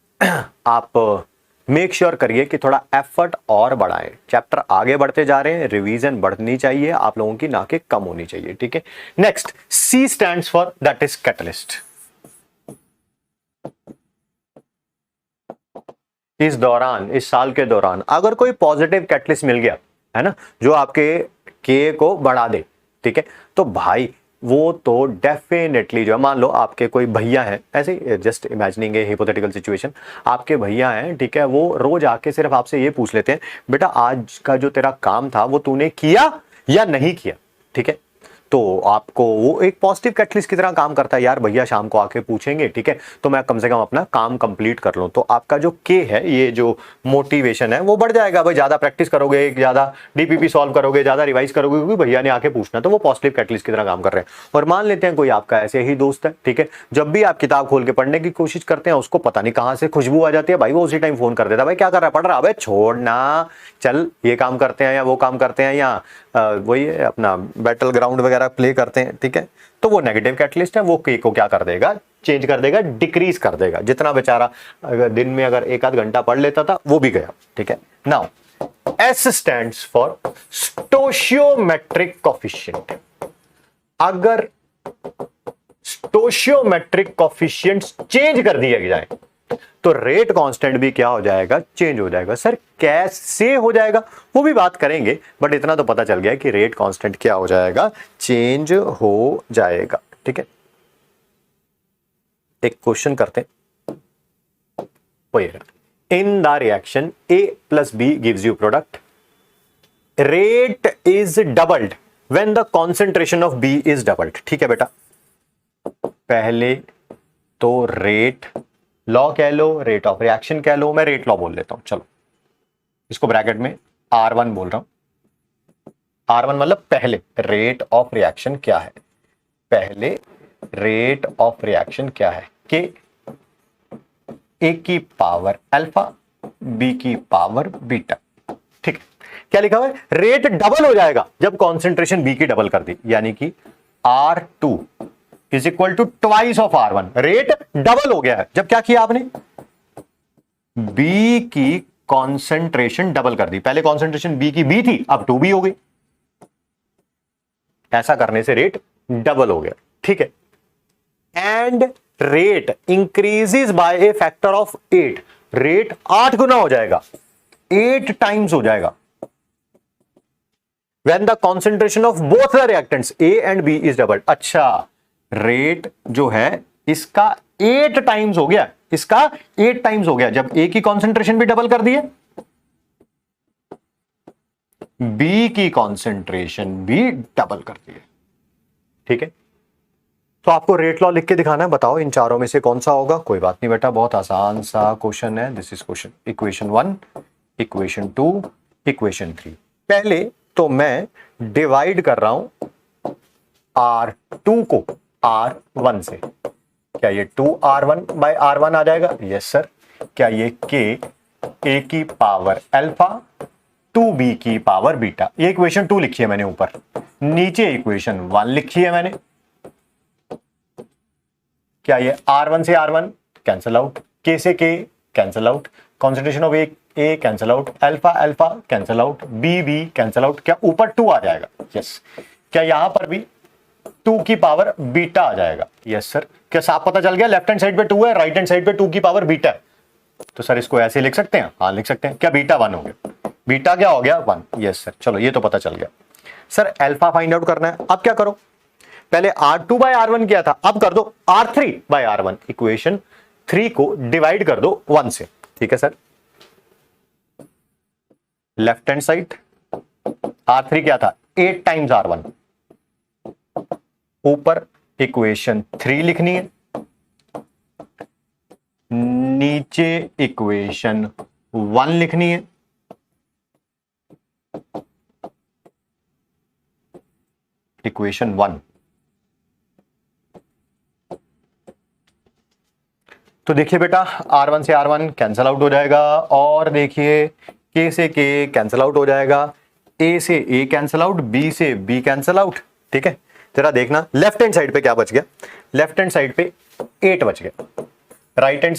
आप मेक श्योर करिए कि थोड़ा एफर्ट और बढ़ाएं। चैप्टर आगे बढ़ते जा रहे हैं, रिवीजन बढ़नी चाहिए आप लोगों की, ना कि कम होनी चाहिए, ठीक है। Next, C stands for, that is catalyst. इस दौरान, इस साल के दौरान अगर कोई पॉजिटिव कैटलिस्ट मिल गया है ना, जो आपके के को बढ़ा दे, ठीक है, तो भाई वो तो डेफिनेटली जो है, मान लो आपके कोई भैया हैं, ऐसे जस्ट इमेजिनिंग ए हिपोथेटिकल सिचुएशन, आपके भैया हैं, ठीक है, वो रोज आके सिर्फ आपसे ये पूछ लेते हैं, बेटा आज का जो तेरा काम था वो तूने किया या नहीं किया, ठीक है। तो आपको वो एक पॉजिटिव कैटलिस्ट की तरह काम करता है, यार भैया शाम को आके पूछेंगे, ठीक है, तो मैं कम से कम अपना काम कंप्लीट कर लूं। तो आपका जो के है, ये जो मोटिवेशन है वो बढ़ जाएगा भाई। ज्यादा प्रैक्टिस करोगे, ज्यादा डीपीपी सॉल्व करोगे, ज्यादा रिवाइज करोगे, क्योंकि भैया ने आके पूछना, तो वो पॉजिटिव कैटलिस्ट की तरह काम कर रहे हैं। और मान लेते हैं कोई आपका ऐसे ही दोस्त है, ठीक है, जब भी आप किताब खोल के पढ़ने की कोशिश करते हैं, उसको पता नहीं कहां से खुशबू आ जाती है भाई, वो उसी टाइम फोन कर देता है, भाई क्या कर रहा है, पढ़ रहा है, छोड़ना, चल ये काम करते हैं या वो काम करते हैं, या वही अपना बैटल ग्राउंड वगैरह प्ले करते हैं, ठीक है। तो वो नेगेटिव कैटलिस्ट है, वो के को क्या कर देगा, चेंज कर देगा, डिक्रीज कर देगा। जितना बेचारा अगर दिन में अगर एक आध घंटा पढ़ लेता था वो भी गया, ठीक है। Now S stands for stoichiometric coefficient. अगर स्टोशियोमेट्रिक कोफिशिएंट्स चेंज कर दिया जाए तो रेट कांस्टेंट भी क्या हो जाएगा, चेंज हो जाएगा। सर कैसे हो जाएगा वो भी बात करेंगे, बट इतना तो पता चल गया कि रेट कांस्टेंट क्या हो जाएगा, चेंज हो जाएगा, ठीक है। एक क्वेश्चन करते हैं, in the reaction A plus B gives you product, rate is doubled when the concentration of B is doubled। ठीक है बेटा, पहले तो रेट लॉ कह लो, रेट ऑफ रिएक्शन कह लो, मैं रेट लॉ बोल लेता हूं, चलो इसको ब्रैकेट में R1 बोल रहा हूं। R1 मतलब पहले रेट ऑफ रिएक्शन क्या है, पहले रेट ऑफ रिएक्शन क्या है, कि ए की पावर अल्फा, बी की पावर बीटा, ठीक है। क्या लिखा हुआ है, रेट डबल हो जाएगा जब कॉन्सेंट्रेशन बी की डबल कर दी, यानी कि R2 is equal to twice of R1। Rate double हो गया है जब क्या किया आपने, बी की कॉन्सेंट्रेशन डबल कर दी। पहले कॉन्सेंट्रेशन बी की बी थी, अब 2B हो गई। ऐसा करने से रेट डबल हो गया, ठीक है। And rate increases by a factor of 8, rate 8 गुना हो जाएगा, 8 टाइम्स हो जाएगा when the concentration of both the reactants A and B is doubled। अच्छा, रेट जो है इसका 8 टाइम्स हो गया, इसका 8 टाइम्स हो गया जब A की कॉन्सेंट्रेशन भी डबल कर दी है, बी की कॉन्सेंट्रेशन भी डबल करती है। ठीक है, तो आपको रेट लॉ लिख के दिखाना है, बताओ इन चारों में से कौन सा होगा। कोई बात नहीं बेटा, बहुत आसान सा क्वेश्चन है। This is question equation 1, equation 2, equation 3। पहले तो मैं डिवाइड कर रहा हूं R2 को R1 से। क्या ये 2R1/R1 आ जाएगा? Yes sir. क्या ये K A की पावर अल्फा 2B की पावर बीटा, ये इक्वेशन 2 लिखी है मैंने ऊपर, नीचे इक्वेशन 1 लिखी है मैंने। क्या ये R1 से R1 कैंसिल आउट, K से K cancel out, concentration of A cancel out, alpha alpha cancel out, B cancel out. क्या ऊपर 2 आ जाएगा? यस। क्या यहां पर भी 2 की पावर बीटा आ जाएगा? Yes sir. क्या साफ पता चल गया? लेफ्ट हैंड साइड पे 2 है, राइट हैंड साइड पे 2 की पावर बीटा है, तो सर इसको ऐसे लिख सकते हैं। हाँ लिख सकते हैं। क्या बीटा 1 हो गया? बीटा क्या हो गया? 1। Yes sir. चलो ये तो पता चल गया। सर अल्फा फाइंड आउट करना है। अब क्या करो, पहले R2/R1 किया था, अब कर दो R3/R1। इक्वेशन 3 को डिवाइड कर दो 1 से। ठीक है sir. Left hand side R3 क्या था? 8 टाइम्स R1। ऊपर इक्वेशन 3 लिखनी है, नीचे इक्वेशन 1 लिखनी है। इक्वेशन 1 तो देखिए बेटा, R1 से R1 कैंसल आउट हो जाएगा, और देखिए K से K कैंसल आउट हो जाएगा, A से A कैंसल आउट, B से B कैंसल आउट। ठीक है, जरा देखना लेफ्ट हैंड साइड पे क्या बच गया। लेफ्ट हैंड साइड पे 8 बच गया, राइट हैंड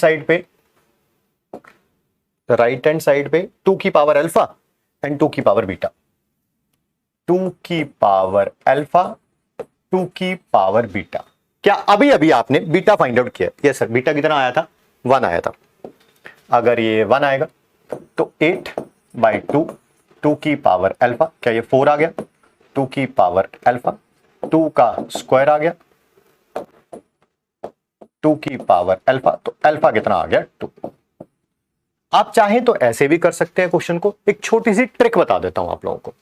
साइड पे 2 की पावर अल्फा एंड 2 की पावर बीटा। 2 की पावर अल्फा 2 की पावर बीटा। क्या अभी अभी आपने बीटा फाइंड आउट किया? Yes sir. बीटा कितना आया था? 1 आया था। अगर ये 1 आएगा तो 8/2 2 की पावर अल्फा, क्या ये 4 आ गया? 2 की पावर अल्फा 2 का स्क्वायर आ गया, 2 की पावर अल्फा, तो अल्फा कितना आ गया? 2। आप चाहें तो ऐसे भी कर सकते हैं क्वेश्चन को। एक छोटी सी ट्रिक बता देता हूं आप लोगों को।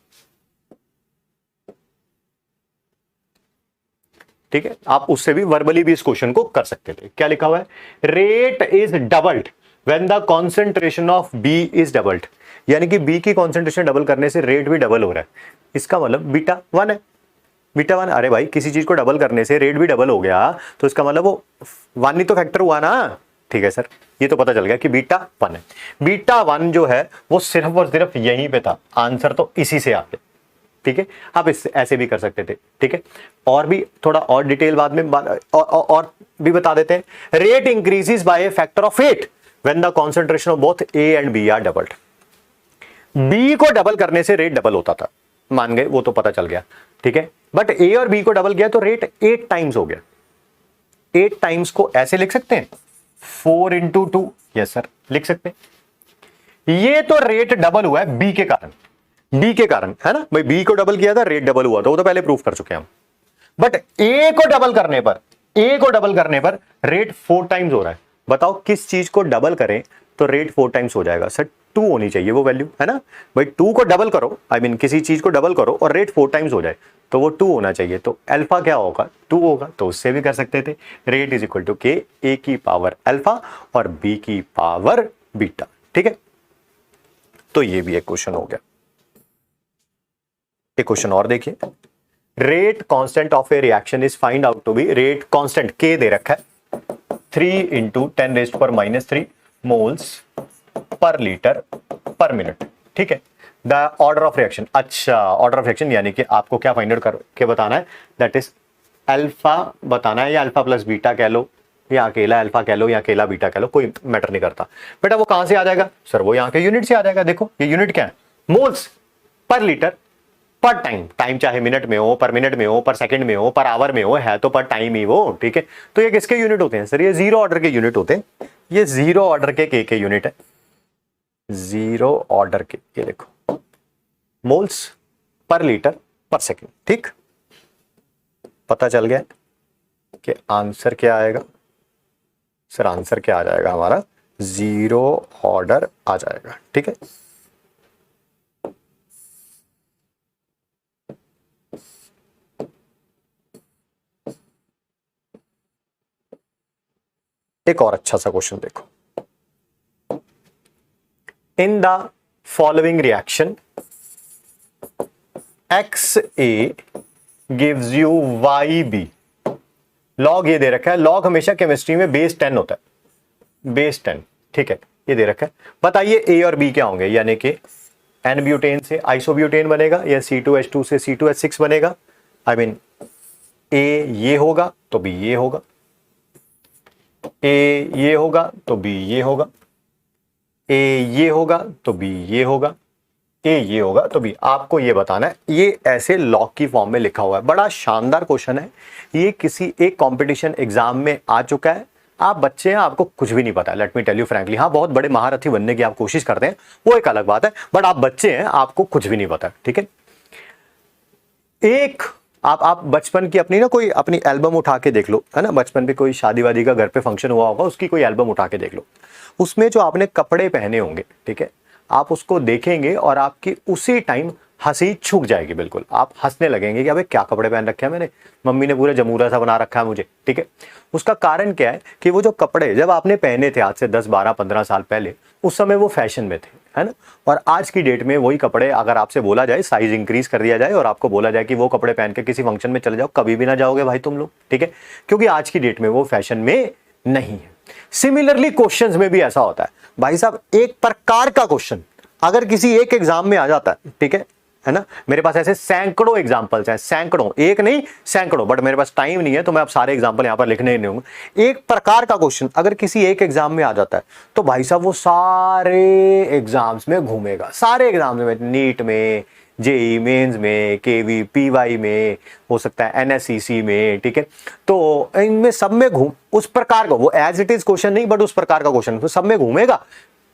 ठीक है, आप उससे भी वर्बली भी इस क्वेश्चन को कर सकते थे। क्या लिखा हुआ है? Rate is doubled when the concentration of B is doubled. यानी कि बी की कॉन्सेंट्रेशन डबल करने से रेट भी डबल हो रहा है। इसका मतलब बीटा 1 है। बीटा 1, अरे भाई किसी चीज को डबल करने से रेट भी डबल हो गया, तो इसका मतलब वो 1 ही तो फैक्टर हुआ ना। ठीक है सर, ये तो पता चल गया कि बीटा 1 है। बीटा 1 जो है वो सिर्फ और सिर्फ यहीं पे था, आंसर तो इसी से आ गया। ठीक है, आप इस ऐसे भी कर सकते थे। ठीक है, और भी थोड़ा और डिटेल बाद में और भी बता देते हैं। Rate increases by a factor of 8 when the concentration of both A and B are doubled. B को डबल करने से रेट डबल होता था, मान गए, वो तो पता चल गया। ठीक है, बट ए और बी को डबल किया तो रेट 8 टाइम्स हो गया। 8 टाइम्स को ऐसे लिख सकते हैं 4 इंटू 2। यस सर, लिख सकते हैं। ये तो रेट डबल हुआ है बी के कारण, बी के कारण है ना भाई। बी को डबल किया था, रेट डबल हुआ था, वो तो पहले प्रूफ कर चुके हैं हम। बट ए को डबल करने पर रेट 4 टाइम्स हो रहा है। बताओ किस चीज को डबल करें तो रेट 4 टाइम्स हो जाएगा? सर 2 होनी चाहिए वो वैल्यू, है ना भाई। 2 को डबल करो, आई मीन किसी चीज को डबल करो और रेट 4 टाइम्स हो जाए तो वो 2 होना चाहिए। तो अल्फा क्या होगा? 2 होगा। तो उससे भी कर सकते थे, rate is equal to K A की पावर अल्फा और बी की पावर बीटा। ठीक है, तो ये भी एक क्वेश्चन हो गया। एक क्वेश्चन और देखिए। Rate constant of a reaction is find out to be, rate constant के दे रखा है 3 into 10⁻³ moles per litre per minute. ठीक है, द ऑर्डर ऑफ रिएक्शन। अच्छा, ऑर्डर ऑफ रिएक्शन यानी कि आपको क्या फाइंड आउट करके बताना है? दैट इज अल्फा बताना है, या अल्फा प्लस बीटा कह लो, या अकेला अल्फा कह लो, या अकेला बीटा कह लो, कोई मैटर नहीं करता बेटा। वो कहां से आ जाएगा सर? वो यहां के यूनिट से आ जाएगा। देखो ये यूनिट क्या है? मोल्स पर लीटर पर टाइम। टाइम चाहे मिनट में हो, पर मिनट में हो, पर सेकंड में हो, पर आवर में हो, है तो पर टाइम ही वो। ठीक है, तो ये किसके यूनिट होते हैं सर? ये जीरो ऑर्डर के यूनिट होते हैं। ये जीरो ऑर्डर के यूनिट है, जीरो ऑर्डर के। ये देखो, मोल्स पर लीटर पर सेकंड। ठीक, पता चल गया कि आंसर क्या आएगा? सर आंसर क्या आ जाएगा हमारा? जीरो ऑर्डर आ जाएगा। ठीक है, एक और अच्छा सा क्वेश्चन देखो, in the following reaction XA gives you YB, log ये दे रखा है, लॉग हमेशा केमिस्ट्री में बेस 10 होता है, बेस 10, ठीक है, ये दे रखा है। बताइए A और B क्या होंगे, यानी कि N ब्यूटेन से आइसोब्यूटेन बनेगा या C2H2 से C2H6 बनेगा। आई मीन A ये होगा तो B ये होगा, A ये होगा तो B ये होगा, A ये होगा तो B ये होगा, A ये होगा तो B। आपको ये बताना है, ये ऐसे लॉग की फॉर्म में लिखा हुआ है। बड़ा शानदार क्वेश्चन है ये, किसी एक कंपटीशन एग्जाम में आ चुका है। आप बच्चे हैं, आपको कुछ भी नहीं पता है, let me tell you frankly. हाँ, बहुत बड़े महारथी बनने की आप कोशिश करते हैं, वो एक अलग बात है, बट आप बच्चे हैं, आपको कुछ भी नहीं पता, ठीक है। एक आप बचपन की अपनी ना कोई अपनी एल्बम उठा के देख लो, है ना, बचपन पे कोई शादी वादी का घर पे फंक्शन हुआ होगा, उसकी कोई एल्बम उठा के देख लो, उसमें जो आपने कपड़े पहने होंगे, ठीक है, आप उसको देखेंगे और आपकी उसी टाइम हंसी छूट जाएगी, बिल्कुल आप हंसने लगेंगे कि अबे क्या कपड़े पहन रखे हैं मैंने, मम्मी ने पूरा जमूरा सा बना रखा है मुझे, ठीक है। उसका कारण क्या है कि वो जो कपड़े जब आपने पहने थे आज से 10 12 15 साल पहले, उस समय वो फैशन में थे, है ना। और आज की डेट में वही कपड़े अगर आपसे बोला जाए, साइज इंक्रीज कर दिया जाए और आपको बोला जाए कि वो कपड़े पहन के किसी फंक्शन में चले जाओ, कभी भी ना जाओगे भाई तुम लोग, ठीक है, क्योंकि आज की डेट में वो फैशन में नहीं है। सिमिलरली क्वेश्चंस में भी ऐसा होता है भाई साहब, एक प्रकार का क्वेश्चन अगर किसी एक एग्जाम में आ जाता है, ठीक है ना, मेरे पास ऐसे सैकड़ों एग्जांपल्स हैं, सैकड़ों, एक नहीं सैकड़ों, बट मेरे पास टाइम नहीं है तो मैं अब सारे एग्जांपल यहां पर लिखने ही नहीं होंगे। एक प्रकार का क्वेश्चन अगर किसी एक एग्जाम में आ जाता है तो भाई साहब वो सारे एग्जाम्स में घूमेगा, सारे एग्जाम्स में, नीट में, जेई मेंस में, केवी पीवाई में, हो सकता है एनएसईसी में, ठीक है, तो इनमें सब में घूम उस प्रकार का, वो एज इट इज क्वेश्चन नहीं बट उस प्रकार का क्वेश्चन तो सब में घूमेगा।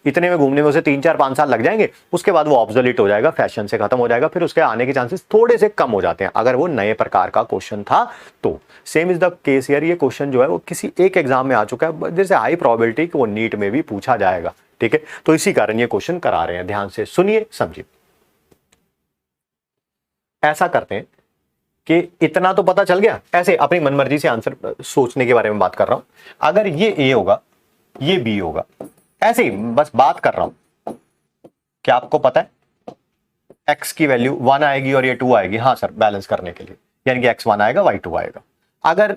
इतने में घूमने में उसे 3 4 5 साल लग जाएंगे, उसके बाद वो ऑब्सोलीट हो जाएगा, फैशन से खत्म हो जाएगा, फिर उसके आने के चांसेस थोड़े से कम हो जाते हैं अगर वो नए प्रकार का क्वेश्चन था तो। Same is the case here, ये क्वेश्चन जो है वो किसी एक एग्जाम में आ चुका है, जैसे हाई प्रोबेबिलिटी कि वो नीट में भी पूछा जाएगा, ठीक है, तो इसी कारण ये क्वेश्चन करा रहे हैं। ध्यान से सुनिए समझिए। ऐसा करते हैं कि इतना तो पता चल गया, ऐसे अपनी मनमर्जी से आंसर सोचने के बारे में बात कर रहा हूं। अगर ये ए होगा, ये बी होगा, ऐसे ही बस बात कर रहा हूं, क्या आपको पता है x की वैल्यू 1 आएगी और ये 2 आएगी। हाँ सर, बैलेंस करने के लिए, यानी कि x 1 आएगा y 2 आएगा। अगर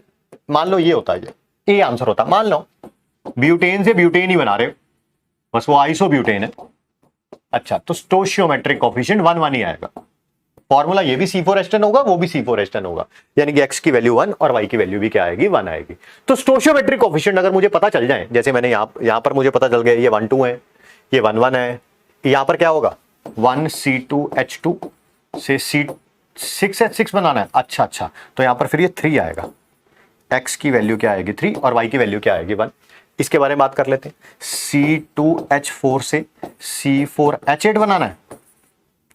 मान लो ये होता है, ये आंसर होता, मान लो ब्यूटेन से ब्यूटेन ही बना रहे हो, बस वो आइसोब्यूटेन है, अच्छा, तो स्टोशियोमेट्रिक कोफिशिएंट 1 1 ही आएगा। फॉर्मूला ये भी C4H10 होगा, वो भी C4H10 होगा, यानी कि x की वैल्यू 1 और y की वैल्यू भी क्या आएगी, 1 आएगी। तो स्टोशियोमेट्रिक कोफिशिएंट अगर मुझे पता चल जाए, जैसे मैंने यहां पर मुझे पता चल गया ये 1 2 है, ये 1 1 है, यहां पर क्या होगा 1 C2H2 से C6H6 बनाना है, अच्छा, तो यहां पर फिर ये 3 आएगा, x की वैल्यू क्या आएगी 3 और y की वैल्यू क्या आएगी 1। इसके बारे में बात कर लेते हैं। C2H4 से C4H8 बनाना है,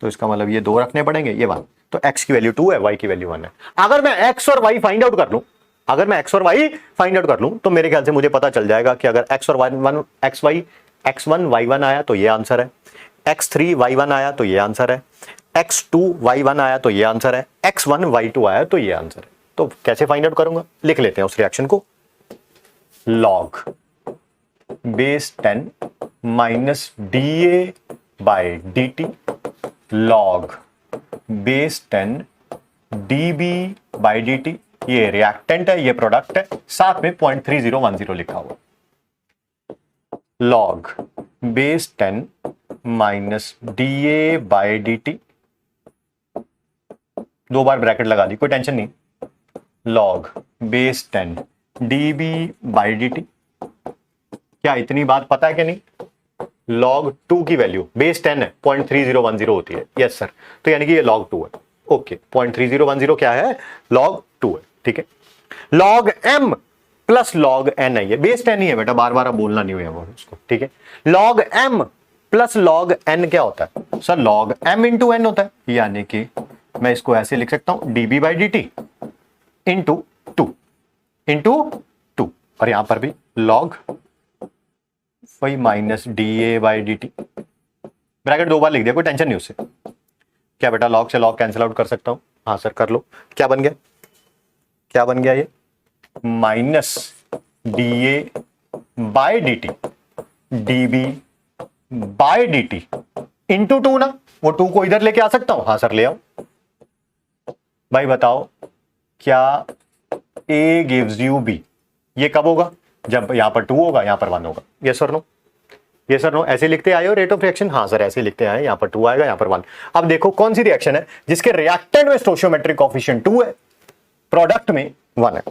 तो इसका मतलब ये 2 रखने पड़ेंगे, ये 1, तो x की वैल्यू 2 है, y की वैल्यू 1 है। अगर मैं x और y फाइंड आउट कर लूं, अगर मैं x और y फाइंड आउट कर लूं तो मेरे ख्याल से मुझे पता चल जाएगा कि अगर x और y1 x1 y1 आया तो ये आंसर है, x3 y1 आया तो ये आंसर है, x2 y1 आया तो ये आंसर है, x1 y2 आया तो ये आंसर है। तो कैसे फाइंड आउट करूंगा, लिख लेते हैं उस रिएक्शन को, log base 10 minus DA by DT log base 10 dB by dt, ये रिएक्टेंट है, ये प्रोडक्ट है, साथ में 0.3010 लिखा हुआ, log base 10 minus DA by dt, 2 bar bracket लगा दी, कोई टेंशन नहीं, log base 10 dB by dt। क्या इतनी बात पता है कि नहीं, log 2 की वैल्यू बेस 10 है, 0.3010 होती है, यस सर, तो यानी कि ये log 2 है, ओके, 0.3010 क्या है, log 2 है, ठीक है। log m plus log n है, ये बेस 10 ही है बेटा, बार बार अब बोलना नहीं हुआ उसको, ठीक है। log m plus log n क्या होता है sir, log m into n होता है, यानी कि मैं इसको ऐसे लिख सकता हूं dB बाई dt इंटू 2 और यहां पर भी log वही minus DA by dt, bracket 2 बार लिख दिया, कोई टेंशन नहीं उससे। क्या बेटा लॉग से लॉग कैंसिल आउट कर सकता हूं, हाँ सर कर लो। क्या बन गया, ये minus DA by D T, D B by D T into two ना, वो टू को इधर लेके आ सकता हूं? हाँ सर ले आओ। भाई बताओ क्या ए गिव्स यू बी, ये कब होगा? जब यहां पर टू होगा, यहां पर वन होगा। यस और नो? यस और नो? ऐसे लिखते आए हो रेट ऑफ रिएक्शन? हाँ सर ऐसे लिखते आए, यहां पर टू आएगा, यहां पर वन। अब देखो कौन सी रिएक्शन है जिसके रिएक्टेंट में स्टोइचियोमेट्रिक कोएफिशिएंट 2 है, प्रोडक्ट में 1 है।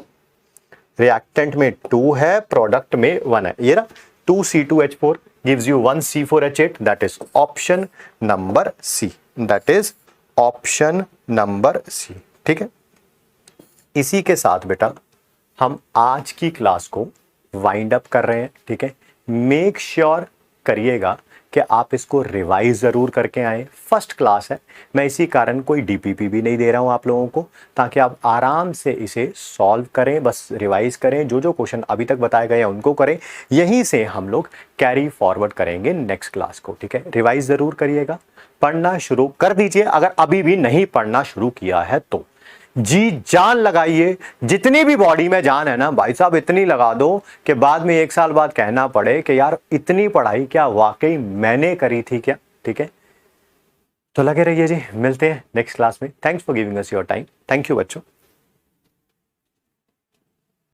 रिएक्टेंट में 2 है, प्रोडक्ट में 1 है। ये ना 2C2H4 gives you 1C4H8, that is option number C, that is option number C। ठीक है, इसी के साथ बेटा हम आज की क्लास को वाइंड अप कर रहे हैं। ठीक है, मेक श्योर करिएगा कि आप इसको रिवाइज जरूर करके आए। फर्स्ट क्लास है, मैं इसी कारण कोई डीपीपी भी नहीं दे रहा हूं आप लोगों को, ताकि आप आराम से इसे सॉल्व करें, बस रिवाइज करें, जो जो क्वेश्चन अभी तक बताए गए हैं उनको करें, यहीं से हम लोग कैरी फॉरवर्ड करेंगे नेक्स्ट क्लास को। ठीक है, रिवाइज जरूर करिएगा, पढ़ना शुरू कर दीजिए। अगर अभी भी नहीं पढ़ना शुरू किया है तो जी जान लगाइए, जितनी भी बॉडी में जान है ना भाई साहब, इतनी लगा दो कि बाद में 1 साल बाद कहना पड़े कि यार इतनी पढ़ाई क्या वाकई मैंने करी थी क्या। ठीक है, तो लगे रहिए जी, मिलते हैं नेक्स्ट क्लास में। Thanks for giving us your time. Thank you बच्चों।